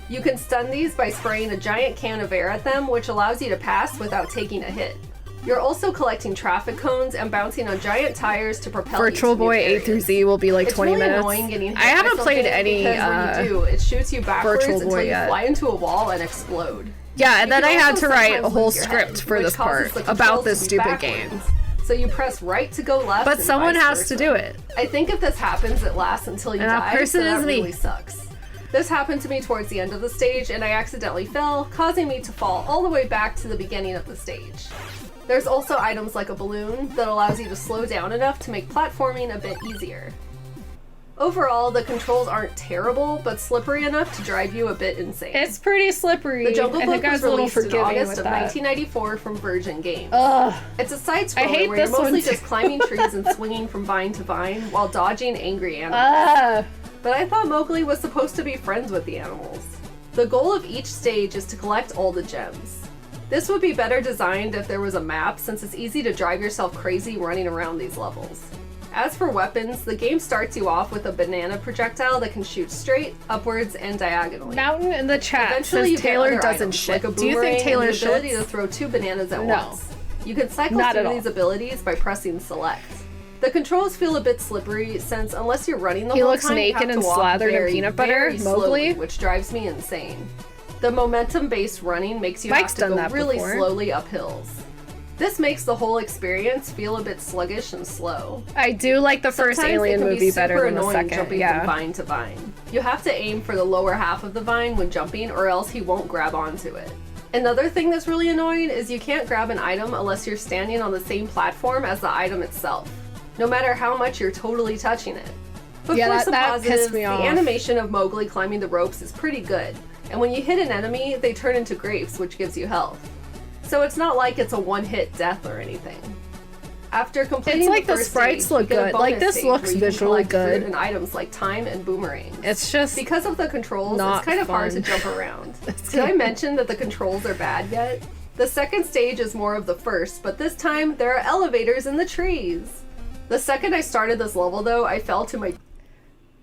You can stun these by spraying a giant can of air at them, which allows you to pass without taking a hit. You're also collecting traffic cones and bouncing on giant tires to propel Virtual you to Boy new A areas. through Z will be like It's 20 really minutes. Annoying getting hit I haven't by played something any because when you do, it shoots you backwards Virtual until Boy you yet. fly into a wall and explode. Yeah, and You then I can had also to write a sometimes whole lose your script head, for which this causes part the about controls this to be stupid backwards. game. So you press right to go left. But and someone vice has versa. to do it. I think if this happens, it lasts until you And that die. person so that is me. really sucks. This happened to me towards the end of the stage, and I accidentally fell, causing me to fall all the way back to the beginning of the stage. There's also items like a balloon that allows you to slow down enough to make platforming a bit easier. Overall, the controls aren't terrible, but slippery enough to drive you a bit insane. It's pretty slippery. The Jungle I Book think I was was a little released in forgiving August with of that. 1994 from Virgin Games. Ugh. It's a side I hate scroller where you're this one mostly too. just climbing trees and swinging from vine to vine while dodging angry animals. But I thought Mowgli was supposed to be friends with the animals. The goal of each stage is to collect all the gems. This would be better designed if there was a map, since it's easy to drive yourself crazy running around these levels. As for weapons, the game starts you off with a banana projectile that can shoot straight, upwards, and diagonally. Mountain in the chat Eventually, says you get Taylor other doesn't items, shit. like a Do you think boomerang Taylor and the ability to shits? throw 2 bananas at No. once. You can cycle Not at through all. these abilities by pressing select. The controls feel a bit slippery, since unless you're running the He whole looks time, you naked have to and walk slathered in very, peanut butter, very Mowgli. slowly, which drives me insane. The momentum-based running makes you Mike's have to done go that really before. slowly up hills. This makes the whole experience feel a bit sluggish and slow. I do like the first Sometimes Alien it can movie be better super than the annoying second. jumping Yeah. from vine to vine. You have to aim for the lower half of the vine when jumping, or else he won't grab onto it. Another thing that's really annoying is you can't grab an item unless you're standing on the same platform as the item itself, no matter how much you're totally touching it. But Yeah, for some that positives, pissed me the off. animation of Mowgli climbing the ropes is pretty good, and when you hit an enemy, they turn into grapes, which gives you health. So it's not like it's a one-hit death or anything. After completing It's like the the first sprites stage, look you get a good. Like, bonus this stage looks where you can visually collect fruit good. and items like time and boomerangs. It's just Because of the controls, not it's kind of hard to fun. jump around. Did I mention that the controls are bad yet? The second stage is more of the first, but this time there are elevators in the trees. The second I started this level though, I fell to my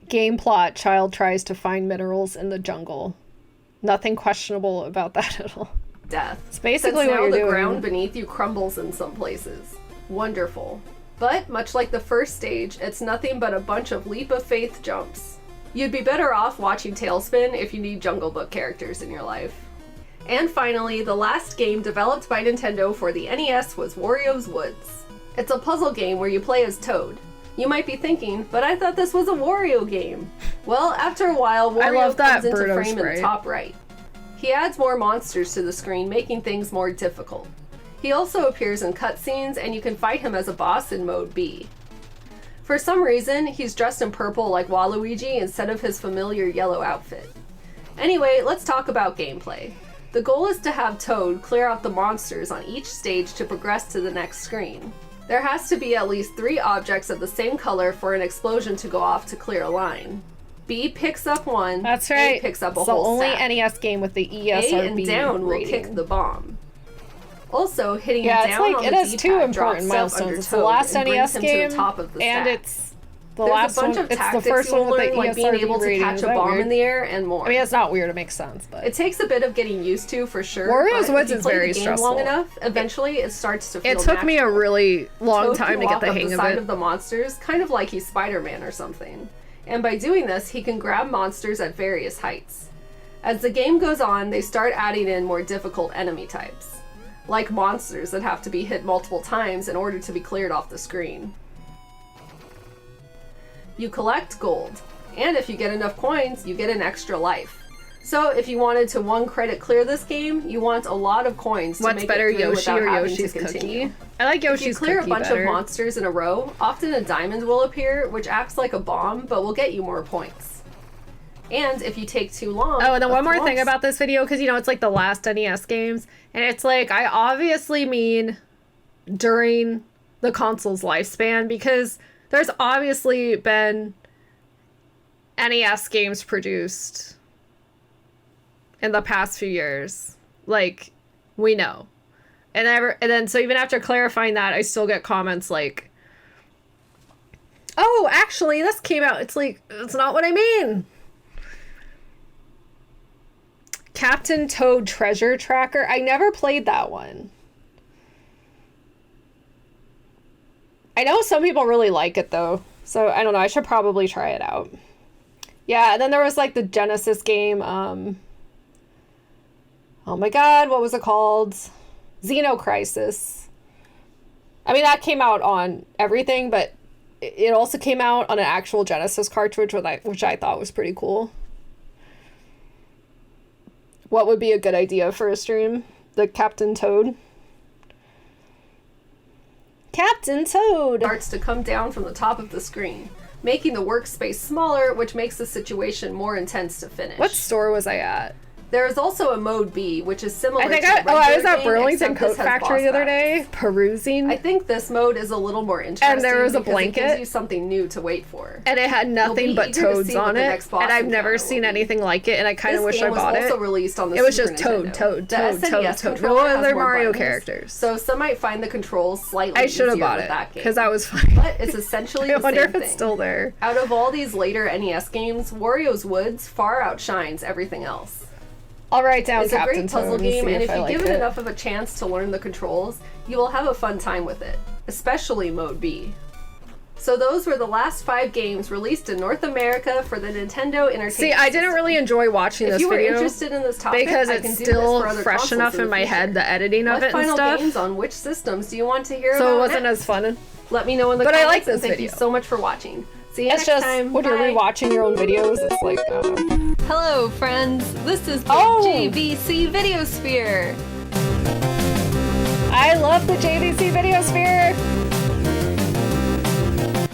game plot. Child tries to find minerals in the jungle. Nothing questionable about that at all. death. It's basically Since what now you're the doing. ground beneath you crumbles in some places. Wonderful. But, much like the first stage, it's nothing but a bunch of leap of faith jumps. You'd be better off watching Tailspin if you need Jungle Book characters in your life. And finally, the last game developed by Nintendo for the NES was Wario's Woods. It's a puzzle game where you play as Toad. You might be thinking, but I thought this was a Wario game. Well, after a while, I Wario love that comes into Birdo frame in sprite. the top right. He adds more monsters to the screen, making things more difficult. He also appears in cutscenes, and you can fight him as a boss in Mode B. For some reason, he's dressed in purple like Waluigi instead of his familiar yellow outfit. Anyway, let's talk about gameplay. The goal is to have Toad clear out the monsters on each stage to progress to the next screen. There has to be at least 3 objects of the same color for an explosion to go off to clear a line. B picks up one, That's A right. picks up a It's the whole only stack. NES game with the A and ESRB down will rating. kick the bomb. Also, hitting Yeah, it's down like on it the has 2 D-pad drops important up milestones. under It's the Toad last and brings NES him game, to the top of the and stack. it's the There's last a bunch one. of It's the tactics first you'll one with the learn, like being ESRB able to rating. catch Is a that bomb weird? in the air and more. I mean, it's not weird. It makes sense, but It takes a bit of getting used to, for sure. Wario's but Woods if you is play very the game stressful. long enough, eventually it starts to feel it took me a natural. really long Toad time can to get walk the up hang the of side it. of the monsters, kind of like he's Spider-Man or something. And by doing this, he can grab monsters at various heights. As the game goes on, they start adding in more difficult enemy types, like monsters that have to be hit multiple times in order to be cleared off the screen. You collect gold, and if you get enough coins, you get an extra life. So if you wanted to 1 credit clear this game, you want a lot of coins to make it through Yoshi without or having Yoshi's to continue. cookie? I like Yoshi's If you clear cookie a bunch better. of monsters in a row, often a diamond will appear, which acts like a bomb, but will get you more points. And if you take too long... Oh, and then one more thing about this video, because, you know, it's like the last NES games, and it's like, I obviously mean during the console's lifespan, because there's obviously been NES games produced in the past few years. Like, we know. And then, so even after clarifying that, I still get comments like, oh, actually, this came out. It's like, it's not what I mean. Captain Toad Treasure Tracker. I never played that one. I know some people really like it, though. So, I don't know. I should probably try it out. Yeah, and then there was, like, the Genesis game, oh my god, what was it called? Xenocrisis. I mean, that came out on everything, but it also came out on an actual Genesis cartridge, which I thought was pretty cool. What would be a good idea for a stream? The Captain Toad. Captain Toad! Starts to come down from the top of the screen, making the workspace smaller, which makes the situation more intense to finish. What store was I at? There is also a mode B, which is similar to the I was at game, Burlington except Coat this has Factory the boss other day, perusing. I think this mode is a little more interesting. And there was a because blanket. It gives you something new to wait for. And it had nothing but eager to toads see what on the it. next boss And I've never encounter seen will be. anything like it, and I kind of This wish game I bought was it. also released on the It was Super just Toad, Nintendo. Toad, The Toad, SNES Toad, Toad. controller No has other more Mario buttons, characters. So some might find the controls slightly I should have easier bought with it, that game. because that was funny. But it's essentially I the wonder same if it's thing. still there. Out of all these later NES games, Wario's Woods far outshines everything else. I'll write down It's a Captain great puzzle Toad game, see and if I you like give it enough of a chance to learn the controls, you will have a fun time with it, especially Mode B. So those were the last 5 games released in North America for the Nintendo Entertainment See, I didn't really enjoy watching If this you were video interested in this topic, because I can it's do this still for other fresh consoles enough in in the my future. head, the editing of What it and final stuff. games on which systems do you want to hear about So it wasn't next? as fun. Let me know in the But comments, I like this and thank video. you so much for watching. See you It's next just time. when you're Bye. rewatching your own videos, it's like, I don't know. Hello, friends. This is the Oh! JVC Videosphere. I love the JVC Videosphere.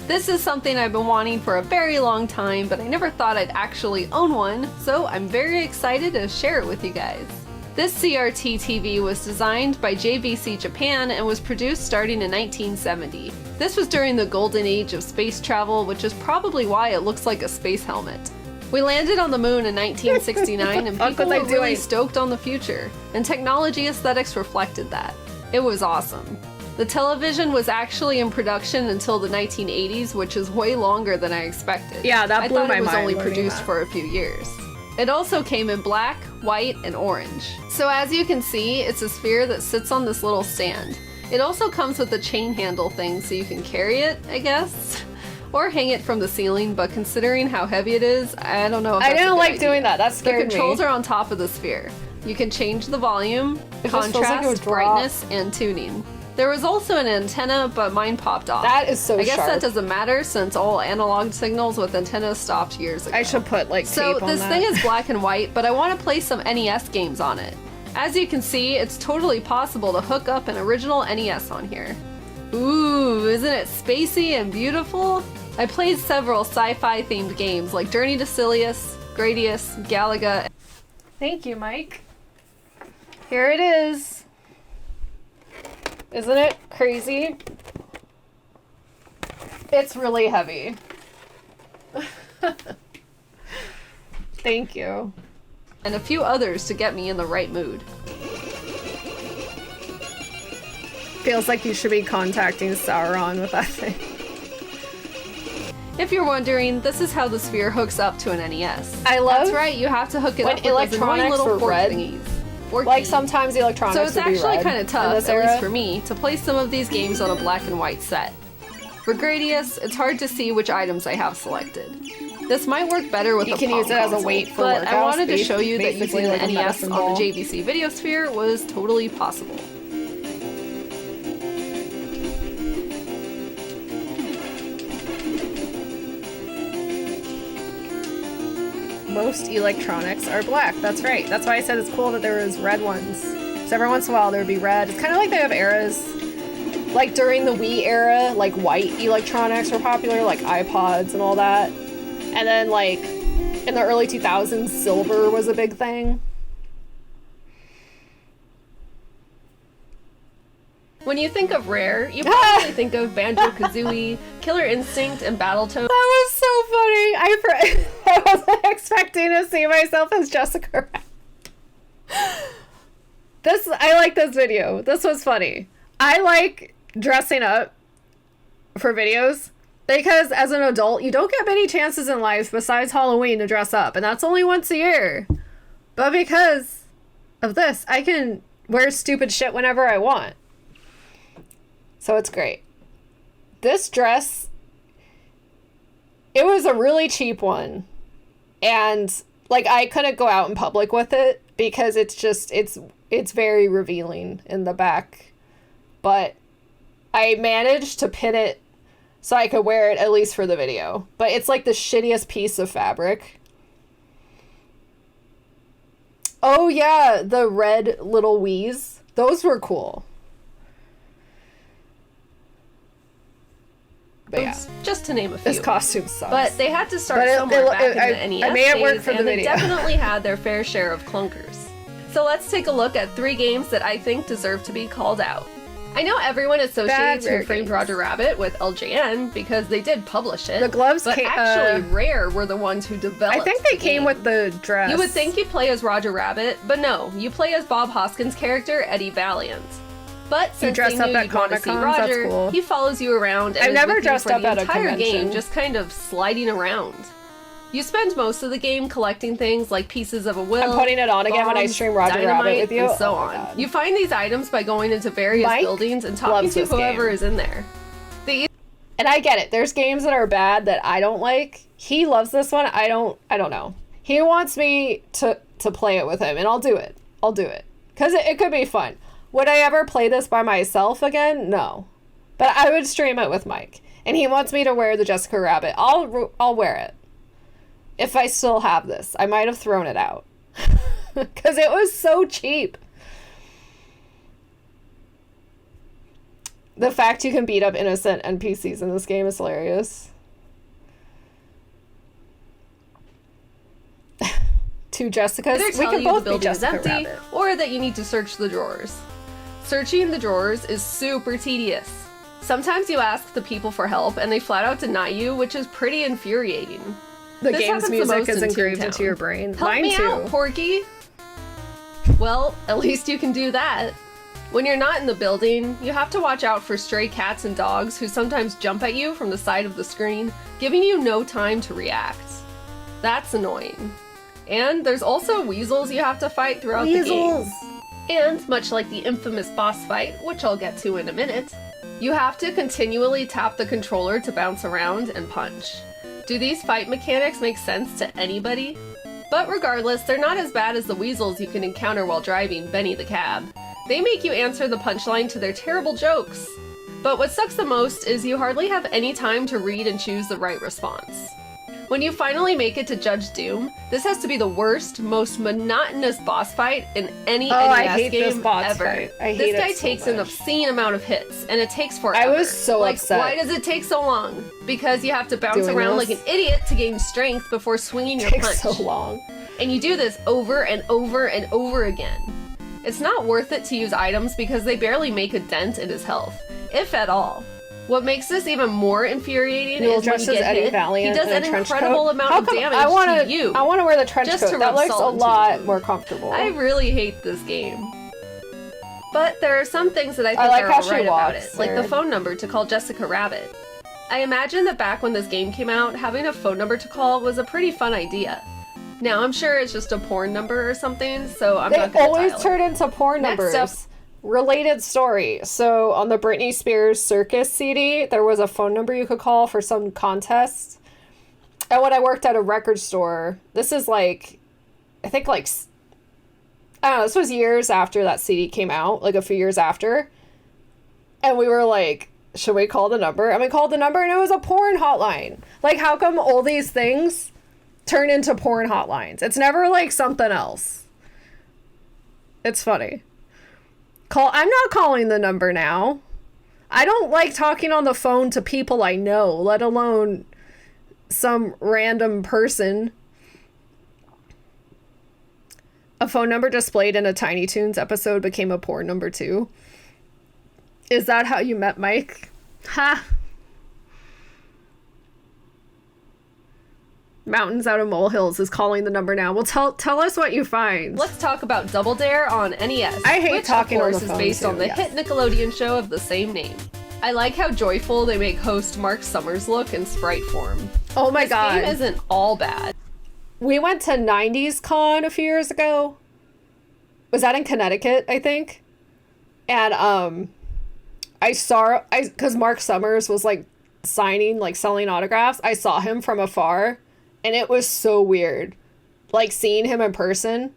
This is something I've been wanting for a very long time, but I never thought I'd actually own one, so I'm very excited to share it with you guys. This CRT TV was designed by JVC Japan and was produced starting in 1970. This was during the golden age of space travel, which is probably why it looks like a space helmet. We landed on the moon in 1969 and fuck people was I were really doing? stoked on the future, and technology aesthetics reflected that. It was awesome. The television was actually in production until the 1980s, which is way longer than I expected. Yeah, that blew I thought my it was mind only learning produced that. for a few years. It also came in black, white, and orange. So as you can see, it's a sphere that sits on this little stand. It also comes with a chain handle thing so you can carry it, I guess. Or hang it from the ceiling, but considering how heavy it is, I don't know if I that's a didn't good like idea. doing that. That The scared me. controls are on top of the sphere. You can change the volume, It just feels like it would contrast, drop. brightness, and tuning. There was also an antenna, but mine popped off. That is so I guess sharp. that doesn't matter since all analog signals with antennas stopped years ago. I should put like So tape on this that. thing is black and white, but I want to play some NES games on it. As you can see, it's totally possible to hook up an original NES on here. Ooh, isn't it spacey and beautiful? I played several sci-fi themed games like Journey to Silius, Gradius, Galaga. Thank you, Mike. Here it is. Isn't it crazy? It's really heavy. Thank you. And a few others to get me in the right mood. Feels like you should be contacting Sauron with that thing. If you're wondering, this is how the sphere hooks up to an NES. I love That's right, you have to hook it when up with those annoying electronics little were fork red. thingies. Fork like keys. sometimes the electronics So it's would be actually red kind of in tough, this at era. least for me, to play some of these games on a black and white set. For Gradius, it's hard to see which items I have selected. This might work better with You the can Palm use it as a console, weight for but I workouts, wanted to show you that basically using like the a NES medicine on ball. the JVC Videosphere was totally possible. Most electronics are black. That's right. That's why I said it's cool that there was red ones. So every once in a while there would be red. It's kind of like they have eras. Like during the Wii era, like white electronics were popular, like iPods and all that. And then like in the early 2000s, silver was a big thing. When you think of Rare, you probably think of Banjo-Kazooie, Killer Instinct, and Battletoads. That was so funny. I wasn't expecting to see myself as Jessica Rabbit. I like this video. This was funny. I like dressing up for videos because as an adult, you don't get many chances in life besides Halloween to dress up, and that's only once a year. But because of this, I can wear stupid shit whenever I want. So it's great. This dress, it was a really cheap one. And like I couldn't go out in public with it because it's just it's very revealing in the back. But I managed to pin it so I could wear it at least for the video. But it's like the shittiest piece of fabric. Oh yeah, the red little Wii's. Those were cool. But yeah, just to name a few. this costume sucks. But they had to start somewhere back in the NES I made it work days, for the and they video. definitely had their fair share of clunkers. So let's take a look at 3 games that I think deserve to be called out. I know everyone associates Rare Who Framed games. Roger Rabbit with LJN because they did publish it. The gloves but came- actually Rare were the ones who developed I think they the came game. with the dress. You would think you play as Roger Rabbit, but no, you play as Bob Hoskins' character, Eddie Valiant. But since dress they up knew at you'd want to see Comic-Cons, that's Roger, cool. he follows you around and I've is never with you dressed for up the at a entire convention. game, just kind of sliding around. You spend most of the game collecting things like pieces of a will, I'm putting it on again when I bombs, stream Roger Rabbit dynamite, with you. and so Oh my on. God. You find these items by going into various Mike buildings and talking loves to this whoever game. is in there. The And I get it. There's games that are bad that I don't like. He loves this one. I don't know. He wants me to play it with him, and I'll do it. I'll do it. Because it could be fun. Would I ever play this by myself again? No. But I would stream it with Mike. And he wants me to wear the Jessica Rabbit. I'll wear it. If I still have this. I might have thrown it out. Because it was so cheap. The fact you can beat up innocent NPCs in this game is hilarious. 2 Jessicas. either We tell can you both the be building is Jessica empty, Rabbit. or that you need to search the drawers. Searching the drawers is super tedious. Sometimes you ask the people for help and they flat out deny you, which is pretty infuriating. The This game's happens the music most is in engraved Toontown. into your brain. Help Mine me too. out, Porky! Well, at least you can do that. When you're not in the building, you have to watch out for stray cats and dogs who sometimes jump at you from the side of the screen, giving you no time to react. That's annoying. And there's also weasels you have to fight throughout the game. And, much like the infamous boss fight, which I'll get to in a minute, you have to continually tap the controller to bounce around and punch. Do these fight mechanics make sense to anybody? But regardless, they're not as bad as the weasels you can encounter while driving Benny the Cab. They make you answer the punchline to their terrible jokes. But what sucks the most is you hardly have any time to read and choose the right response. When you finally make it to Judge Doom, this has to be the worst, most monotonous boss fight in any I NES hate game this boss ever. fight. I hate this it guy so takes an much. obscene amount of hits, and it takes forever. I was so like, upset. Why does it take so long? Because you have to bounce Doing around this? like an idiot to gain strength before swinging your Takes punch. so long. And you do this over and over and over again. It's not worth it to use items because they barely make a dent in his health, if at all. What makes this even more infuriating You'll is when dress you as get Eddie hit, Valiant he does in a an trench incredible coat. amount How of come- damage I wanna, to you. I want to wear the trench just coat. to That rub looks a salt into lot the more comfortable. I really hate this game. But there are some things that I think like are how she alright about walks it, like the there. phone number to call Jessica Rabbit. I imagine that back when this game came out, having a phone number to call was a pretty fun idea. Now, I'm sure it's just a porn number or something, so I'm They not gonna always dial it. turn into porn Next numbers. up- Related story. So on the Britney Spears Circus CD, there was a phone number you could call for some contest. And when I worked at a record store, this is like, I think like, I don't know, this was years after that CD came out, like a few years after. And we were like, should we call the number? And we called the number and it was a porn hotline. Like, how come all these things turn into porn hotlines? It's never like something else. It's funny. I'm not calling the number now. I don't like talking on the phone to people I know, let alone some random person. A phone number displayed in a Tiny Toons episode became a porn number too. Is that how you met Mike? Ha! Mountains Out of Molehills is calling the number now. Well, tell us what you find. Let's talk about Double Dare on NES. I hate which, talking of on course, the phone, is based too, on the yes. hit Nickelodeon show of the same name. I like how joyful they make host Mark Summers look in sprite form. Oh my god. This game isn't all bad. We went to 90s Con a few years ago. Was that in Connecticut, I think? And because Mark Summers was like signing, like selling autographs, I saw him from afar and it was so weird. Like seeing him in person.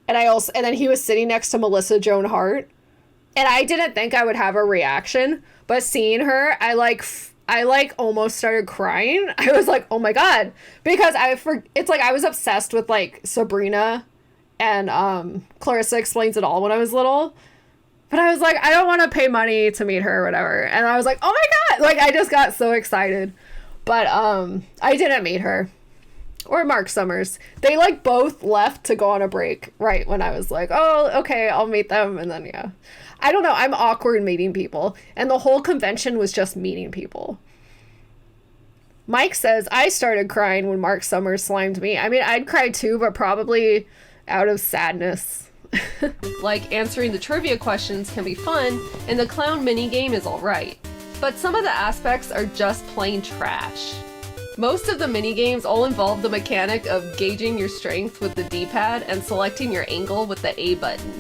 And then he was sitting next to Melissa Joan Hart. And I didn't think I would have a reaction, but seeing her, I almost started crying. I was like, oh my god. Because it's like I was obsessed with like Sabrina and Clarissa Explains It All when I was little. But I was like, I don't want to pay money to meet her or whatever. And I was like, oh my god. Like I just got so excited. But I didn't meet her. Or Mark Summers. They like both left to go on a break right when I was like, oh, okay, I'll meet them. And then, yeah. I don't know. I'm awkward meeting people. And the whole convention was just meeting people. Mike says, I started crying when Mark Summers slimed me. I mean, I'd cry too, but probably out of sadness. Like, answering the trivia questions can be fun, and the clown minigame is alright. But some of the aspects are just plain trash. Most of the minigames all involve the mechanic of gauging your strength with the D-pad and selecting your angle with the A button.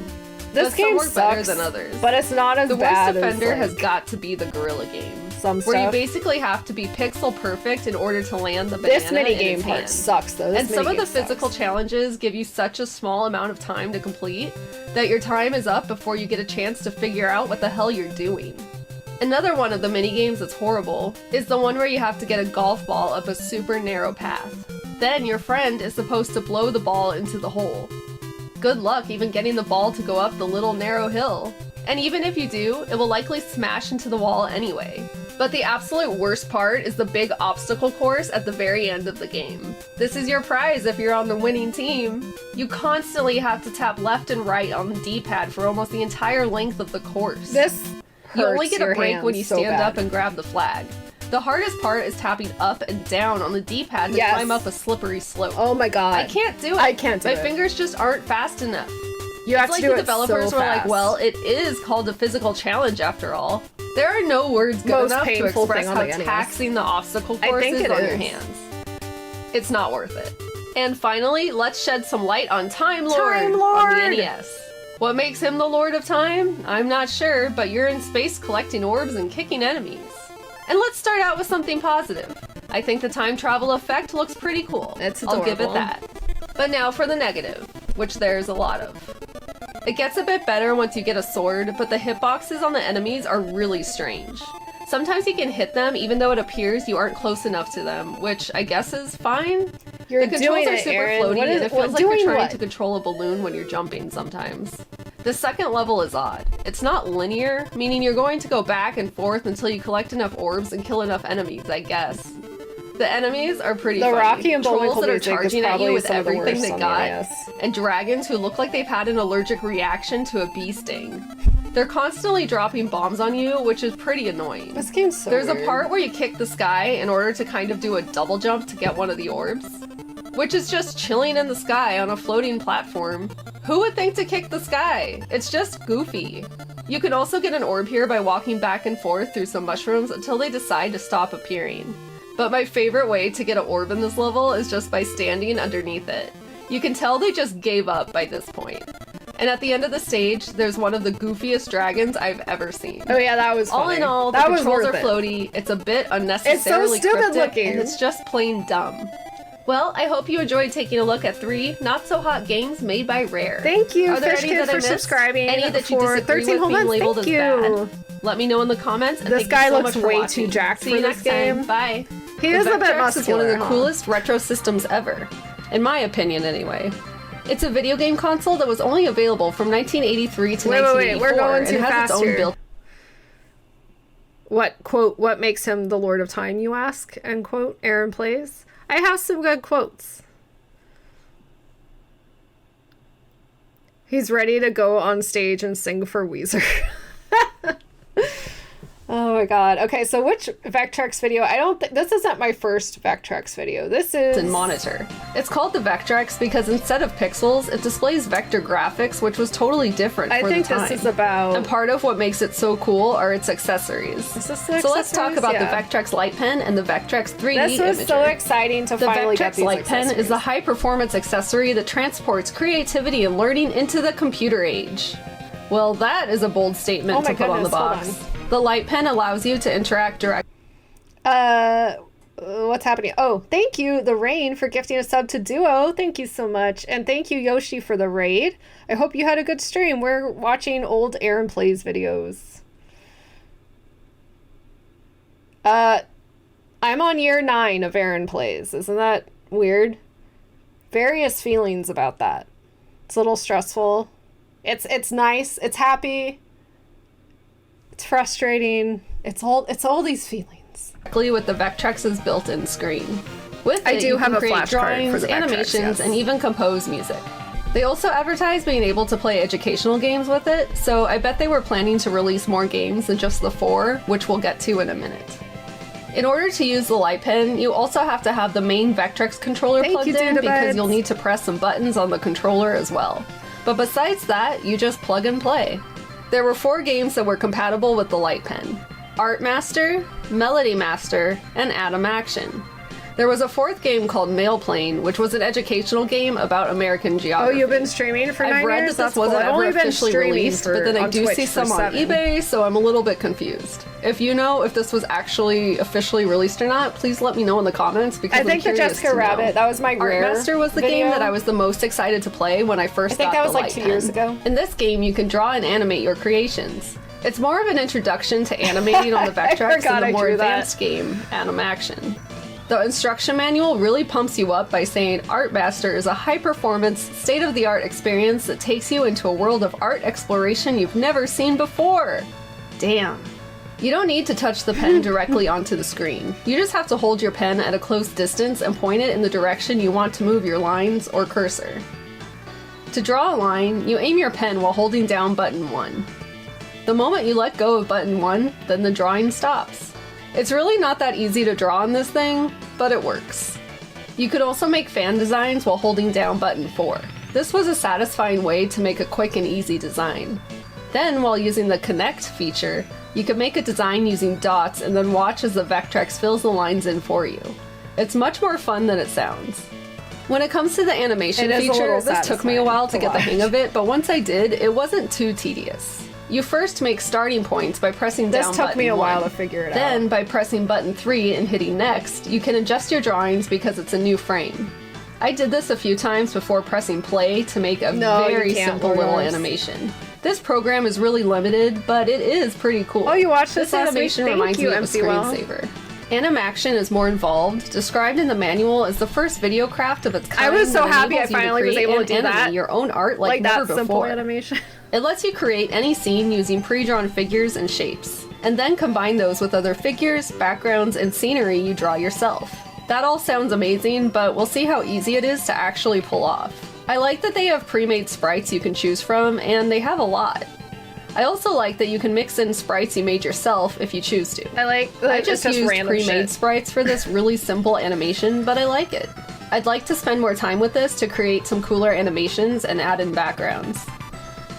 This game work sucks, better than others. but it's not as bad The worst offender as, has got to be the gorilla game. some Where you stuff. basically have to be pixel perfect in order to land the banana This in minigame its part hand. sucks, though. This And some of the minigame physical sucks. challenges give you such a small amount of time to complete that your time is up before you get a chance to figure out what the hell you're doing. Another one of the minigames that's horrible is the one where you have to get a golf ball up a super narrow path. Then your friend is supposed to blow the ball into the hole. Good luck even getting the ball to go up the little narrow hill. And even if you do, it will likely smash into the wall anyway. But the absolute worst part is the big obstacle course at the very end of the game. This is your prize if you're on the winning team. You constantly have to tap left and right on the D-pad for almost the entire length of the course. This You only hurts get your a break when hands you so stand bad. up and grab the flag. The hardest part is tapping up and down on the D-pad to Yes. climb up a slippery slope. Oh my god. I can't do it. I can't do My it. fingers just aren't fast enough. You have It's like to do the it developers so were like, fast. well, it is called a physical challenge after all. There are no words good Most enough to painful express thing on how the NES. taxing the obstacle I course think is it on your is. hands. It's not worth it. And finally, let's shed some light on Time Lord, Time on Lord! the NES. What makes him the Lord of Time? I'm not sure, but you're in space collecting orbs and kicking enemies. And let's start out with something positive. I think the time travel effect looks pretty cool. It's I'll give it adorable. that. But now for the negative, which there's a lot of. It gets a bit better once you get a sword, but the hitboxes on the enemies are really strange. Sometimes you can hit them even though it appears you aren't close enough to them, which I guess is fine. You're The controls doing are it, super Erin. floaty, What is- and it what- feels like you're doing trying what? to control a balloon when you're jumping sometimes. The second level is odd. It's not linear, meaning you're going to go back and forth until you collect enough orbs and kill enough enemies, I guess. The enemies are pretty The funny. Rocky and Trolls Bullwinkle that are music is charging at probably you with some of the everything worst they on the got, NES. and dragons who look like they've had an allergic reaction to a bee sting. They're constantly dropping bombs on you, which is pretty annoying. This game's so There's weird. a part where you kick the sky in order to kind of do a double jump to get one of the orbs, which is just chilling in the sky on a floating platform. Who would think to kick the sky? It's just goofy. You can also get an orb here by walking back and forth through some mushrooms until they decide to stop appearing. But my favorite way to get an orb in this level is just by standing underneath it. You can tell they just gave up by this point. And at the end of the stage, there's one of the goofiest dragons I've ever seen. Oh yeah, that was funny. All in all, the controls are floaty, it's a bit unnecessarily it's so stupid cryptic, looking. and it's just plain dumb. Well, I hope you enjoyed taking a look at 3 not-so-hot games made by Rare. Thank you, Are there Fish any Kid, that I for missed? subscribing Any that you for disagree 13 with whole being months. labeled Thank as you. bad? Let me know in the comments, and This thank guy you so looks much for way watching. too jacked See for you this next game. time. Bye. He is a bit Vectrex is one of the muscular, huh? coolest retro systems ever. In my opinion, anyway. It's a video game console that was only available from 1983 to 1984, we're going too and has fast its own here. built. What, quote, what makes him the Lord of Time, you ask? End quote, Erin Plays. I have some good quotes. He's ready to go on stage and sing for Weezer. Oh my god. Okay, so which Vectrex video? I don't think this isn't my first Vectrex video. This is And monitor. It's called the Vectrex because instead of pixels, it displays vector graphics, which was totally different for the time. this is about. And part of what makes it so cool are its accessories. Is this the So let's talk accessories? about Yeah. the Vectrex Light Pen and the Vectrex 3D This was so Imager. exciting to The finally get Vectrex these Light Pen is accessories. the high-performance accessory that transports creativity and learning into the computer age. Well, that is a bold statement Oh my to put on the goodness, hold box. The Light Pen allows you to interact directly. What's happening? Oh, thank you, The Rain, for gifting a sub to Duo. Thank you so much. And thank you, Yoshi, for the raid. I hope you had a good stream. We're watching old Erin Plays videos. I'm on year 9 of Erin Plays. Isn't that weird? Various feelings about that. It's a little stressful. It's nice. It's happy. It's frustrating. It's all these feelings. With the Vectrex's built-in screen. With I it, do you have can a create flash card drawings, for the Vectrex, animations, yes. and even compose music. They also advertise being able to play educational games with it, so I bet they were planning to release more games than just the 4, which we'll get to in a minute. In order to use the Light Pen, you also have to have the main Vectrex controller plugged in because you'll need to press some buttons on the controller as well. But besides that, you just plug and play. There were 4 games that were compatible with the Light Pen: Art Master, Melody Master, and Atom Action. There was a 4th game called Mail Plane, which was an educational game about American Oh, geography. you've been streaming for 9 I've read years? that this wasn't ever officially released, but then I do see some on eBay, so I'm a little bit confused. If you know if this was actually officially released or not, please let me know in the comments because I think I'm the curious Jessica to Rabbit, know. that was my Art Rare Master was the game that I was the most excited to play when I first got the that was like Light 2 Pen. years ago. In this game, you can draw and animate your creations. It's more of an introduction to animating on the Vectrex forgot than I the more drew that. advanced game, Atom Action. The instruction manual really pumps you up by saying Art Master is a high-performance, state-of-the-art experience that takes you into a world of art exploration you've never seen before. Damn. You don't need to touch the pen directly onto the screen. You just have to hold your pen at a close distance and point it in the direction you want to move your lines or cursor. To draw a line, you aim your pen while holding down button 1. The moment you let go of button 1, then the drawing stops. It's really not that easy to draw on this thing, but it works. You could also make fan designs while holding down button 4. This was a satisfying way to make a quick and easy design. Then, while using the Connect feature, you could make a design using dots and then watch as the Vectrex fills the lines in for you. It's much more fun than it sounds. When it comes to the animation feature, this took me a while to get the hang of it, but once I did, it wasn't too tedious. You first make starting points by pressing down button 1. This took me a while to figure it out. Then, by pressing button 3 and hitting next, you can adjust your drawings because it's a new frame. I did this a few times before pressing play to make a very simple little animation. This program is really limited, but it is pretty cool. Oh, you watched this last week? animation reminds me of a screensaver. Anim Action is more involved, described in the manual as the first video craft of its kind. I was so that happy I enables you to finally was create able to and do that. animate your own art like never that simple before. animation. It lets you create any scene using pre-drawn figures and shapes, and then combine those with other figures, backgrounds, and scenery you draw yourself. That all sounds amazing, but we'll see how easy it is to actually pull off. I like that they have pre-made sprites you can choose from, and they have a lot. I also like that you can mix in sprites you made yourself if you choose to. I just used pre-made sprites for this really simple animation, but I like it. I'd like to spend more time with this to create some cooler animations and add in backgrounds.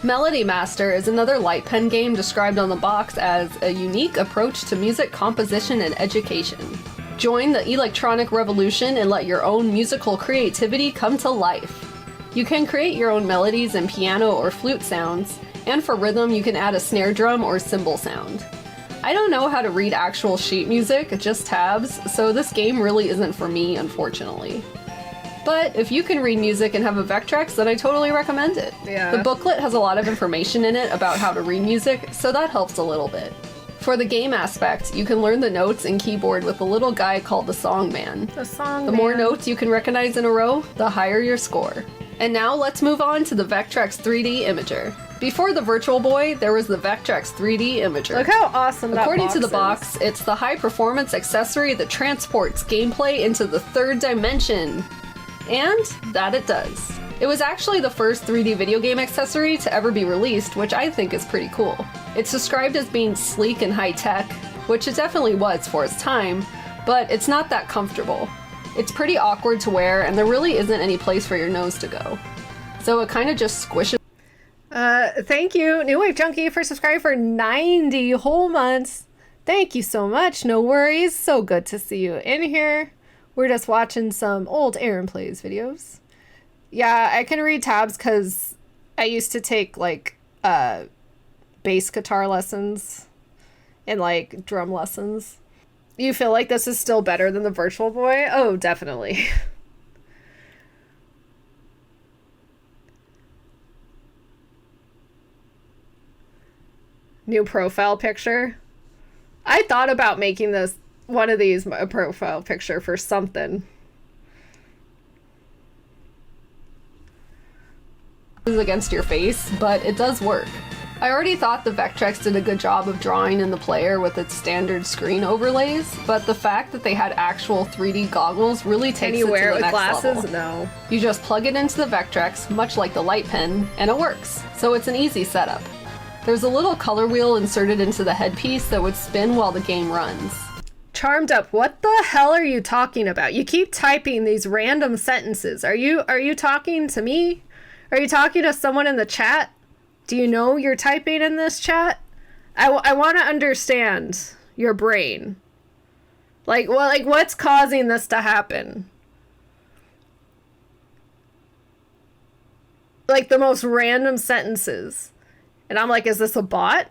Melody Master is another Light Pen game described on the box as a unique approach to music composition and education. Join the electronic revolution and let your own musical creativity come to life. You can create your own melodies and piano or flute sounds, and for rhythm you can add a snare drum or cymbal sound. I don't know how to read actual sheet music, just tabs, so this game really isn't for me, unfortunately. But if you can read music and have a Vectrex, then I totally recommend it. Yeah. The booklet has a lot of information in it about how to read music, so that helps a little bit. For the game aspect, you can learn the notes and keyboard with a little guy called the Songman. The more notes you can recognize in a row, the higher your score. And now let's move on to the Vectrex 3D Imager. Before the Virtual Boy, there was the Vectrex 3D Imager. Look how awesome that According box to the is. box, it's the high-performance accessory that transports gameplay into the third dimension. And that it does. It was actually the first 3D video game accessory to ever be released, which I think is pretty cool. It's described as being sleek and high-tech, which it definitely was for its time, but it's not that comfortable. It's pretty awkward to wear, and there really isn't any place for your nose to go. So it kind of just squishes. Thank you, New Wave Junkie, for subscribing for 90 whole months. Thank you so much. No worries. So good to see you in here. We're just watching some old Erin Plays videos. Yeah, I can read tabs because I used to take, like, bass guitar lessons and, like, drum lessons. You feel like this is still better than the Virtual Boy? Oh, definitely. New profile picture. I thought about making this one of these a profile picture for something. Against your face, but it does work. I already thought the Vectrex did a good job of drawing in the player with its standard screen overlays, but the fact that they had actual 3D goggles really takes it to the next level. Can you wear it with glasses? No. You just plug it into the Vectrex, much like the light pen, and it works. So it's an easy setup. There's a little color wheel inserted into the headpiece that would spin while the game runs. Charmed Up, what the hell are you talking about? You keep typing these random sentences. Are you talking to me? Are you talking to someone in the chat? Do you know you're typing in this chat? I want to understand your brain. Like what's causing this to happen? Like the most random sentences. And I'm like, is this a bot?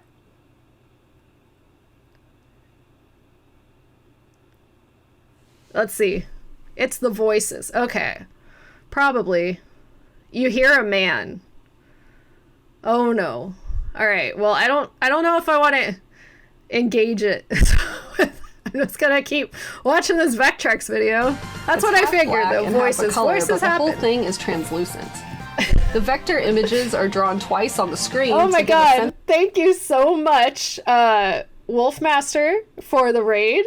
Let's see. It's the voices. Okay. Probably. You hear a man. Oh no. All right. Well, I don't know if I want to engage it. I'm just gonna keep watching this Vectrex video. That's what I figured. The voices but the happen. whole thing is translucent. The vector images are drawn twice on the screen. Oh my god. Thank you so much, Wolfmaster, for the raid.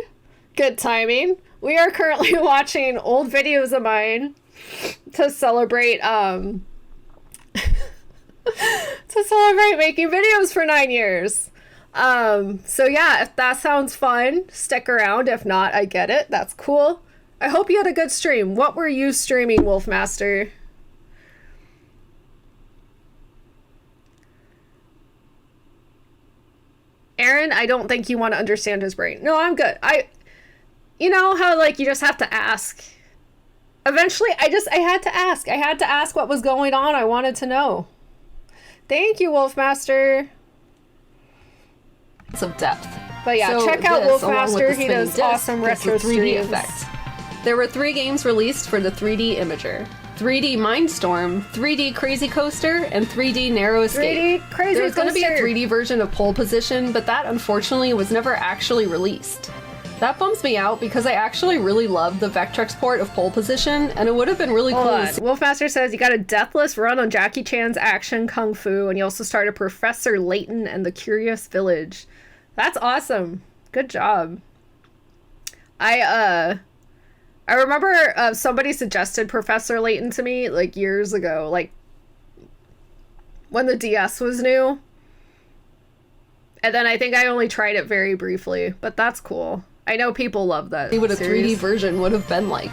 Good timing. We are currently watching old videos of mine to celebrate making videos for 9 years. So yeah, if that sounds fun, stick around. If not, I get it. That's cool. I hope you had a good stream. What were you streaming, Wolfmaster? Aaron, I don't think you want to understand his brain. No, I'm good. You know how, like, you just have to ask. Eventually, I had to ask. I had to ask what was going on. I wanted to know. Thank you, Wolfmaster. Of depth. But yeah, so check out this, Wolfmaster. He does awesome retro 3D streams. effect. There were 3 games released for the 3D Imager. 3D Mindstorm, 3D Crazy Coaster, and 3D Narrow Escape. 3D Crazy There's going to be a Coaster. 3D version of Pole Position, but that unfortunately was never actually released. That bums me out because I actually really love the Vectrex port of Pole Position, and it would have been really cool. Wolfmaster says you got a deathless run on Jackie Chan's Action Kung Fu, and you also started Professor Layton and the Curious Village. That's awesome. Good job. I remember somebody suggested Professor Layton to me, like, years ago, like, when the DS was new. And then I think I only tried it very briefly, but that's cool. I know people love that. See what a series. 3D version would have been like.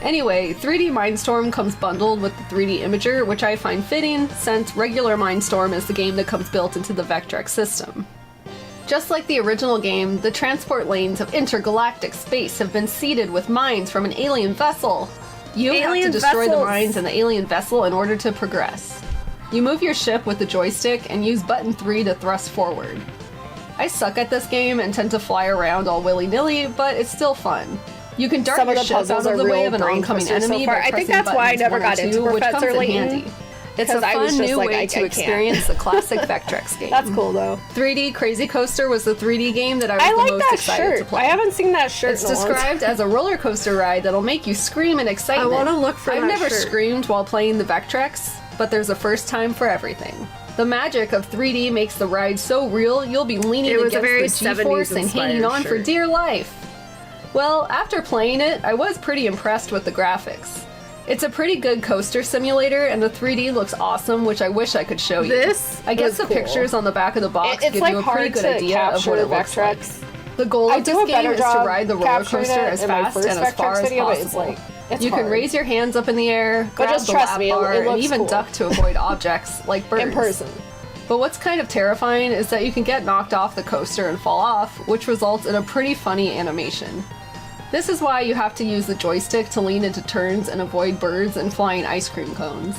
Anyway, 3D Mindstorm comes bundled with the 3D Imager, which I find fitting, since regular Mindstorm is the game that comes built into the Vectrex system. Just like the original game, the transport lanes of intergalactic space have been seeded with mines from an alien vessel. You have to Alien destroy the vessels. mines in the alien vessel in order to progress. You move your ship with the joystick and use button 3 to thrust forward. I suck at this game and tend to fly around all willy-nilly, but it's still fun. You can dart Some of your the ship out puzzles of are the way real of an brain oncoming twisters so enemy far. by I think pressing that's why I buttons never 1 or got 2, into which comes Professor in Layton, handy. It's a 'cause I was fun just new like, way I to can't. experience the classic Vectrex game. That's cool though. 3D Crazy Coaster was the 3D game that I was I the like most that excited to shirt. play. I haven't seen that shirt It's in a long time. described as a roller coaster ride that'll make you scream in excitement. I wanna look for I've that never shirt. screamed while playing the Vectrex, but there's a first time for everything. The magic of 3D makes the ride so real, you'll be leaning It was a against very the G-force 70s and hanging inspired on for shirt. dear life. Well, after playing it, I was pretty impressed with the graphics. It's a pretty good coaster simulator, and the 3D looks awesome, which I wish I could show you. This I guess was the cool. pictures on the back of the box It's give like you a pretty hard good to idea of capture what it looks like. Vectrex. The goal I of do this a better game is to job ride the roller capturing coaster it as in my fast first and as Vectrex far as video, but it's possible. like, it's You can hard. raise your hands up in the air, grab just the trust lap me, it bar, and looks even cool. duck to avoid objects like birds. in person. But what's kind of terrifying is that you can get knocked off the coaster and fall off, which results in a pretty funny animation. This is why you have to use the joystick to lean into turns and avoid birds and flying ice cream cones.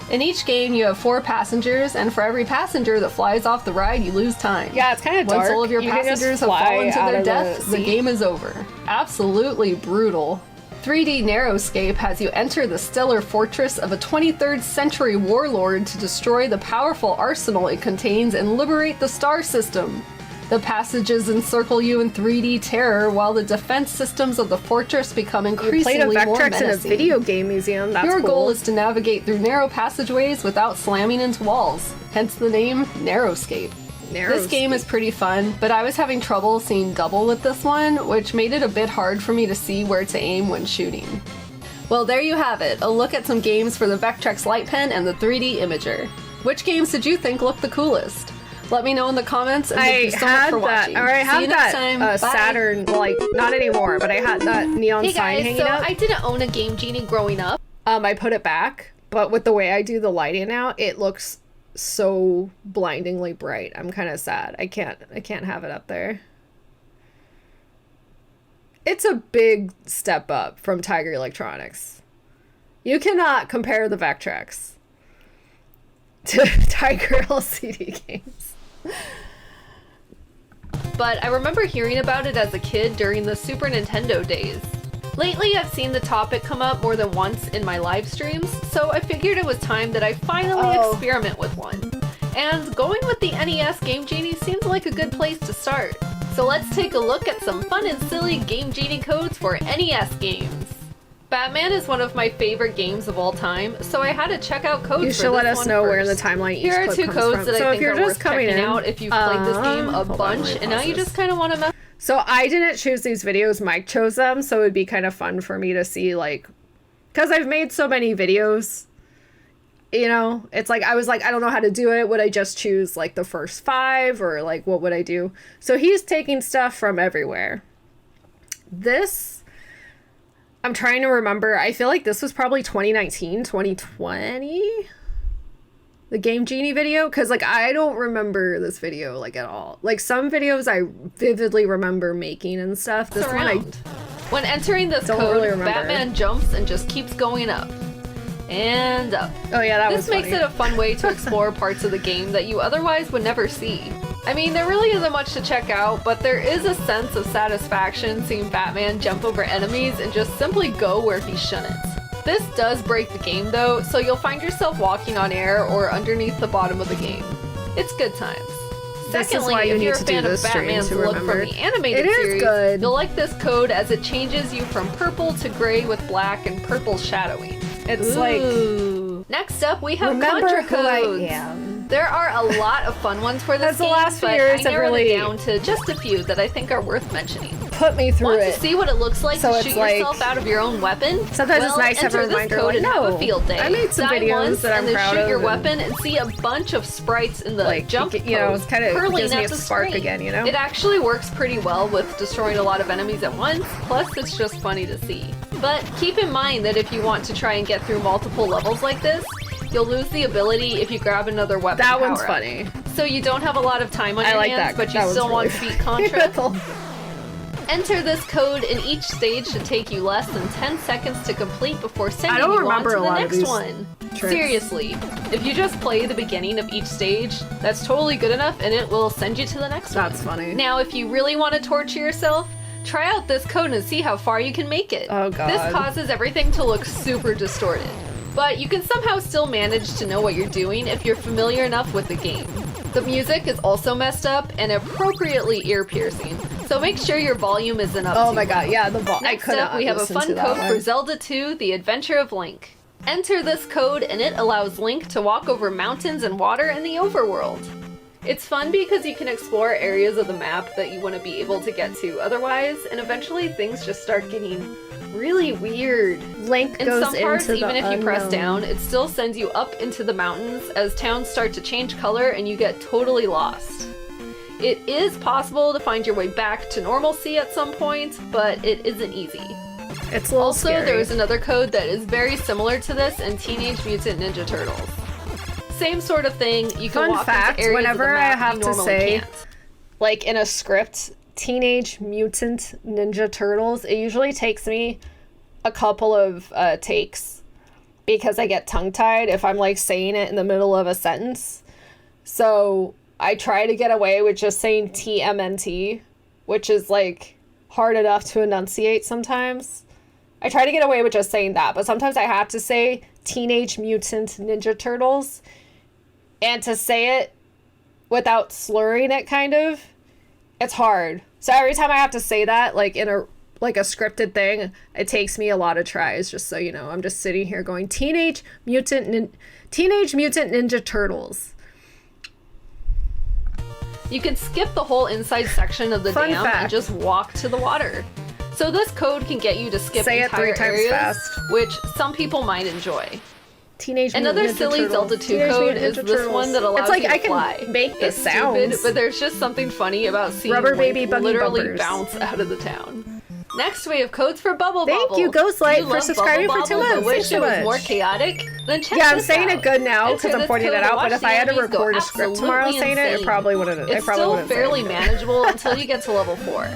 In each game, you have 4 passengers, and for every passenger that flies off the ride, you lose time. Yeah, it's kind of dark. Once all of your You can just passengers have fly fallen to out their of death, the seat. game is over. Absolutely brutal. 3D Narrowscape has you enter the stellar fortress of a 23rd century warlord to destroy the powerful arsenal it contains and liberate the star system. The passages encircle you in 3D terror while the defense systems of the fortress become You increasingly played a more Vectrex in a menacing. video game museum. That's Your cool. goal is to navigate through narrow passageways without slamming into walls, hence the name Narrowscape. This game is pretty fun, but I was having trouble seeing double with this one, which made it a bit hard for me to see where to aim when shooting. Well, there you have it, a look at some games for the Vectrex Light Pen and the 3D Imager. Which games did you think looked the coolest? Let me know in the comments, and thank you so much for watching. Or I See had you next that time. Bye. Saturn, like, not anymore, but I had that neon Hey sign guys, hanging so up. I didn't own a Game Genie growing up. I put it back, but with the way I do the lighting now, it looks so blindingly bright. I'm kind of sad. I can't have it up there. It's a big step up from Tiger Electronics. You cannot compare the Vectrex to Tiger LCD games. But I remember hearing about it as a kid during the Super Nintendo days. Lately, I've seen the topic come up more than once in my live streams, so I figured it was time that I finally experiment with one. And going with the NES Game Genie seems like a good place to start. So let's take a look at some fun and silly Game Genie codes for NES games. Batman is one of my favorite games of all time, so I had to check out codes for You this should let us one know where in first. the timeline each Here are clip 2 comes codes from. that So I if think you're are just worth coming checking in, out if you've played this game a hold on, bunch, let me and now pause you this. just kind of want to mess. So I didn't choose these videos, Mike chose them, so it'd be kind of fun for me to see, like, because I've made so many videos, you know, it's like, I was like, I don't know how to do it. Would I just choose, like, the first 5, or, like, what would I do? So he's taking stuff from everywhere. This, I'm trying to remember, I feel like this was probably 2019, 2020? The Game Genie video? Because, like, I don't remember this video, like, at all. Like, some videos I vividly remember making and stuff. This one I When entering this don't code, really remember. Batman jumps and just keeps going up. And up. Oh yeah, that was This makes funny. it a fun way to explore parts of the game that you otherwise would never see. I mean, there really isn't much to check out, but there is a sense of satisfaction seeing Batman jump over enemies and just simply go where he shouldn't. This does break the game though, so you'll find yourself walking on air or underneath the bottom of the game. It's good times. This is Secondly, why you if need you're a to do fan of this stream Batman's to look remember. from the animated It is series, good. you'll like this code as it changes you from purple to gray with black and purple shadowing. It's like, Next up, we have remember contra who I codes. am. There are a lot of fun ones for this As the game, last few but years I have narrowed really it down to just a few that I think are worth mentioning. Put me through Want it. to see what it looks like So to it's shoot like- yourself out of your own weapon? Sometimes it's well, nice to have a enter this reminder, code like, and have no, a field day. I made some Die videos once that I'm and then proud shoot of your and- weapon and see a bunch of sprites in the Like, jump you know, pose it's kinda hurling gives me at a the spark screen. again, you know? It actually works pretty well with destroying a lot of enemies at once, plus it's just funny to see. But keep in mind that if you want to try and get through multiple levels like this, you'll lose the ability if you grab another weapon That one's power-up. funny. So you don't have a lot of time on I your like hands, that. but you That one's still want really to beat Contra. Enter this code and each stage should take you less than 10 seconds to complete before sending you on to the next one. Seriously, if you just play the beginning of each stage, that's totally good enough and it will send you to the next one. That's funny. Now, if you really want to torture yourself, try out this code and see how far you can make it. Oh god. This causes everything to look super distorted, but you can somehow still manage to know what you're doing if you're familiar enough with the game. The music is also messed up and appropriately ear-piercing, so make sure your volume isn't up Oh too my god, yeah, the volume. Next up, we have a fun code for Zelda 2, The Adventure of Link. Enter this code and it allows Link to walk over mountains and water in the overworld. It's fun because you can explore areas of the map that you want to be able to get to otherwise, and eventually things just start getting really weird. Link In goes some parts, into even the if you press unknown. down, it still sends you up into the mountains as towns start to change color and you get totally lost. It is possible to find your way back to normalcy at some point, but it isn't easy. It's a little Also, scary. there is another code that is very similar to this in Teenage Mutant Ninja Turtles. Same sort of thing, you can Fun walk fact, into areas whenever of the map I have you to normally say, can't. like in a script, Teenage Mutant Ninja Turtles, it usually takes me a couple of takes because I get tongue-tied if I'm like saying it in the middle of a sentence. So I try to get away with just saying TMNT, which is like hard enough to enunciate sometimes. I try to get away with just saying that, but sometimes I have to say Teenage Mutant Ninja Turtles, and to say it without slurring it kind of, it's hard. So every time I have to say that, like in a scripted thing, it takes me a lot of tries, just so you know. I'm just sitting here going, Teenage Mutant Ninja Turtles. You can skip the whole inside section of the Fun dam fact. and just walk to the water. So this code can get you to skip Say it entire 3 times areas, fast. which some people might enjoy. Teenage Mutant Another Ninja silly Turtles. Zelda 2 Teenage code Mutant is Ninja this Turtles. one that allows it's like you to I can fly. make the It's sounds. stupid, but there's just something funny about seeing Rubber Link baby buggy literally bumpers. bounce out of the town. Next, we have codes for Bubble Thank Bobble. you, Ghostlight, You for love subscribing Bubble for 2 Bobble, months. but wish Thanks so it was much. more chaotic? Then check Yeah, I'm this saying out. it good now Enter because I'm this pointing code it and out, watch but if the I had to enemies go record a script tomorrow absolutely saying it, it insane. probably wouldn't. It's still fairly manageable until you get to level 4.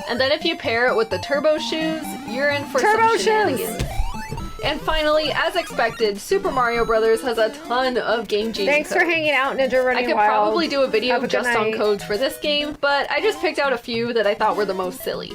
And then if you pair it with the turbo shoes, you're in for Turbo some shoes! shenanigans. And finally, as expected, Super Mario Bros. Has a ton of game jam Thanks for codes. hanging out, Ninja Running I could Wild. probably do a video Have a good just on night. codes for this game, but I just picked out a few that I thought were the most silly.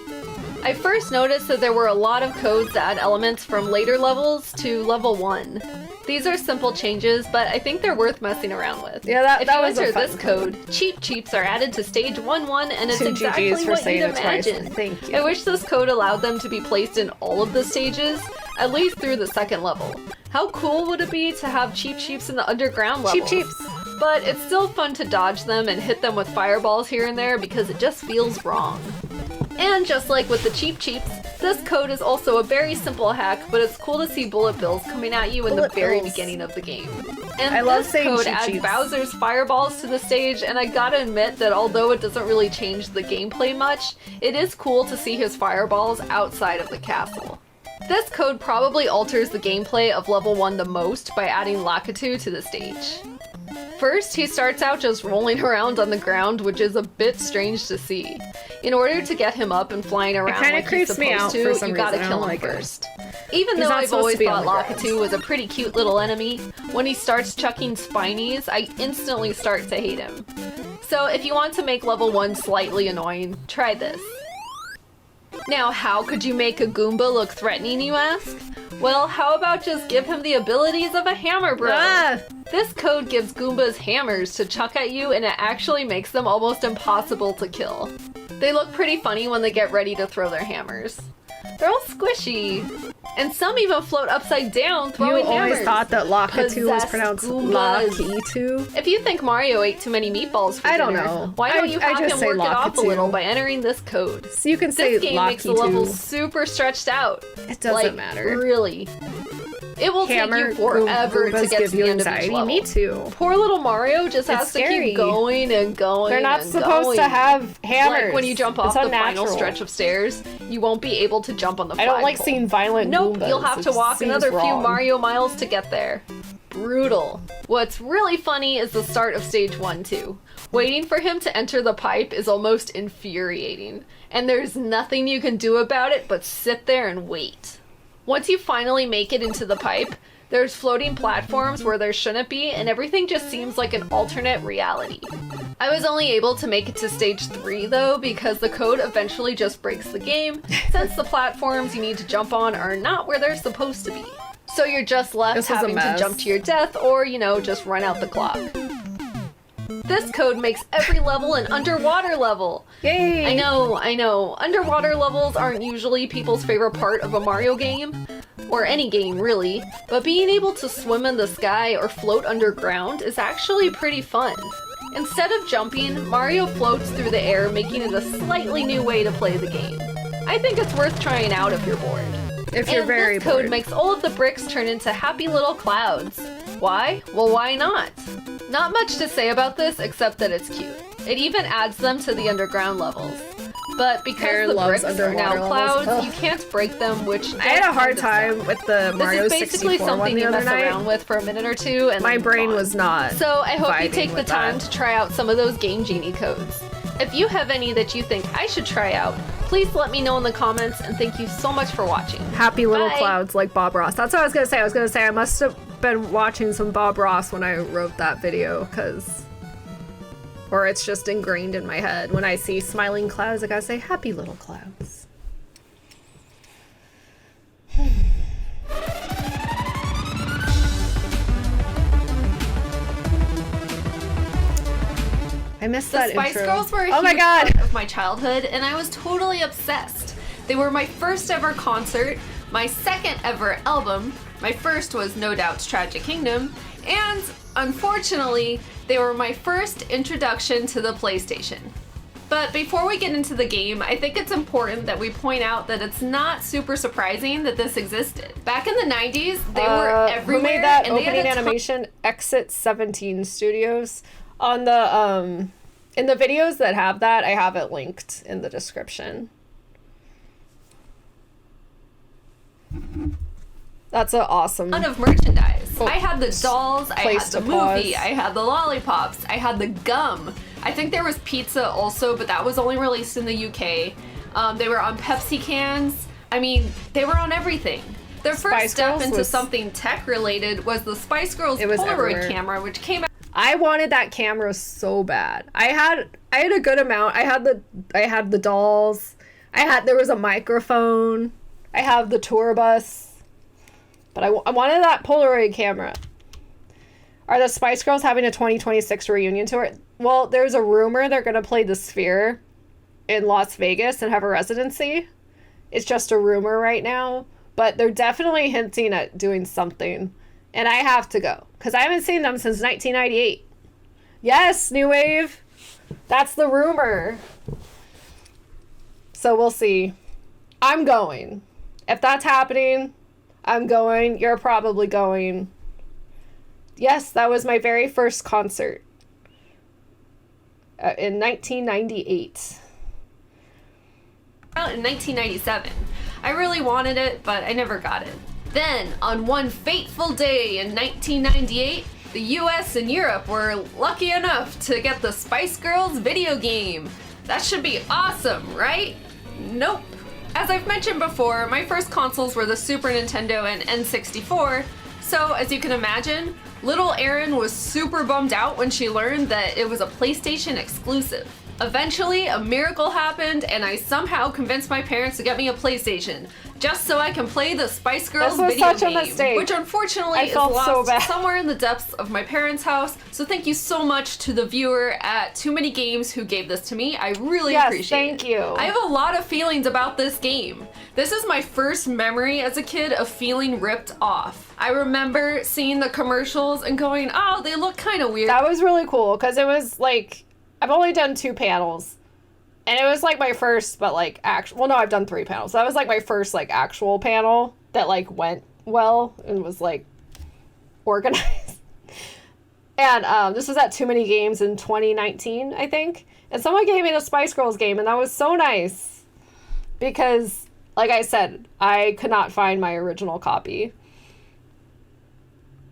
I first noticed that there were a lot of codes that add elements from later levels to level 1. These are simple changes, but I think they're worth messing around with. Yeah, if that you was a enter fun this code, Cheap Cheeps are added to stage 1-1, and it's 2 exactly GGs for what saying you'd it twice. imagine. Thank you. I wish this code allowed them to be placed in all of the stages, at least through the second level. How cool would it be to have Cheap Cheeps in the underground levels? Cheap Cheeps. But it's still fun to dodge them and hit them with fireballs here and there because it just feels wrong. And just like with the Cheap Cheeps, this code is also a very simple hack, but it's cool to see bullet bills coming at you in the Bullet very bills. beginning of the game. And I love this saying code Cheap adds Cheeps. Bowser's fireballs to the stage, and I gotta admit that although it doesn't really change the gameplay much, it is cool to see his fireballs outside of the castle. This code probably alters the gameplay of level 1 the most by adding Lakitu to the stage. First, he starts out just rolling around on the ground, which is a bit strange to see. In order to get him up and flying around kinda like he's creeps me supposed out to, for some you gotta reason. I kill don't him like it. first. Even He's though not I've supposed always to be thought on the Lakitu ground. was a pretty cute little enemy, when he starts chucking Spinies, I instantly start to hate him. So if you want to make level 1 slightly annoying, try this. Now, how could you make a Goomba look threatening, you ask? Well, how about just give him the abilities of a hammer bro? Ah! This code gives Goombas hammers to chuck at you, and it actually makes them almost impossible to kill. They look pretty funny when they get ready to throw their hammers. They're all squishy. And some even float upside down You throwing hammers. always thought that Lakitu was Possessed pronounced Goombas. Lakitu? If you think Mario ate too many meatballs for I don't dinner, know. why don't you I have just him say work it off a Lakitu. little by entering this code? So you can say This game makes the Lakitu. levels super stretched out. It doesn't Like, matter. Really. It will Hammer take you forever to Goombas get give to you the end of each anxiety. level. Me too. Poor little Mario just has to scary. keep going and going. They're not and supposed going. to have hammers. Like when you jump It's off the unnatural. final stretch of stairs, you won't be able to jump on the I don't like flagpole. seeing violent Nope, Goombas. you'll have It to walk seems another few wrong. Mario miles to get there. Brutal. What's really funny is the start of stage 1 too. Waiting for him to enter the pipe is almost infuriating, and there's nothing you can do about it but sit there and wait. Once you finally make it into the pipe, there's floating platforms where there shouldn't be, and everything just seems like an alternate reality. I was only able to make it to stage 3 though, because the code eventually just breaks the game, since the platforms you need to jump on are not where they're supposed to be. So you're just left having to jump to your death, or, you know, just run out the clock. This code makes every level an underwater level. Yay! I know. Underwater levels aren't usually people's favorite part of a Mario game, or any game really, but being able to swim in the sky or float underground is actually pretty fun. Instead of jumping, Mario floats through the air, making it a slightly new way to play the game. I think it's worth trying out if you're bored. If you're very bored. This code makes all of the bricks turn into happy little clouds. Why? Well, why not? Not much to say about this except that it's cute. It even adds them to the underground levels. But because the bricks are now clouds, you can't break them, which I had a hard time with the Mario 64 one the other night. This is basically something you mess around with for a minute or two, and my brain was not. So I hope you take the time to try out some of those Game Genie codes. If you have any that you think I should try out, please let me know in the comments, and thank you so much for watching. Happy little clouds like Bob Ross. That's what I was gonna say. I was gonna say I must have been watching some Bob Ross when I wrote that video, or it's just ingrained in my head. When I see smiling clouds, I gotta say happy little clouds. I missed that Spice intro. Girls were a huge part of my childhood, and I was totally obsessed. They were my first ever concert, my second ever album, my first was No Doubt's Tragic Kingdom, and unfortunately, they were my first introduction to the PlayStation. But before we get into the game, I think it's important that we point out that it's not super surprising that this existed. Back in the 90s, they were everywhere. Who made that and opening animation? Exit 17 Studios. On the in the videos that have that, I have it linked in the description. That's an awesome ton of merchandise. I had the dolls, I had the movie, pause. I had the lollipops, I had the gum. I think there was pizza also, but that was only released in the UK. They were on Pepsi cans. I mean, they were on everything. Their first step into something tech related was the Spice Girls Polaroid camera, which came out. I wanted that camera so bad. I had a good amount. I had the dolls. There was a microphone. I have the tour bus. But I wanted that Polaroid camera. Are the Spice Girls having a 2026 reunion tour? Well, there's a rumor they're going to play the Sphere in Las Vegas and have a residency. It's just a rumor right now. But they're definitely hinting at doing something. And I have to go. Because I haven't seen them since 1998. Yes, New Wave. That's the rumor. So we'll see. I'm going. If that's happening, I'm going. You're probably going. Yes, that was my very first concert. In 1998. Out in 1997. I really wanted it, but I never got it. Then, on one fateful day in 1998, the US and Europe were lucky enough to get the Spice Girls video game. That should be awesome, right? Nope. As I've mentioned before, my first consoles were the Super Nintendo and N64, so as you can imagine, little Erin was super bummed out when she learned that it was a PlayStation exclusive. Eventually, a miracle happened, and I somehow convinced my parents to get me a PlayStation, just so I can play the Spice Girls video game, which unfortunately is lost somewhere in the depths of my parents' house. So thank you so much to the viewer at Too Many Games who gave this to me. I really appreciate it. Thank you. I have a lot of feelings about this game. This is my first memory as a kid of feeling ripped off. I remember seeing the commercials and going, oh, they look kind of weird. That was really cool, because it was like, I've only done 2 panels. And it was like my first, but like actual, well no, I've done 3 panels. So that was like my first like actual panel that like went well and was like organized. And this was at Too Many Games in 2019, I think. And someone gave me the Spice Girls game, and that was so nice. Because, like I said, I could not find my original copy.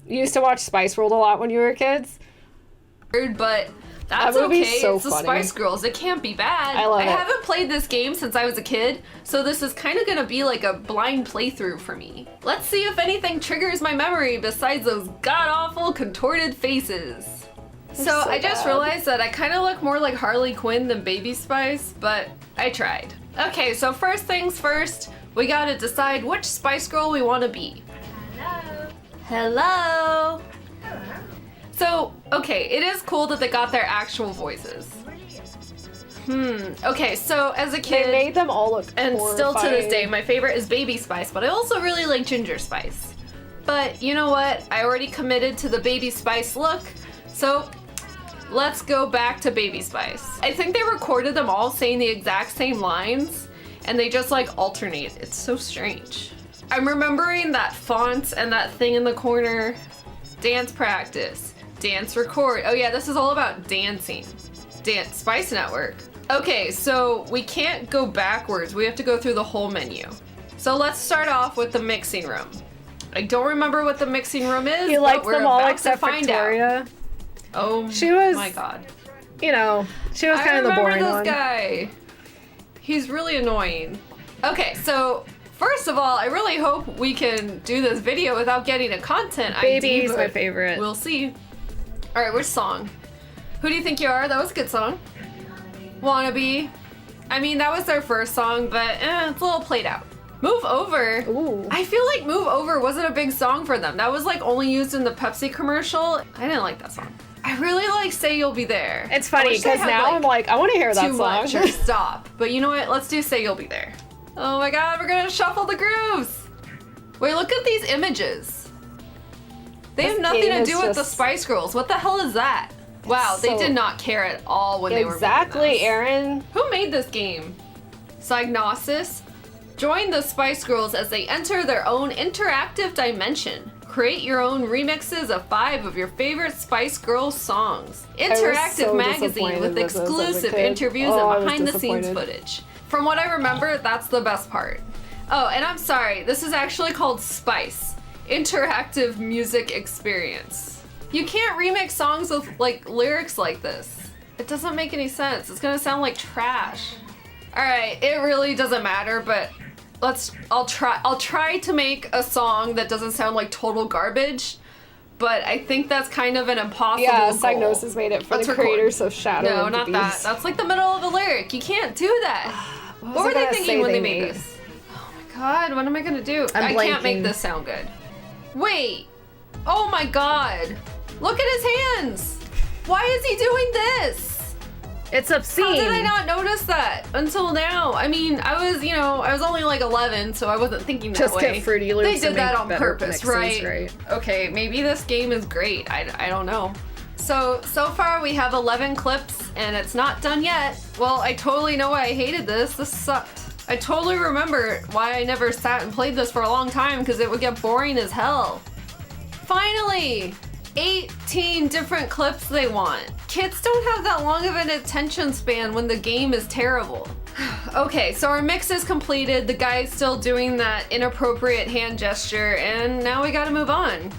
You used to watch Spice World a lot when you were kids? But That's That movie's okay. so It's the funny. Spice Girls. It can't be bad. I love it. I haven't played this game since I was a kid, so this is kind of gonna be like a blind playthrough for me. Let's see if anything triggers my memory besides those god-awful contorted faces. So I just realized that I kind of look more like Harley Quinn than Baby Spice, but I tried. Okay, so first things first, we gotta decide which Spice Girl we want to be. Hello. So, okay, it is cool that they got their actual voices. Okay, so as a kid, They made them all look and still to this day, horrifying. my favorite is Baby Spice, but I also really like Ginger Spice. But you know what? I already committed to the Baby Spice look, so let's go back to Baby Spice. I think they recorded them all saying the exact same lines, and they just like alternate. It's so strange. I'm remembering that font and that thing in the corner. Dance practice. Dance record. Oh yeah, this is all about dancing. Dance Spice Network. Okay, so we can't go backwards. We have to go through the whole menu. So let's start off with the mixing room. I don't remember what the mixing room is, He but liked we're them all about except to find Victoria. out. Oh She was- my god. You know, she was kind of the boring I remember one. this guy. He's really annoying. Okay, so first of all, I really hope we can do this video without getting a content ID. Baby's but my favorite. We'll see. All right, which song? Who do you think you are? That was a good song. Wannabe. I mean, that was their first song, but it's a little played out. Move Over. Ooh. I feel like Move Over wasn't a big song for them. That was like only used in the Pepsi commercial. I didn't like that song. I really like Say You'll Be There. It's I funny wish they because had, now I'm like, I want to hear that too song. much or stop. But you know what? Let's do Say You'll Be There. Oh my god, we're gonna shuffle the grooves. Wait, look at these images. They This have nothing game to is do with the just- Spice Girls. What the hell is that? Wow, they so- did not care at all when they were Exactly, making this. Erin. Who made this game? Psygnosis? Join the Spice Girls as they enter their own interactive dimension. Create your own remixes of 5 of your favorite Spice Girls songs. Interactive so magazine disappointed with with this as a exclusive kid. interviews Oh, I and was behind the scenes disappointed. footage. From what I remember, that's the best part. Oh, and I'm sorry, this is actually called Spice. Interactive music experience. You can't remix songs with like lyrics like this. It doesn't make any sense. It's gonna sound like trash. All right, it really doesn't matter, but I'll try to make a song that doesn't sound like total garbage, but I think that's kind of an impossible Yeah, goal. Psygnosis made it for Let's the record. creators of Shadow No, of the not that. Beast. That's like the middle of a lyric. You can't do that. What was were I they gonna thinking say when they they made made? this? Oh my god, what am I gonna do? I'm I can't make blanking. this sound good. Wait. Oh my god. Look at his hands. Why is he doing this? It's obscene. How did I not notice that until now? I mean, I was only like 11, so I wasn't thinking that Just way. get Fruity Loops They and did that make on better purpose, mixes, right? Okay, maybe this game is great. I don't know. So far we have 11 clips, and it's not done yet. Well, I totally know why I hated this. This sucked. I totally remember why I never sat and played this for a long time, because it would get boring as hell. Finally! 18 different clips they want. Kids don't have that long of an attention span when the game is terrible. Okay, so our mix is completed. The guy's still doing that inappropriate hand gesture, and now we gotta move on.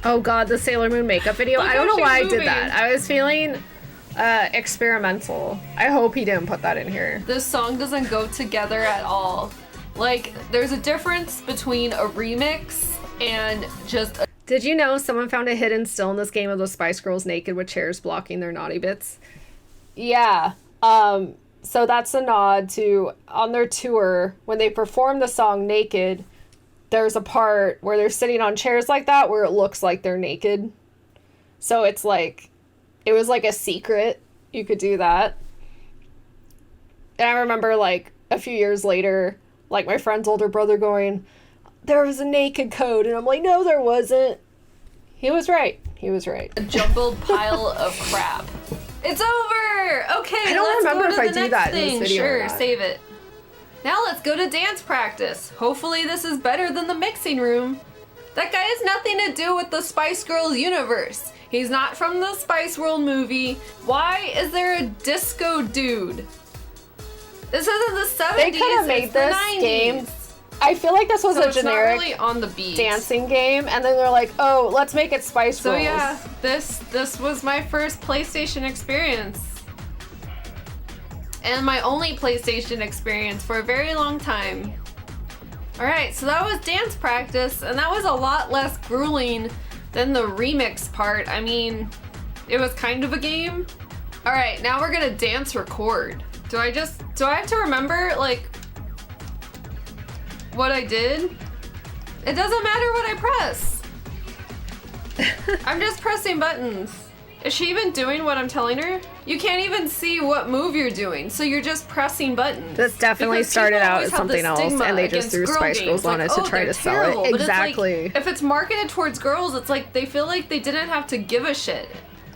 Oh god, the Sailor Moon makeup video. Look I don't how know why I she's did moving. that. I was feeling experimental. I hope he didn't put that in here. This song doesn't go together at all. Like, there's a difference between a remix and just a Did you know someone found a hidden still in this game of the Spice Girls naked with chairs blocking their naughty bits? Yeah. So that's a nod to, on their tour, when they perform the song Naked, there's a part where they're sitting on chairs like that where it looks like they're naked. So it's like, it was like a secret. You could do that. And I remember like a few years later, like my friend's older brother going, there was a naked code. And I'm like, no, there wasn't. He was right. He was right. jumbled pile of crap. It's over! Okay, I don't let's remember go to if I the do next that in this thing. video or Sure, not. save it. Now let's go to dance practice. Hopefully this is better than the mixing room. That guy has nothing to do with the Spice Girls universe. He's not from the Spice World movie. Why is there a disco dude? This isn't the 70s, They could have it's made the this 90s. game. I feel like this was a it's generic not really on the beat. dancing game, and then they're like, oh, let's make it Spice Girls. So yeah, this was my first PlayStation experience. And my only PlayStation experience for a very long time. Alright, so that was dance practice, and that was a lot less grueling than the remix part. I mean, it was kind of a game. Alright, now we're gonna dance record. Do I have to remember, like, what I did? It doesn't matter what I press. I'm just pressing buttons. Is she even doing what I'm telling her? You can't even see what move you're doing, so you're just pressing buttons. This definitely Because started people out always as have something this else, stigma and they just against threw girl Spice games. Girls on Like, it to oh, try they're to sell terrible. it. But it's like, Exactly. if it's marketed towards girls, it's like they feel like they didn't have to give a shit.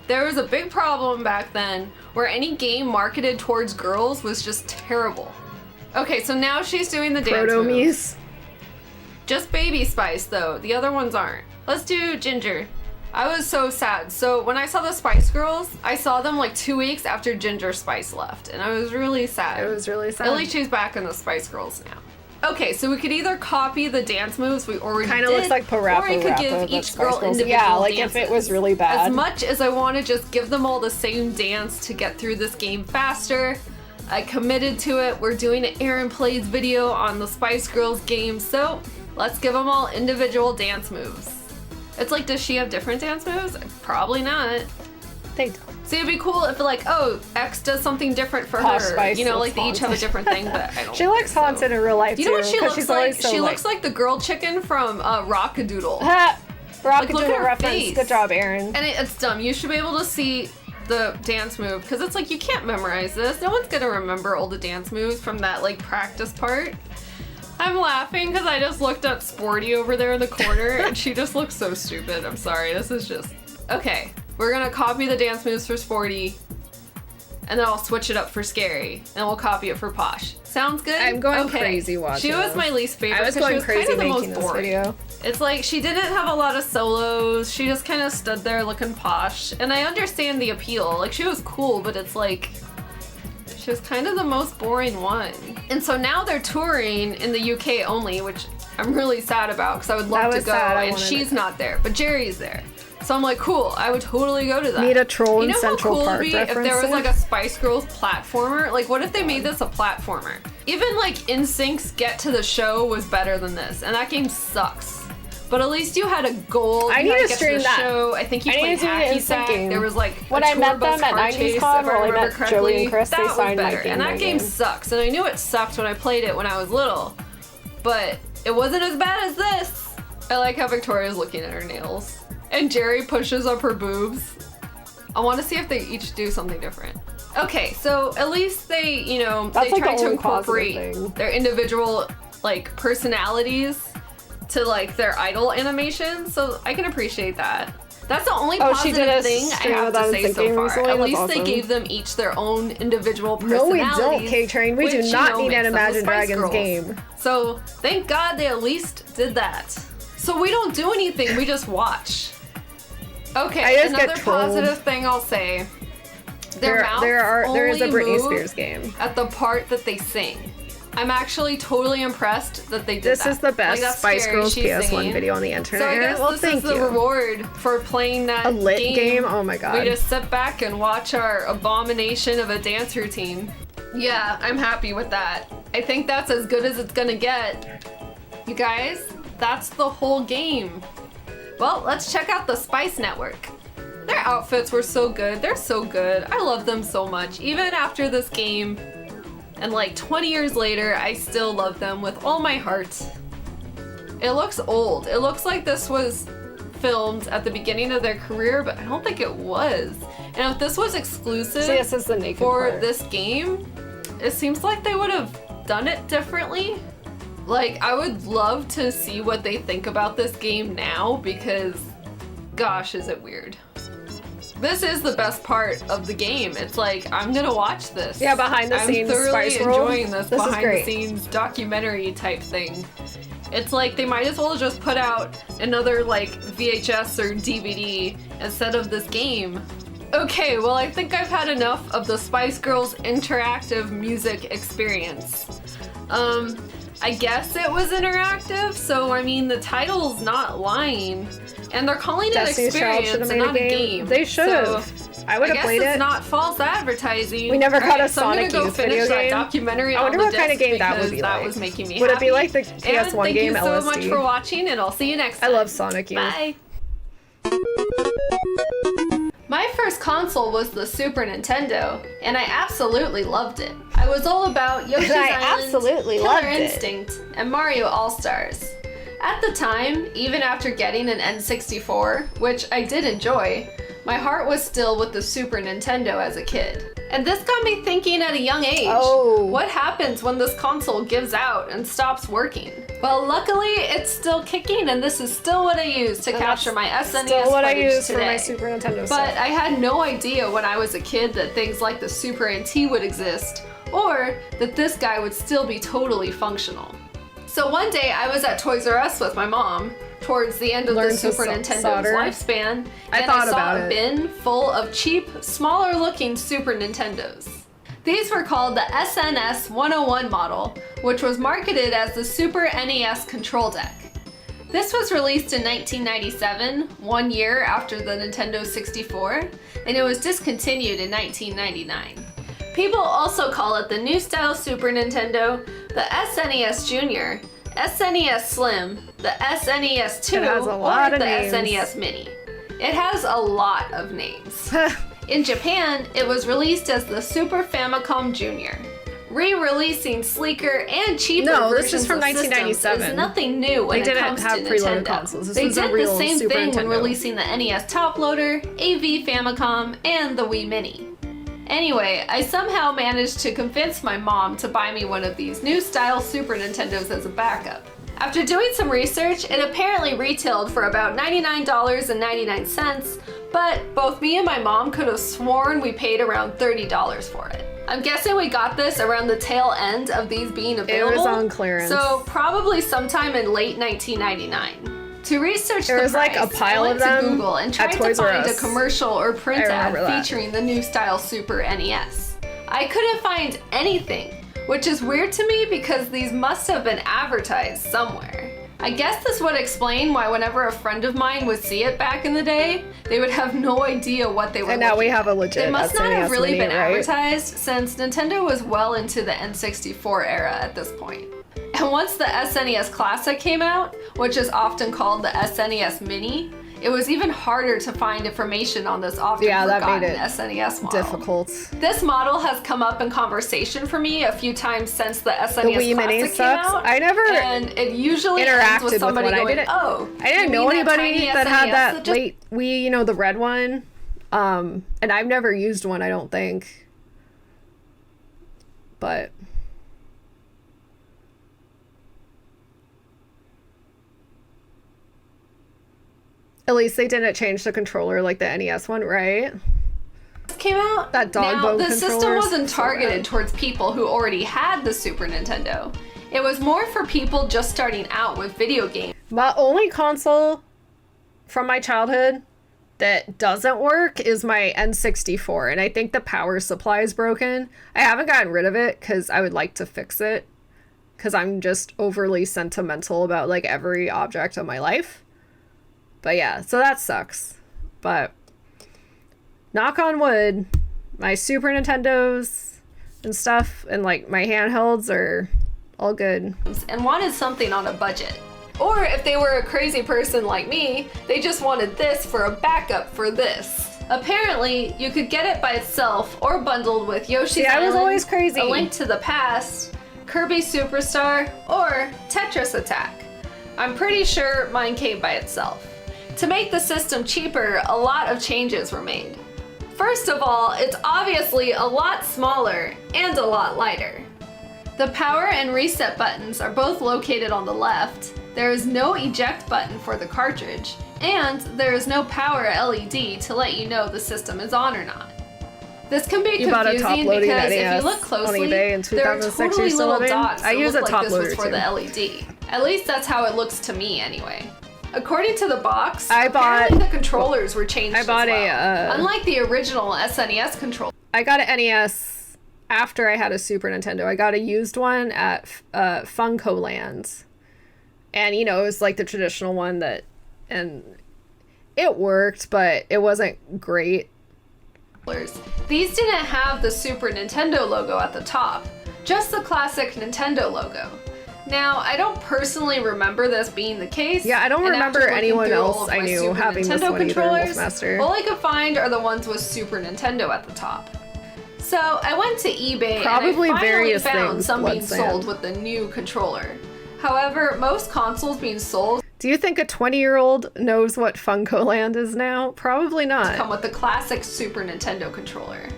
There was a big problem back then where any game marketed towards girls was just terrible. Okay, so now she's doing the dance moves. Proto-mies. Just Baby Spice, though. The other ones aren't. Let's do Ginger. I was so sad. So when I saw the Spice Girls, I saw them like 2 weeks after Ginger Spice left, and I was really sad. It was really sad. At least she's back in the Spice Girls now. Okay, so we could either copy the dance moves we already Kind of did, looks like Parappa or we could give Rappa, but each Spice girl Girls. individual Yeah, like dances. if it was really bad. As much as I want to just give them all the same dance to get through this game faster, I committed to it. We're doing an Erin Plays video on the Spice Girls game, so let's give them all individual dance moves. It's like, does she have different dance moves? Probably not. They don't. See, it'd be cool if like, oh, X does something different for Posh her. Spice You know, looks like they each have a haunted. different thing, but I don't She looks think haunted so. in real life, You know what too, she 'cause looks she's like? always so, She looks like the girl chicken from Rock-a-Doodle. Ha! look at Rock-a-Doodle her reference. face. Good job, Erin. And it's dumb. You should be able to see the dance move, because it's like, you can't memorize this. No one's gonna remember all the dance moves from that like practice part. I'm laughing because I just looked at Sporty over there in the corner and she just looks so stupid. I'm sorry, this is just... Okay, we're gonna copy the dance moves for Sporty, and then I'll switch it up for Scary, and we'll copy it for Posh. Sounds good? I'm going Okay. crazy watching She was this. my least favorite I was because she going was crazy kind of the making most this boring. video. It's like she didn't have a lot of solos. She just kind of stood there looking posh. And I understand the appeal. Like, she was cool, but it's like, she was kind of the most boring one. And so now they're touring in the UK only, which I'm really sad about because I would love to was go. sad. I And wanted she's it. not there, but Jerry's there. So I'm like, cool, I would totally go to that. Meet a troll You in know Central how cool Park it'd be if there was referencing? like a Spice Girls platformer? Like, what if they made this a platformer? Even like NSYNC's Get to the Show was better than this, and that game sucks. But at least you had a goal. I You need had to Get to stream the that. Show. I think you I need played to do an Hacky NSYNC Sack. game. There was like When a I tour met bus them at car 90s chase, Con, if I well, I remember met correctly. Joey and Chris, they That was signed my better. game And that that game game. sucks. And I knew it sucked when I played it when I was little. But it wasn't as bad as this. I like how Victoria's looking at her nails. And Jerry pushes up her boobs. I want to see if they each do something different. Okay, so at least they, you know, That's they like try the to only positive incorporate thing. their individual, like, personalities to, like, their idol animations. So I can appreciate that. That's the only Oh, she positive did a thing I stream have of to that say in so Syncing far. recently. At That's least they awesome. gave them each their own individual No, we personalities. don't, K-Train. We do which, not you know, need an makes them the Imagine Spice Dragons Girls. game. So thank God they at least did that. So we don't do anything, we just watch. Okay, I just get another trolled. positive thing I'll say. Their mouths there is a only Britney move Spears game. at the part that they sing. I'm actually totally impressed that they did This that. is the best Like, that's Spice scary. Girls She's PS1 singing. video on the internet. So I Erin. guess Well, this thank is the you. reward for playing that A lit game? Oh my god. We just sit back and watch our abomination of a dance routine. Yeah, I'm happy with that. I think that's as good as it's gonna get. You guys, that's the whole game. Well, let's check out the Spice Network. Their outfits were so good. They're so good. I love them so much. Even after this game, and like 20 years later, I still love them with all my heart. It looks old. It looks like this was filmed at the beginning of their career, but I don't think it was. And if this was exclusive See, this is the naked for part. this game, it seems like they would have done it differently. Like, I would love to see what they think about this game now, because gosh, is it weird. This is the best part of the game. It's like, I'm gonna watch this. Yeah, behind the scenes I'm thoroughly Spice World. enjoying this This is behind the great. scenes documentary type thing. It's like they might as well just put out another like VHS or DVD instead of this game. Okay, well I think I've had enough of the Spice Girls interactive music experience. I guess it was interactive, so I mean the title's not lying. And they're calling it Destiny's Child should experience have and made not a game. They should have. So I would have played I guess it. it's not false advertising. We never got a so I'm Sonic gonna go Youth finish video that game. documentary I wonder on what the kind of disc game that would because be that like. was making me Would happy. it be like the PS1 and game thank you so much LSD? for watching, and I'll see you next time. I love Sonic Youth. Bye. My first console was the Super Nintendo, and I absolutely loved it. I was all about Yoshi's I Island, absolutely Killer loved it. Instinct, and Mario All-Stars. At the time, even after getting an N64, which I did enjoy, my heart was still with the Super Nintendo as a kid. And this got me thinking at a young age, what happens when this console gives out and stops working? Well, luckily, it's still kicking, and this is still what I use to capture my SNES Still what I footage use today. for my Super Nintendo But stuff. I had no idea when I was a kid that things like the Super NT would exist, or that this guy would still be totally functional. So one day I was at Toys R Us with my mom towards the end of the Learned to Super Nintendo's solder. lifespan, I and thought I saw about a it. bin full of cheap, smaller looking Super Nintendos. These were called the SNES 101 model, which was marketed as the Super NES control deck. This was released in 1997, 1 year after the Nintendo 64, and it was discontinued in 1999. People also call it the new style Super Nintendo, the SNES Junior, SNES Slim, the SNES 2, It has a or lot of the names. SNES Mini. It has a lot of names. In Japan, it was released as the Super Famicom Junior. Re-releasing sleeker and cheaper No, this versions is from of systems 1997. is nothing new when They it didn't comes have to preloaded Nintendo. consoles. This They was a did real the same Super thing when Nintendo. releasing the NES Top Loader, AV Famicom, and the Wii Mini. Anyway, I somehow managed to convince my mom to buy me one of these new style Super Nintendos as a backup. After doing some research, it apparently retailed for about $99.99, but both me and my mom could have sworn we paid around $30 for it. I'm guessing we got this around the tail end of these being available. It was on clearance. So probably sometime in late 1999. To research There the was, like, price, a pile I of went to them Google and at tried to Toys R find a Us. commercial or print I ad remember that. featuring the new style Super NES. I couldn't find anything, which is weird to me because these must have been advertised somewhere. I guess this would explain why whenever a friend of mine would see it back in the day, they would have no idea what they were And now we looking have a at. legit They must not SNES have really Mini, been right? advertised since Nintendo was well into the N64 era at this point. And once the SNES Classic came out, which is often called the SNES Mini, it was even harder to find information on this often that forgotten made it SNES model. difficult. This model has come up in conversation for me a few times since the SNES The Wii Mini Classic came sucks. out. I never and it usually ends interacted with with somebody one. going, I didn't you know mean that anybody tiny that had SNES that just late Wii, you know, the red one. And I've never used one, I don't think. But at least they didn't change the controller like the NES one, right? came out. That dog now, bone the system controller is wasn't so targeted bad. towards people who already had the Super Nintendo. It was more for people just starting out with video games. My only console from my childhood that doesn't work is my N64, and I think the power supply is broken. I haven't gotten rid of it because I would like to fix it because I'm just overly sentimental about like every object of my life. But yeah, so that sucks. But knock on wood, my Super Nintendos and stuff and like my handhelds are all good. And wanted something on a budget. Or if they were a crazy person like me, they just wanted this for a backup for this. Apparently, you could get it by itself or bundled with Yoshi's I was Island, always crazy. A Link to the Past, Kirby Superstar, or Tetris Attack. I'm pretty sure mine came by itself. To make the system cheaper, a lot of changes were made. First of all, it's obviously a lot smaller and a lot lighter. The power and reset buttons are both located on the left. There is no eject button for the cartridge, and there is no power LED to let you know the system is on or not. This can be You bought a confusing top-loading because if NES you look closely, on eBay in there are 2006 totally you're still little living? dots I that use look a like top this was loader for too. the LED. At least that's how it looks to me anyway. According to the box, I bought- apparently the controllers were changed I bought as well. a, Unlike the original SNES controller. I got an NES after I had a Super Nintendo. I got a used one at Funko Lands. And, you know, it was like the traditional one that, and it worked, but it wasn't great. These didn't have the Super Nintendo logo at the top, just the classic Nintendo logo. Now, I don't personally remember this being the case. Yeah, I don't remember anyone else I knew having this one either, Wolfmaster. All I could find are the ones with Super Nintendo at the top. So I went to eBay Probably and I finally various found things, some being Blood Sand. sold with the new controller. However, most consoles being sold Do you think a 20-year-old knows what Funko Land is now? Probably not. come with the classic Super Nintendo controller.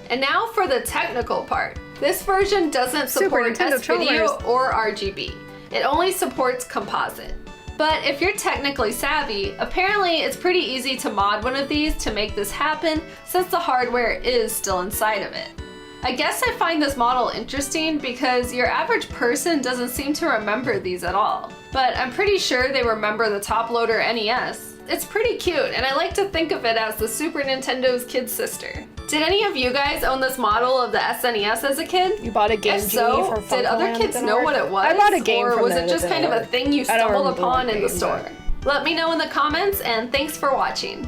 And now for the technical part. This version doesn't support S-Video or RGB. It only supports composite. But if you're technically savvy, apparently it's pretty easy to mod one of these to make this happen since the hardware is still inside of it. I guess I find this model interesting because your average person doesn't seem to remember these at all. But I'm pretty sure they remember the top loader NES. It's pretty cute, and I like to think of it as the Super Nintendo's kid sister. Did any of you guys own this model of the SNES as a kid? You bought a Game If so, Genie from Funko did other Land kids that know didn't what work? it was? I bought a game or from was them it just that kind of didn't a work. thing you I don't stumbled remember upon what in the game, store? Let me know in the comments, and thanks for watching.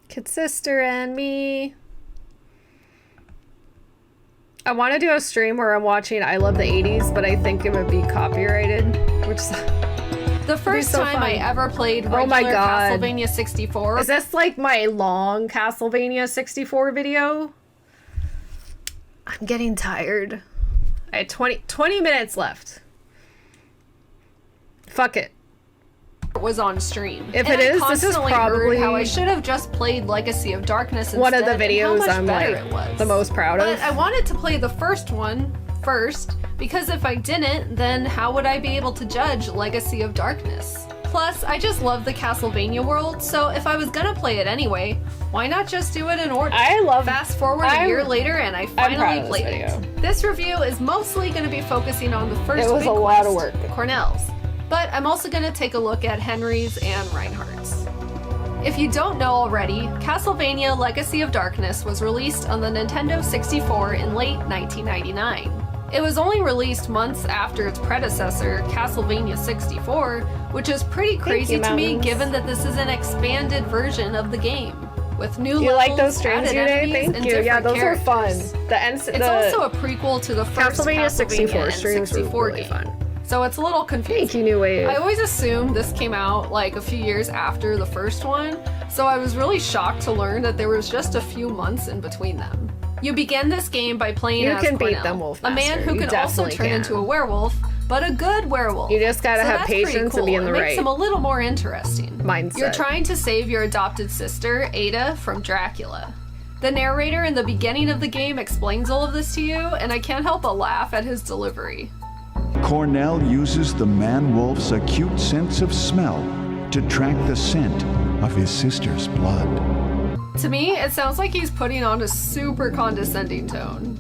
Kid sister and me. I want to do a stream where I'm watching I Love the 80s, but I think it would be copyrighted, which The first so time fun. I ever played regular Oh my God. Castlevania 64. is this like my long Castlevania 64 video? I'm getting tired. I had 20 minutes left. Fuck it. was on stream. If and it I is, this is constantly probably heard how I should have just played Legacy of Darkness one of the instead, and how videos much I'm better like it was. the most proud But of. I wanted to play the first one first, because if I didn't, then how would I be able to judge Legacy of Darkness? Plus, I just love the Castlevania world, so if I was gonna play it anyway, why not just do it in order? Fast forward a year later and I finally played it. This review is mostly gonna be focusing on the first It was big a lot of quest, work. Cornell's. But I'm also gonna take a look at Henry's and Reinhardt's. If you don't know already, Castlevania Legacy of Darkness was released on the Nintendo 64 in late 1999. It was only released months after its predecessor, Castlevania 64, which is pretty crazy to me given that this is an expanded version of the game. With new You levels, like those streams added you did? enemies, Thank and you. Yeah, different those are fun. characters. It's It's also a prequel to the first Castlevania 64 Castlevania streams were N64 really game. fun. So it's a little confusing. Thank you, New Wave. I always assumed this came out like a few years after the first one, so I was really shocked to learn that there was just a few months in between them. You begin this game by playing You as can beat Cornell, them, a Wolfmaster. man who You can also definitely turn can. into a werewolf, but a good werewolf. You just gotta have that's pretty patience cool. and be in the It makes right him a little more interesting. mindset. You're trying to save your adopted sister, Ada, from Dracula. The narrator in the beginning of the game explains all of this to you, and I can't help but laugh at his delivery. Cornell uses the man-wolf's acute sense of smell to track the scent of his sister's blood. To me, it sounds like he's putting on a super condescending tone.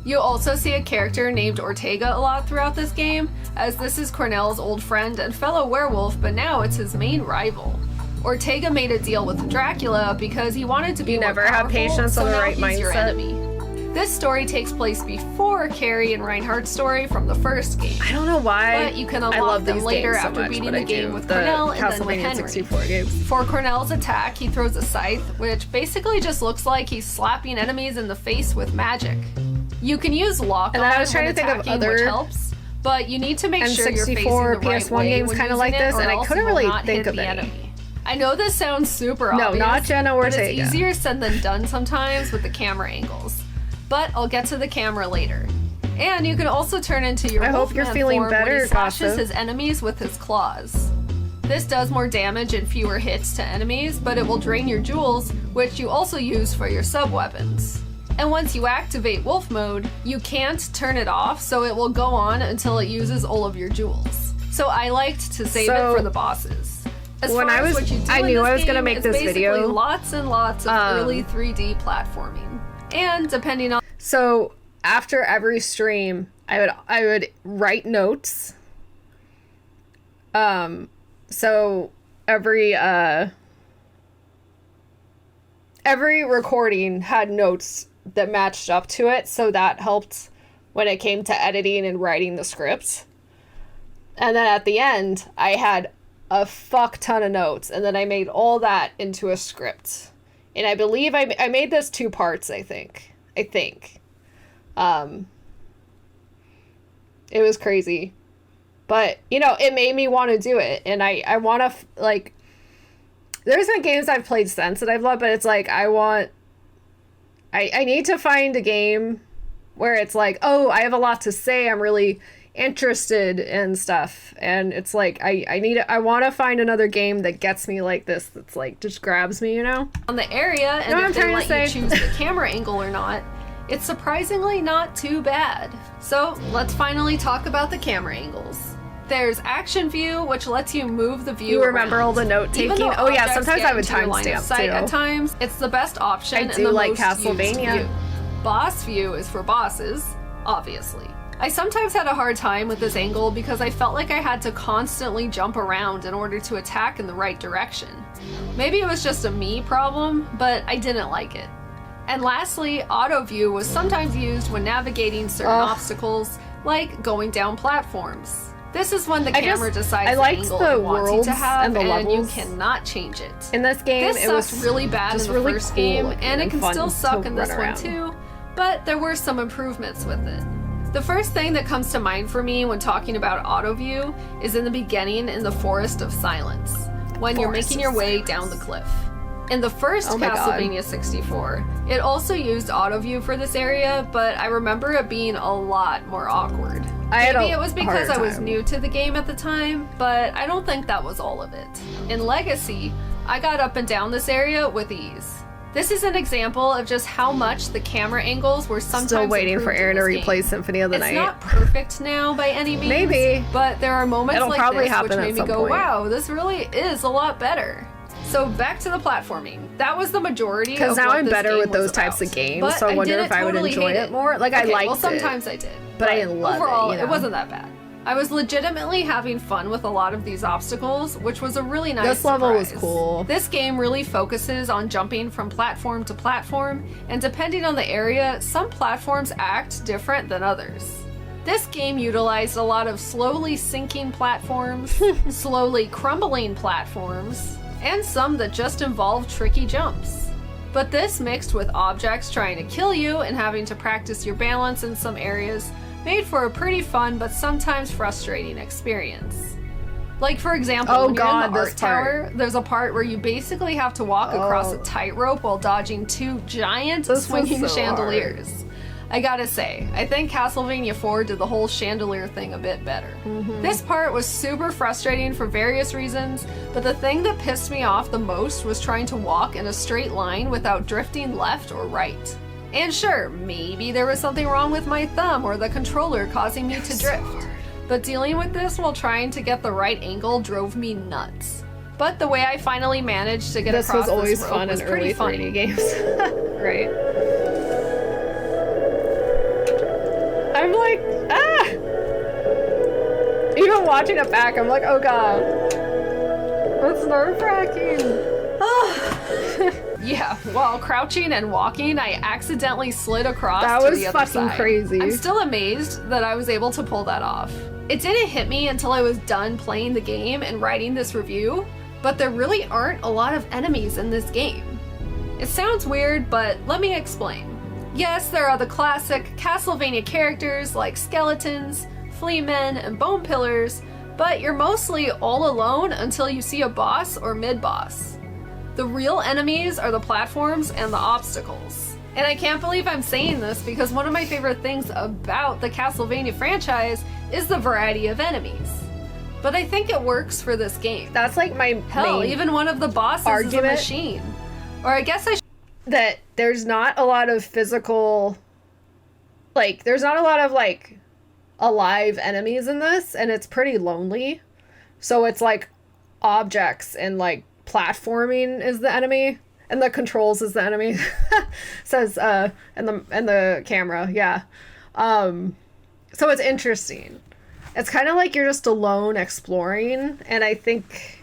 You also see a character named Ortega a lot throughout this game, as this is Cornell's old friend and fellow werewolf, but now it's his main rival. Ortega made a deal with Dracula because he wanted to be more never have powerful, patience so on the now right he's your mindset. enemy. This story takes place before Carrie and Reinhardt's story from the first game. I don't know why. But you can I unlock love them these later games so after much, beating but the I game do. with The Cornell and then with Castlevania Henry. 64 games. For Cornell's attack, he throws a scythe, which basically just looks like he's slapping enemies in the face with magic. You can use lock And then I was on trying when to think of attacking, which other helps, but you need to make sure you're facing the N64 right PS1 way games when kinda using like it, this, or and I else couldn't you will really not think hit of the any. enemy. I know this sounds super No, obvious, not Jenna but it's Ortega. easier said than done sometimes with the camera angles. But I'll get to the camera later. And you can also turn into your I hope you're Wolfman feeling form when better, he slashes Gossip. his enemies with his claws. This does more damage and fewer hits to enemies, but it will drain your jewels, which you also use for your sub-weapons. And once you activate wolf mode, you can't turn it off, so it will go on until it uses all of your jewels. So I liked to save it for the bosses. As when far I as was- what you do I in knew this I was gonna game make is this basically video. lots and lots of early 3D platforming. And depending on So after every stream, I would write notes. So every recording had notes that matched up to it, so that helped when it came to editing and writing the scripts. And then at the end, I had a fuck ton of notes, and then I made all that into a script. And I believe I made this 2 parts, I think. It was crazy. But, you know, it made me want to do it. And I want to, like... There's been games I've played since that I've loved, but it's like, I need to find a game where it's like, oh, I have a lot to say, I'm really interested in stuff, and it's like, I want to find another game that gets me like this, that's like, just grabs me, you know? On the area, and if they let you choose the camera angle or not, it's surprisingly not too bad. So let's finally talk about the camera angles. There's action view, which lets you move the view. You remember around. all the note taking? Oh yeah, sometimes I would timestamp too. At times, it's the best option. I do like Castlevania. Boss view is for bosses, obviously. I sometimes had a hard time with this angle because I felt like I had to constantly jump around in order to attack in the right direction. Maybe it was just a me problem, but I didn't like it. And lastly, auto view was sometimes used when navigating certain obstacles, like going down platforms. This is when the camera decides the angle it wants you to have, and you cannot change it. In this game, it was really bad in the first game, and it can still suck in this one too, but there were some improvements with it. The first thing that comes to mind for me when talking about auto view is in the beginning in the Forest of Silence, when you're making your way down the cliff. In the first Castlevania 64, it also used auto view for this area, but I remember it being a lot more awkward. Maybe it was because I was new to the game at the time, but I don't think that was all of it. In Legacy, I got up and down this area with ease. This is an example of just how much the camera angles were sometimes still waiting for Erin to replay Symphony of the Night. It's not perfect now by any means. Maybe. But there are moments like this which made me go, point. wow, this really is a lot better. So back to the platforming. That was the majority of what this game was about. Because now I'm better with those types of games, so I wonder if I would enjoy it more. Like, I liked it. Well, sometimes I did. But I didn't love it, overall, you know? it wasn't that bad. I was legitimately having fun with a lot of these obstacles, which was a really nice This level was surprise. cool. This game really focuses on jumping from platform to platform, and depending on the area, some platforms act different than others. This game utilized a lot of slowly sinking platforms, slowly crumbling platforms, and some that just involve tricky jumps. But this mixed with objects trying to kill you and having to practice your balance in some areas made for a pretty fun but sometimes frustrating experience. Like, for example, when you're in the art tower, there's a part where you basically have to walk across a tightrope while dodging 2 giant swinging chandeliers. I gotta say, I think Castlevania 4 did the whole chandelier thing a bit better. This part was super frustrating for various reasons, but the thing that pissed me off the most was trying to walk in a straight line without drifting left or right. And sure, maybe there was something wrong with my thumb or the controller causing me to drift, but dealing with this while trying to get the right angle drove me nuts. But the way I finally managed to get across this rope was fun in early 3D games. Right. I'm like, ah! Even watching it back, I'm like, oh god. It's nerve-wracking. Yeah, while crouching and walking, I accidentally slid across that to was the other fucking side. crazy. I'm still amazed that I was able to pull that off. It didn't hit me until I was done playing the game and writing this review, but there really aren't a lot of enemies in this game. It sounds weird, but let me explain. Yes, there are the classic Castlevania characters like skeletons, flea men, and bone pillars, but you're mostly all alone until you see a boss or mid-boss. The real enemies are the platforms and the obstacles. And I can't believe I'm saying this because one of my favorite things about the Castlevania franchise is the variety of enemies. But I think it works for this game. That's like my Hell, even one of the bosses is a machine. Or I guess I should that there's not a lot of physical, like, there's not a lot of, like, alive enemies in this, and it's pretty lonely. So it's, like, objects and, like, platforming is the enemy, and the controls is the enemy. Says, and the camera, yeah. So it's interesting. It's kind of like you're just alone exploring, and I think...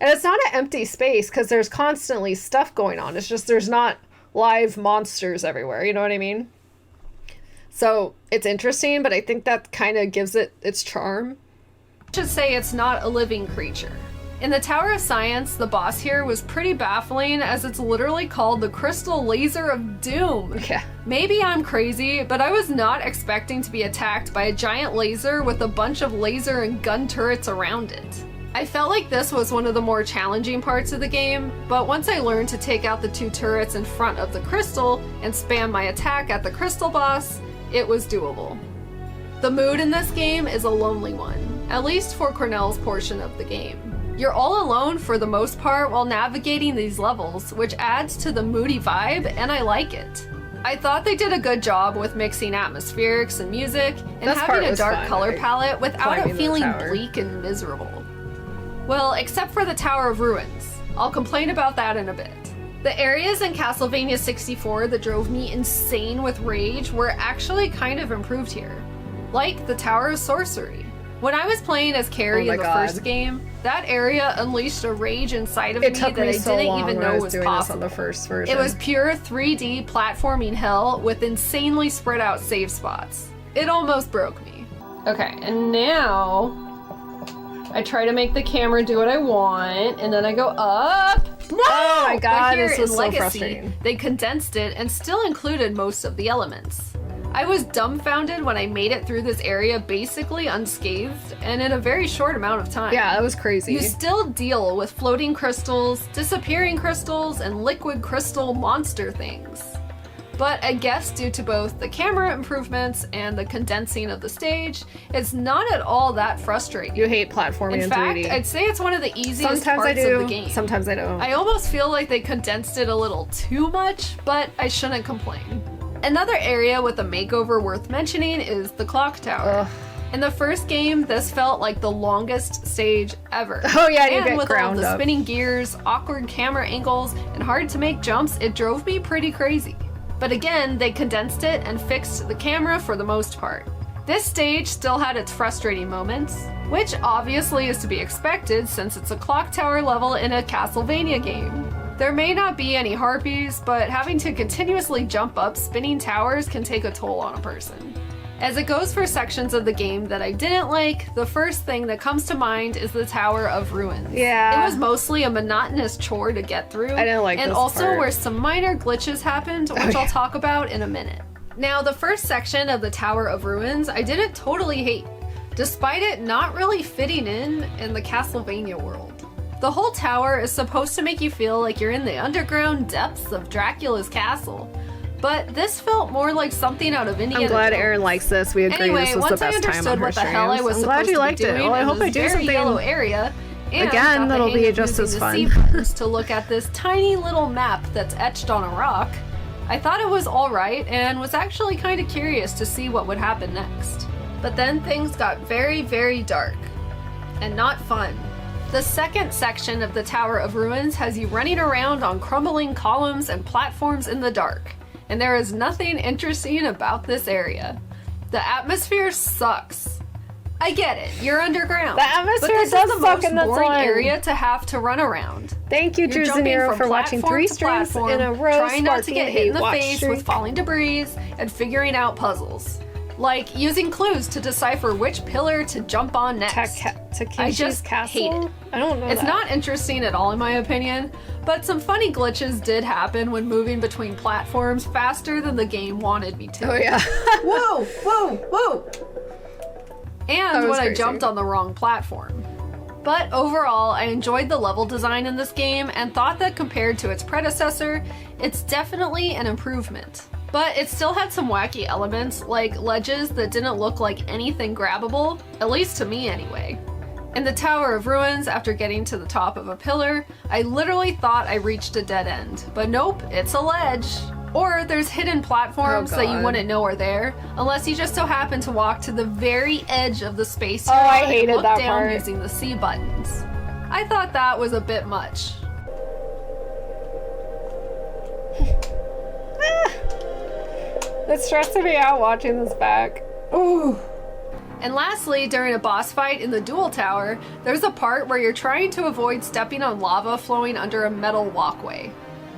And it's not an empty space because there's constantly stuff going on. It's just there's not live monsters everywhere. You know what I mean? So it's interesting, but I think that kind of gives it its charm. I should say it's not a living creature. In the Tower of Science, the boss here was pretty baffling as it's literally called the Crystal Laser of Doom. Yeah. Maybe I'm crazy, but I was not expecting to be attacked by a giant laser with a bunch of laser and gun turrets around it. I felt like this was one of the more challenging parts of the game, but once I learned to take out the 2 turrets in front of the crystal and spam my attack at the crystal boss, it was doable. The mood in this game is a lonely one, at least for Cornell's portion of the game. You're all alone for the most part while navigating these levels, which adds to the moody vibe, and I like it. I thought they did a good job with mixing atmospherics and music, and having a dark color palette without it feeling bleak and miserable. Well, except for the Tower of Ruins. I'll complain about that in a bit. The areas in Castlevania 64 that drove me insane with rage were actually kind of improved here. Like the Tower of Sorcery. When I was playing as Carrie in the first game, that area unleashed a rage inside of me that I didn't even know was possible. On the first version. It was pure 3D platforming hell with insanely spread out save spots. It almost broke me. Okay, and now I try to make the camera do what I want, and then I go up. No! Oh my god, but here this was in so Legacy, frustrating. they condensed it and still included most of the elements. I was dumbfounded when I made it through this area basically unscathed and in a very short amount of time. Yeah, that was crazy. You still deal with floating crystals, disappearing crystals, and liquid crystal monster things. But I guess due to both the camera improvements and the condensing of the stage, it's not at all that frustrating. You hate platforming in 3D. In fact, I'd say it's one of the easiest Sometimes parts I do, of the game. sometimes I don't. I almost feel like they condensed it a little too much, but I shouldn't complain. Another area with a makeover worth mentioning is the clock tower. Ugh. In the first game, this felt like the longest stage ever. Oh yeah, you and get with all ground the up. spinning gears, awkward camera angles, and hard to make jumps, it drove me pretty crazy. But again, they condensed it and fixed the camera for the most part. This stage still had its frustrating moments, which obviously is to be expected since it's a clock tower level in a Castlevania game. There may not be any harpies, but having to continuously jump up spinning towers can take a toll on a person. As it goes for sections of the game that I didn't like, the first thing that comes to mind is the Tower of Ruins. Yeah. It was mostly a monotonous chore to get through. I didn't like and this also part. where some minor glitches happened, which I'll talk about in a minute. Now, the first section of the Tower of Ruins I didn't totally hate, despite it not really fitting in the Castlevania world. The whole tower is supposed to make you feel like you're in the underground depths of Dracula's castle, but this felt more like something out of Indiana I'm glad Jones. Erin likes this. We agree Anyway, this was once the I best time on understood her what the hell I streams. was I'm glad supposed you to liked be it. doing Well, I in hope I this do very something yellow area, and again got the that'll hang be of just using as the fun. C buttons to look at this tiny little map that's etched on a rock. I thought it was alright and was actually kind of curious to see what would happen next. But then things got very, very dark and not fun. The second section of the Tower of Ruins has you running around on crumbling columns and platforms in the dark, and there is nothing interesting about this area. The atmosphere sucks. I get it, you're underground. The atmosphere but this does is the suck most in this boring one. area to have to run around. Thank you, You're Drew jumping Zanero, from for watching platform 3 to streams platform, in a row, trying not to get hit in the watch face streak. with falling debris and figuring out puzzles. Like using clues to decipher which pillar to jump on next. I just hate it. I don't know. It's not interesting at all in my opinion, but some funny glitches did happen when moving between platforms faster than the game wanted me to. Oh yeah. Whoa, whoa, whoa! And when I crazy. jumped on the wrong platform. But overall, I enjoyed the level design in this game and thought that compared to its predecessor, it's definitely an improvement. But it still had some wacky elements, like ledges that didn't look like anything grabbable, at least to me anyway. In the Tower of Ruins, after getting to the top of a pillar, I literally thought I reached a dead end, but nope, it's a ledge. Or there's hidden platforms that you wouldn't know are there, unless you just so happen to walk to the very edge of the space you're I on hated and look that down part. using the C buttons. I thought that was a bit much. It's stressing me out watching this back. Ooh. And lastly, during a boss fight in the duel tower, there's a part where you're trying to avoid stepping on lava flowing under a metal walkway.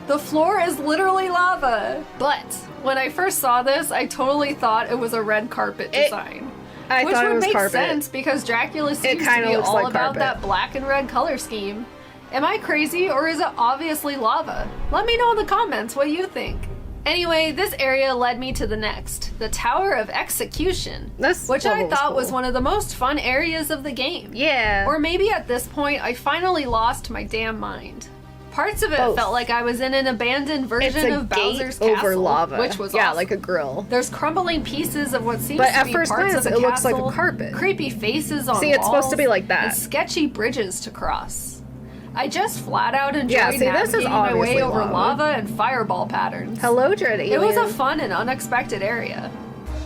The floor is literally lava! But when I first saw this, I totally thought it was a red carpet design. Which would make sense because Dracula seems to be all about that black and red color scheme. Am I crazy or is it obviously lava? Let me know in the comments what you think. Anyway, this area led me to the next, the Tower of Execution, which I thought was one of the most fun areas of the game. Yeah. Or maybe at this point, I finally lost my damn mind. Parts of it felt like I was in an abandoned version of Bowser's Castle, over lava. Which was yeah, awesome. like a grill. There's crumbling pieces of what seems to at be first parts glance, of the it castle, looks like a carpet. creepy faces on See, it's supposed to be like that. and sketchy bridges to cross. I just flat out enjoyed Yeah, see, this is navigating my way obviously over lava. lava and fireball patterns. Hello, Dread Alien. It was a fun and unexpected area.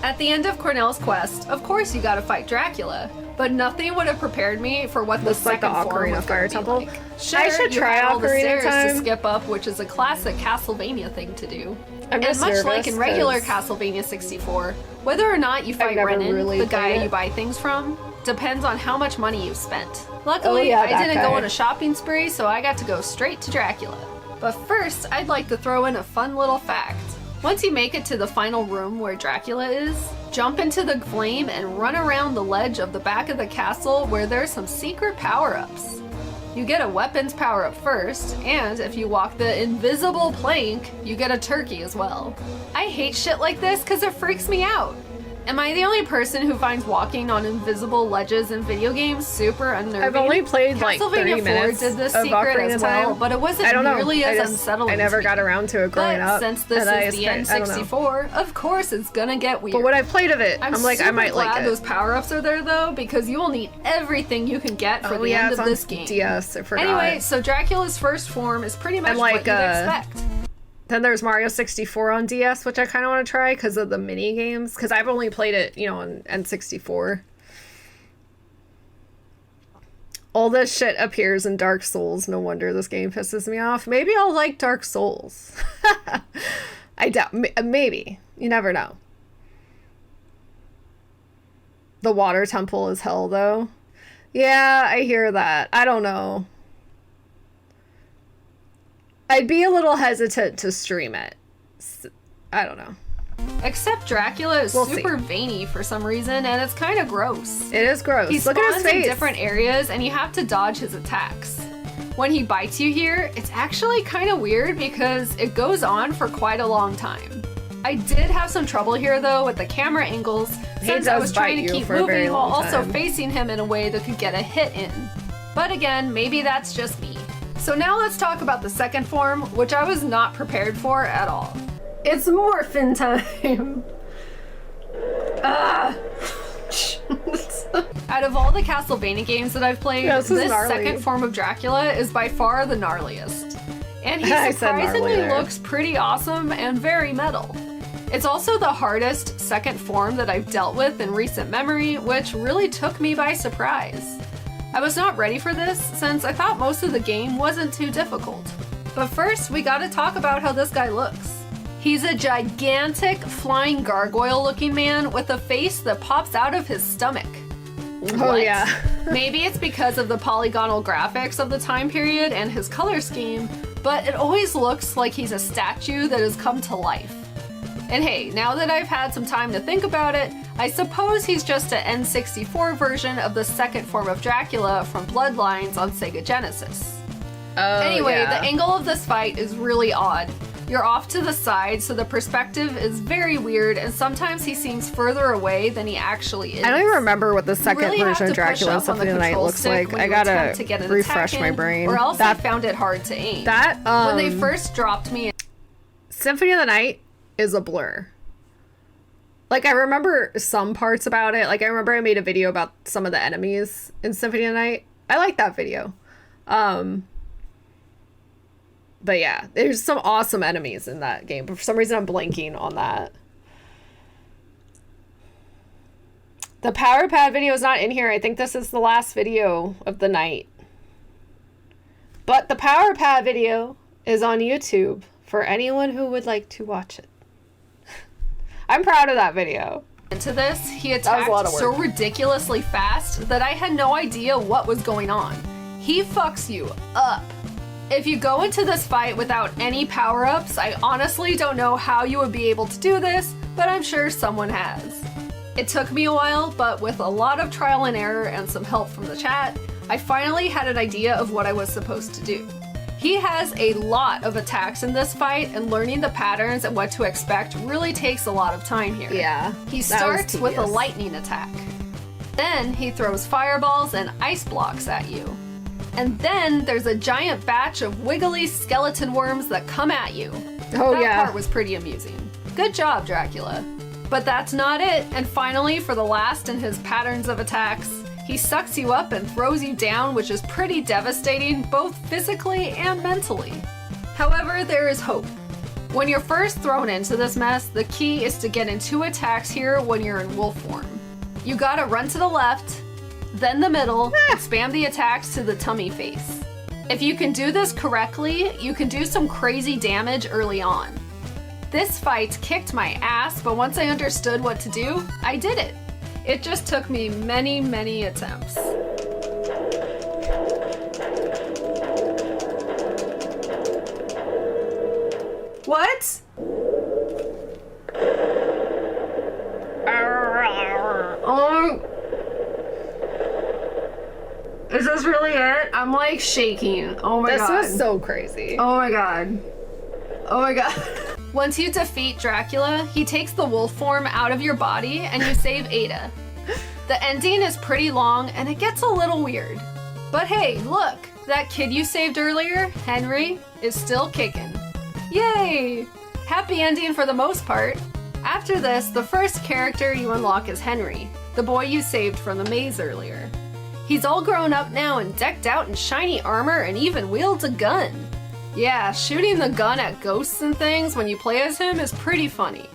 At the end of Cornell's quest, of course you gotta fight Dracula, but nothing would have prepared me for what the second form Ocarina was of Fire gonna be Temple. like. Sure, I should you try had all the Ocarina stairs time. to skip up, which is a classic Castlevania thing to do. I'm And just much like nervous in regular 'cause Castlevania 64, whether or not you fight never Renan, really the guy played it. you buy things from, depends on how much money you've spent. Luckily, yeah, I that didn't go guy. on a shopping spree, so I got to go straight to Dracula. But first, I'd like to throw in a fun little fact. Once you make it to the final room where Dracula is, jump into the flame and run around the ledge of the back of the castle where there's some secret power-ups. You get a weapons power-up first, and if you walk the invisible plank, you get a turkey as well. I hate shit like this because it freaks me out. Am I the only person who finds walking on invisible ledges in video games super unnerving? I've only played like 30 Castlevania 4 minutes did this of secret Ocarina as well, Time. but it wasn't I don't know. nearly I as just- unsettling. I never to got me. around to it growing But up. since this and I is the just- I don't know. N64, of course it's gonna get weird. But when I played of it, I'm like, I super might like glad it. those power-ups are there though, because you will need everything you can get for the end it's of on this game. DS, I forgot. Anyway, so Dracula's first form is pretty much And, what like, you'd expect. Then there's Mario 64 on DS, which I kind of want to try because of the mini games. Because I've only played it, on N64. All this shit appears in Dark Souls. No wonder this game pisses me off. Maybe I'll like Dark Souls. I doubt. Maybe. You never know. The water temple is hell, though. Yeah, I hear that. I don't know. I'd be a little hesitant to stream it. I don't know. Except Dracula is We'll super veiny for some reason, and it's kind of gross. It is gross. He Look at his spawns in face. different areas, and you have to dodge his attacks. When he bites you here, it's actually kind of weird because it goes on for quite a long time. I did have some trouble here though with the camera angles since I was trying to keep moving while also facing him in a way that could get a hit in. But again, maybe that's just me. So now let's talk about the second form, which I was not prepared for at all. It's morphin time. Out of all the Castlevania games that I've played, this second form of Dracula is by far the gnarliest. And he surprisingly looks pretty awesome and very metal. It's also the hardest second form that I've dealt with in recent memory, which really took me by surprise. I was not ready for this since I thought most of the game wasn't too difficult. But first, we gotta talk about how this guy looks. He's a gigantic flying gargoyle looking man with a face that pops out of his stomach. Oh yeah. Maybe it's because of the polygonal graphics of the time period and his color scheme, but it always looks like he's a statue that has come to life. And hey, now that I've had some time to think about it, I suppose he's just an N64 version of the second form of Dracula from Bloodlines on Sega Genesis. Oh, anyway, yeah. the angle of this fight is really odd. You're off to the side, so the perspective is very weird, and sometimes he seems further away than he actually is. I don't even remember what the second really version have of to push Dracula up on the Symphony of the Night control looks stick like. when I you gotta attempt to get an refresh attack my in, brain. Or else I found it hard to aim. When they first dropped me, Symphony of the Night is a blur. Like, I remember some parts about it. Like, I remember I made a video about some of the enemies in Symphony of the Night. I like that video. But yeah, there's some awesome enemies in that game. But for some reason, I'm blanking on that. The Power Pad video is not in here. I think this is the last video of the night. But the Power Pad video is on YouTube for anyone who would like to watch it. I'm proud of that video. Into this, he That was a lot attacked of work. so ridiculously fast that I had no idea what was going on. He fucks you up. If you go into this fight without any power-ups, I honestly don't know how you would be able to do this, but I'm sure someone has. It took me a while, but with a lot of trial and error and some help from the chat, I finally had an idea of what I was supposed to do. He has a lot of attacks in this fight, and learning the patterns and what to expect really takes a lot of time here. Yeah, He that was starts with a tedious. lightning attack. Then he throws fireballs and ice blocks at you. And then there's a giant batch of wiggly skeleton worms that come at you. Oh, that yeah. part was pretty amusing. Good job, Dracula. But that's not it, and finally, for the last in his patterns of attacks, he sucks you up and throws you down, which is pretty devastating, both physically and mentally. However, there is hope. When you're first thrown into this mess, the key is to get in 2 attacks here when you're in wolf form. You gotta run to the left, then the middle, and spam the attacks to the tummy face. If you can do this correctly, you can do some crazy damage early on. This fight kicked my ass, but once I understood what to do, I did it. It just took me many, many attempts. What? Oh. Is this really it? I'm like shaking. Oh my god. This was so crazy. Oh my god. Oh my god. Once you defeat Dracula, he takes the wolf form out of your body and you save Ada. The ending is pretty long and it gets a little weird. But hey, look, that kid you saved earlier, Henry, is still kicking. Yay! Happy ending for the most part. After this, the first character you unlock is Henry, the boy you saved from the maze earlier. He's all grown up now and decked out in shiny armor and even wields a gun. Yeah, shooting the gun at ghosts and things when you play as him is pretty funny.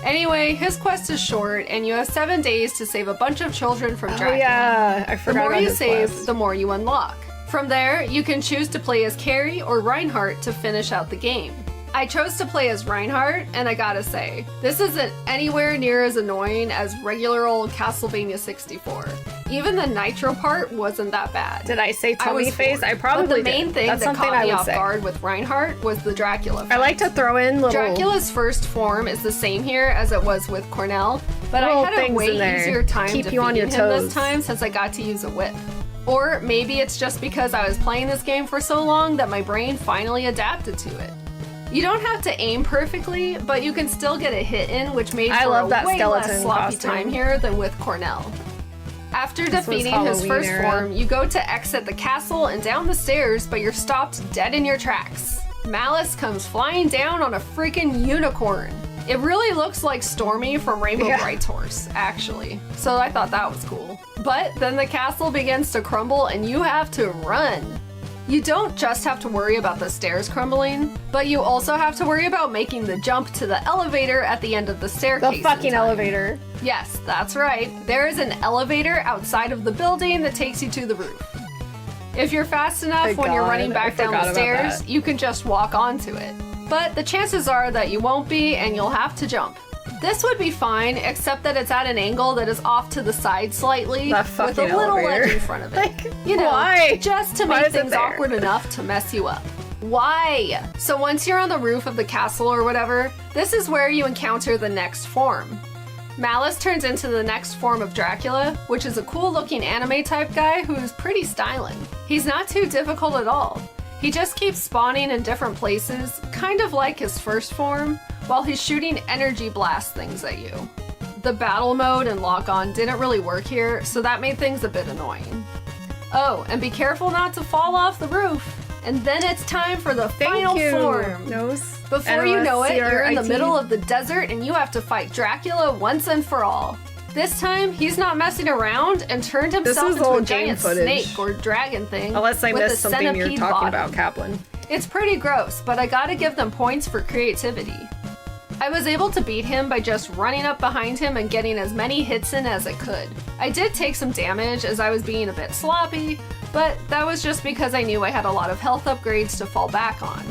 Anyway, his quest is short and you have 7 days to save a bunch of children from Dracula. Oh yeah, I The forgot more about you his save, quest. the more you unlock. From there, you can choose to play as Carrie or Reinhardt to finish out the game. I chose to play as Reinhardt, and I gotta say, this isn't anywhere near as annoying as regular old Castlevania 64. Even the nitro part wasn't that bad. Did I say tummy was face? floored. I probably But the main did. thing That's that something caught I me would off say. guard with Reinhardt was the Dracula I like to throw in little Dracula's first form is the same here as it was with Cornell, but I Little had a things way in there. easier time Keep you on defeating your him toes. this time since I got to use a whip. Or maybe it's just because I was playing this game for so long that my brain finally adapted to it. You don't have to aim perfectly, but you can still get a hit in, which made I for love a that way skeleton less sloppy costume. time here than with Cornell. After This was defeating his Halloween first era. form, you go to exit the castle and down the stairs, but you're stopped dead in your tracks. Malice comes flying down on a freaking unicorn. It really looks like Stormy from Rainbow Yeah. Bright's horse, actually. So I thought that was cool. But then the castle begins to crumble and you have to run. You don't just have to worry about the stairs crumbling, but you also have to worry about making the jump to the elevator at the end of the staircase. the in fucking time. elevator. Yes, that's right. There is an elevator outside of the building that takes you to the roof. If you're fast enough Thank when you're God, running I back down forgot the about stairs, that. you can just walk onto it. But the chances are that you won't be and you'll have to jump. This would be fine, except that it's at an angle that is off to the side slightly, That with a fucking little elevator. ledge in front of it. Like, you know, why? just to Why make is it things there? awkward enough to mess you up. Why? So once you're on the roof of the castle or whatever, this is where you encounter the next form. Malice turns into the next form of Dracula, which is a cool looking anime type guy who's pretty styling. He's not too difficult at all. He just keeps spawning in different places, kind of like his first form, while he's shooting energy blast things at you. The battle mode and lock-on didn't really work here, so that made things a bit annoying. Oh, and be careful not to fall off the roof. And then it's time for the final form. Nose. Before you know it, you're in the NOSCRIT. middle of the desert and you have to fight Dracula once and for all. This time, he's not messing around and turned himself is into a old game giant footage. snake or dragon thing. Unless I with a missed something you're centipede talking body. about, Kaplan. It's pretty gross, but I gotta give them points for creativity. I was able to beat him by just running up behind him and getting as many hits in as I could. I did take some damage as I was being a bit sloppy, but that was just because I knew I had a lot of health upgrades to fall back on.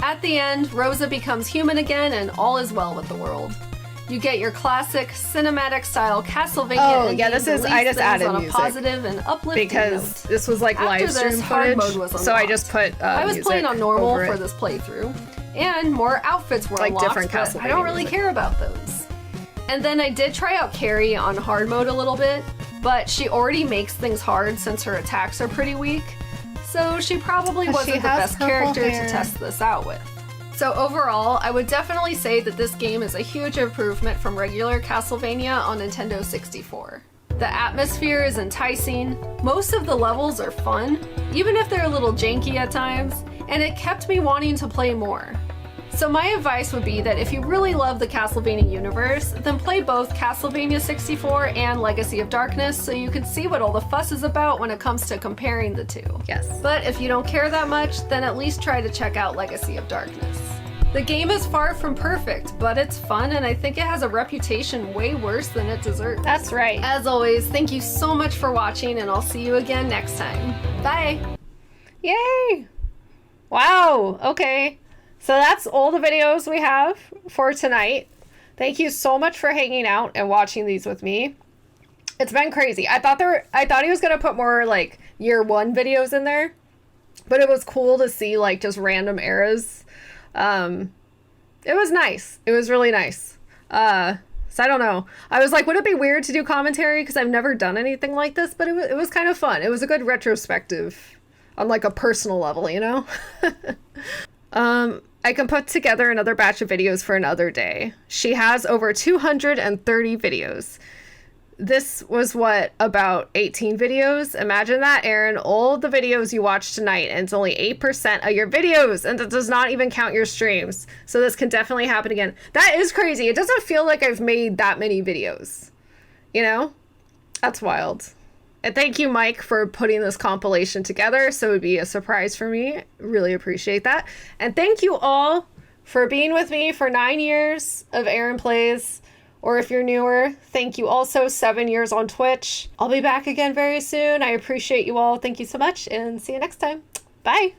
At the end, Rosa becomes human again and all is well with the world. You get your classic cinematic style Castlevania. Oh, yeah, this is, I just added on a music. Positive and uplifting Because note. this was like live stream hard footage, mode was so I unlocked. just put I was playing on normal over for it. this playthrough, and more outfits were Like unlocked, different but I don't Castlevania really music. care about those. And then I did try out Carrie on hard mode a little bit, but she already makes things hard since her attacks are pretty weak, so she probably But wasn't she the has best purple character hair. to test this out with. So overall, I would definitely say that this game is a huge improvement from regular Castlevania on Nintendo 64. The atmosphere is enticing, most of the levels are fun, even if they're a little janky at times, and it kept me wanting to play more. So my advice would be that if you really love the Castlevania universe, then play both Castlevania 64 and Legacy of Darkness so you can see what all the fuss is about when it comes to comparing the two. Yes. But if you don't care that much, then at least try to check out Legacy of Darkness. The game is far from perfect, but it's fun, and I think it has a reputation way worse than it deserves. That's right. As always, thank you so much for watching, and I'll see you again next time. Bye! Yay! Wow, okay. So that's all the videos we have for tonight. Thank you so much for hanging out and watching these with me. It's been crazy. I thought he was gonna put more like year one videos in there, but it was cool to see like just random eras. It was nice. It was really nice. So I don't know. I was like, would it be weird to do commentary? Because I've never done anything like this, but it was kind of fun. It was a good retrospective on like a personal level, you know? I can put together another batch of videos for another day. She has over 230 videos. This was what, about 18 videos? Imagine that, Erin. All the videos you watched tonight, and it's only 8% of your videos, and that does not even count your streams. So this can definitely happen again. That is crazy. It doesn't feel like I've made that many videos. You know? That's wild. And thank you, Mike, for putting this compilation together, so it would be a surprise for me. Really appreciate that. And thank you all for being with me for 9 years of Erin Plays. Or if you're newer, thank you also, 7 years on Twitch. I'll be back again very soon. I appreciate you all. Thank you so much, and see you next time. Bye.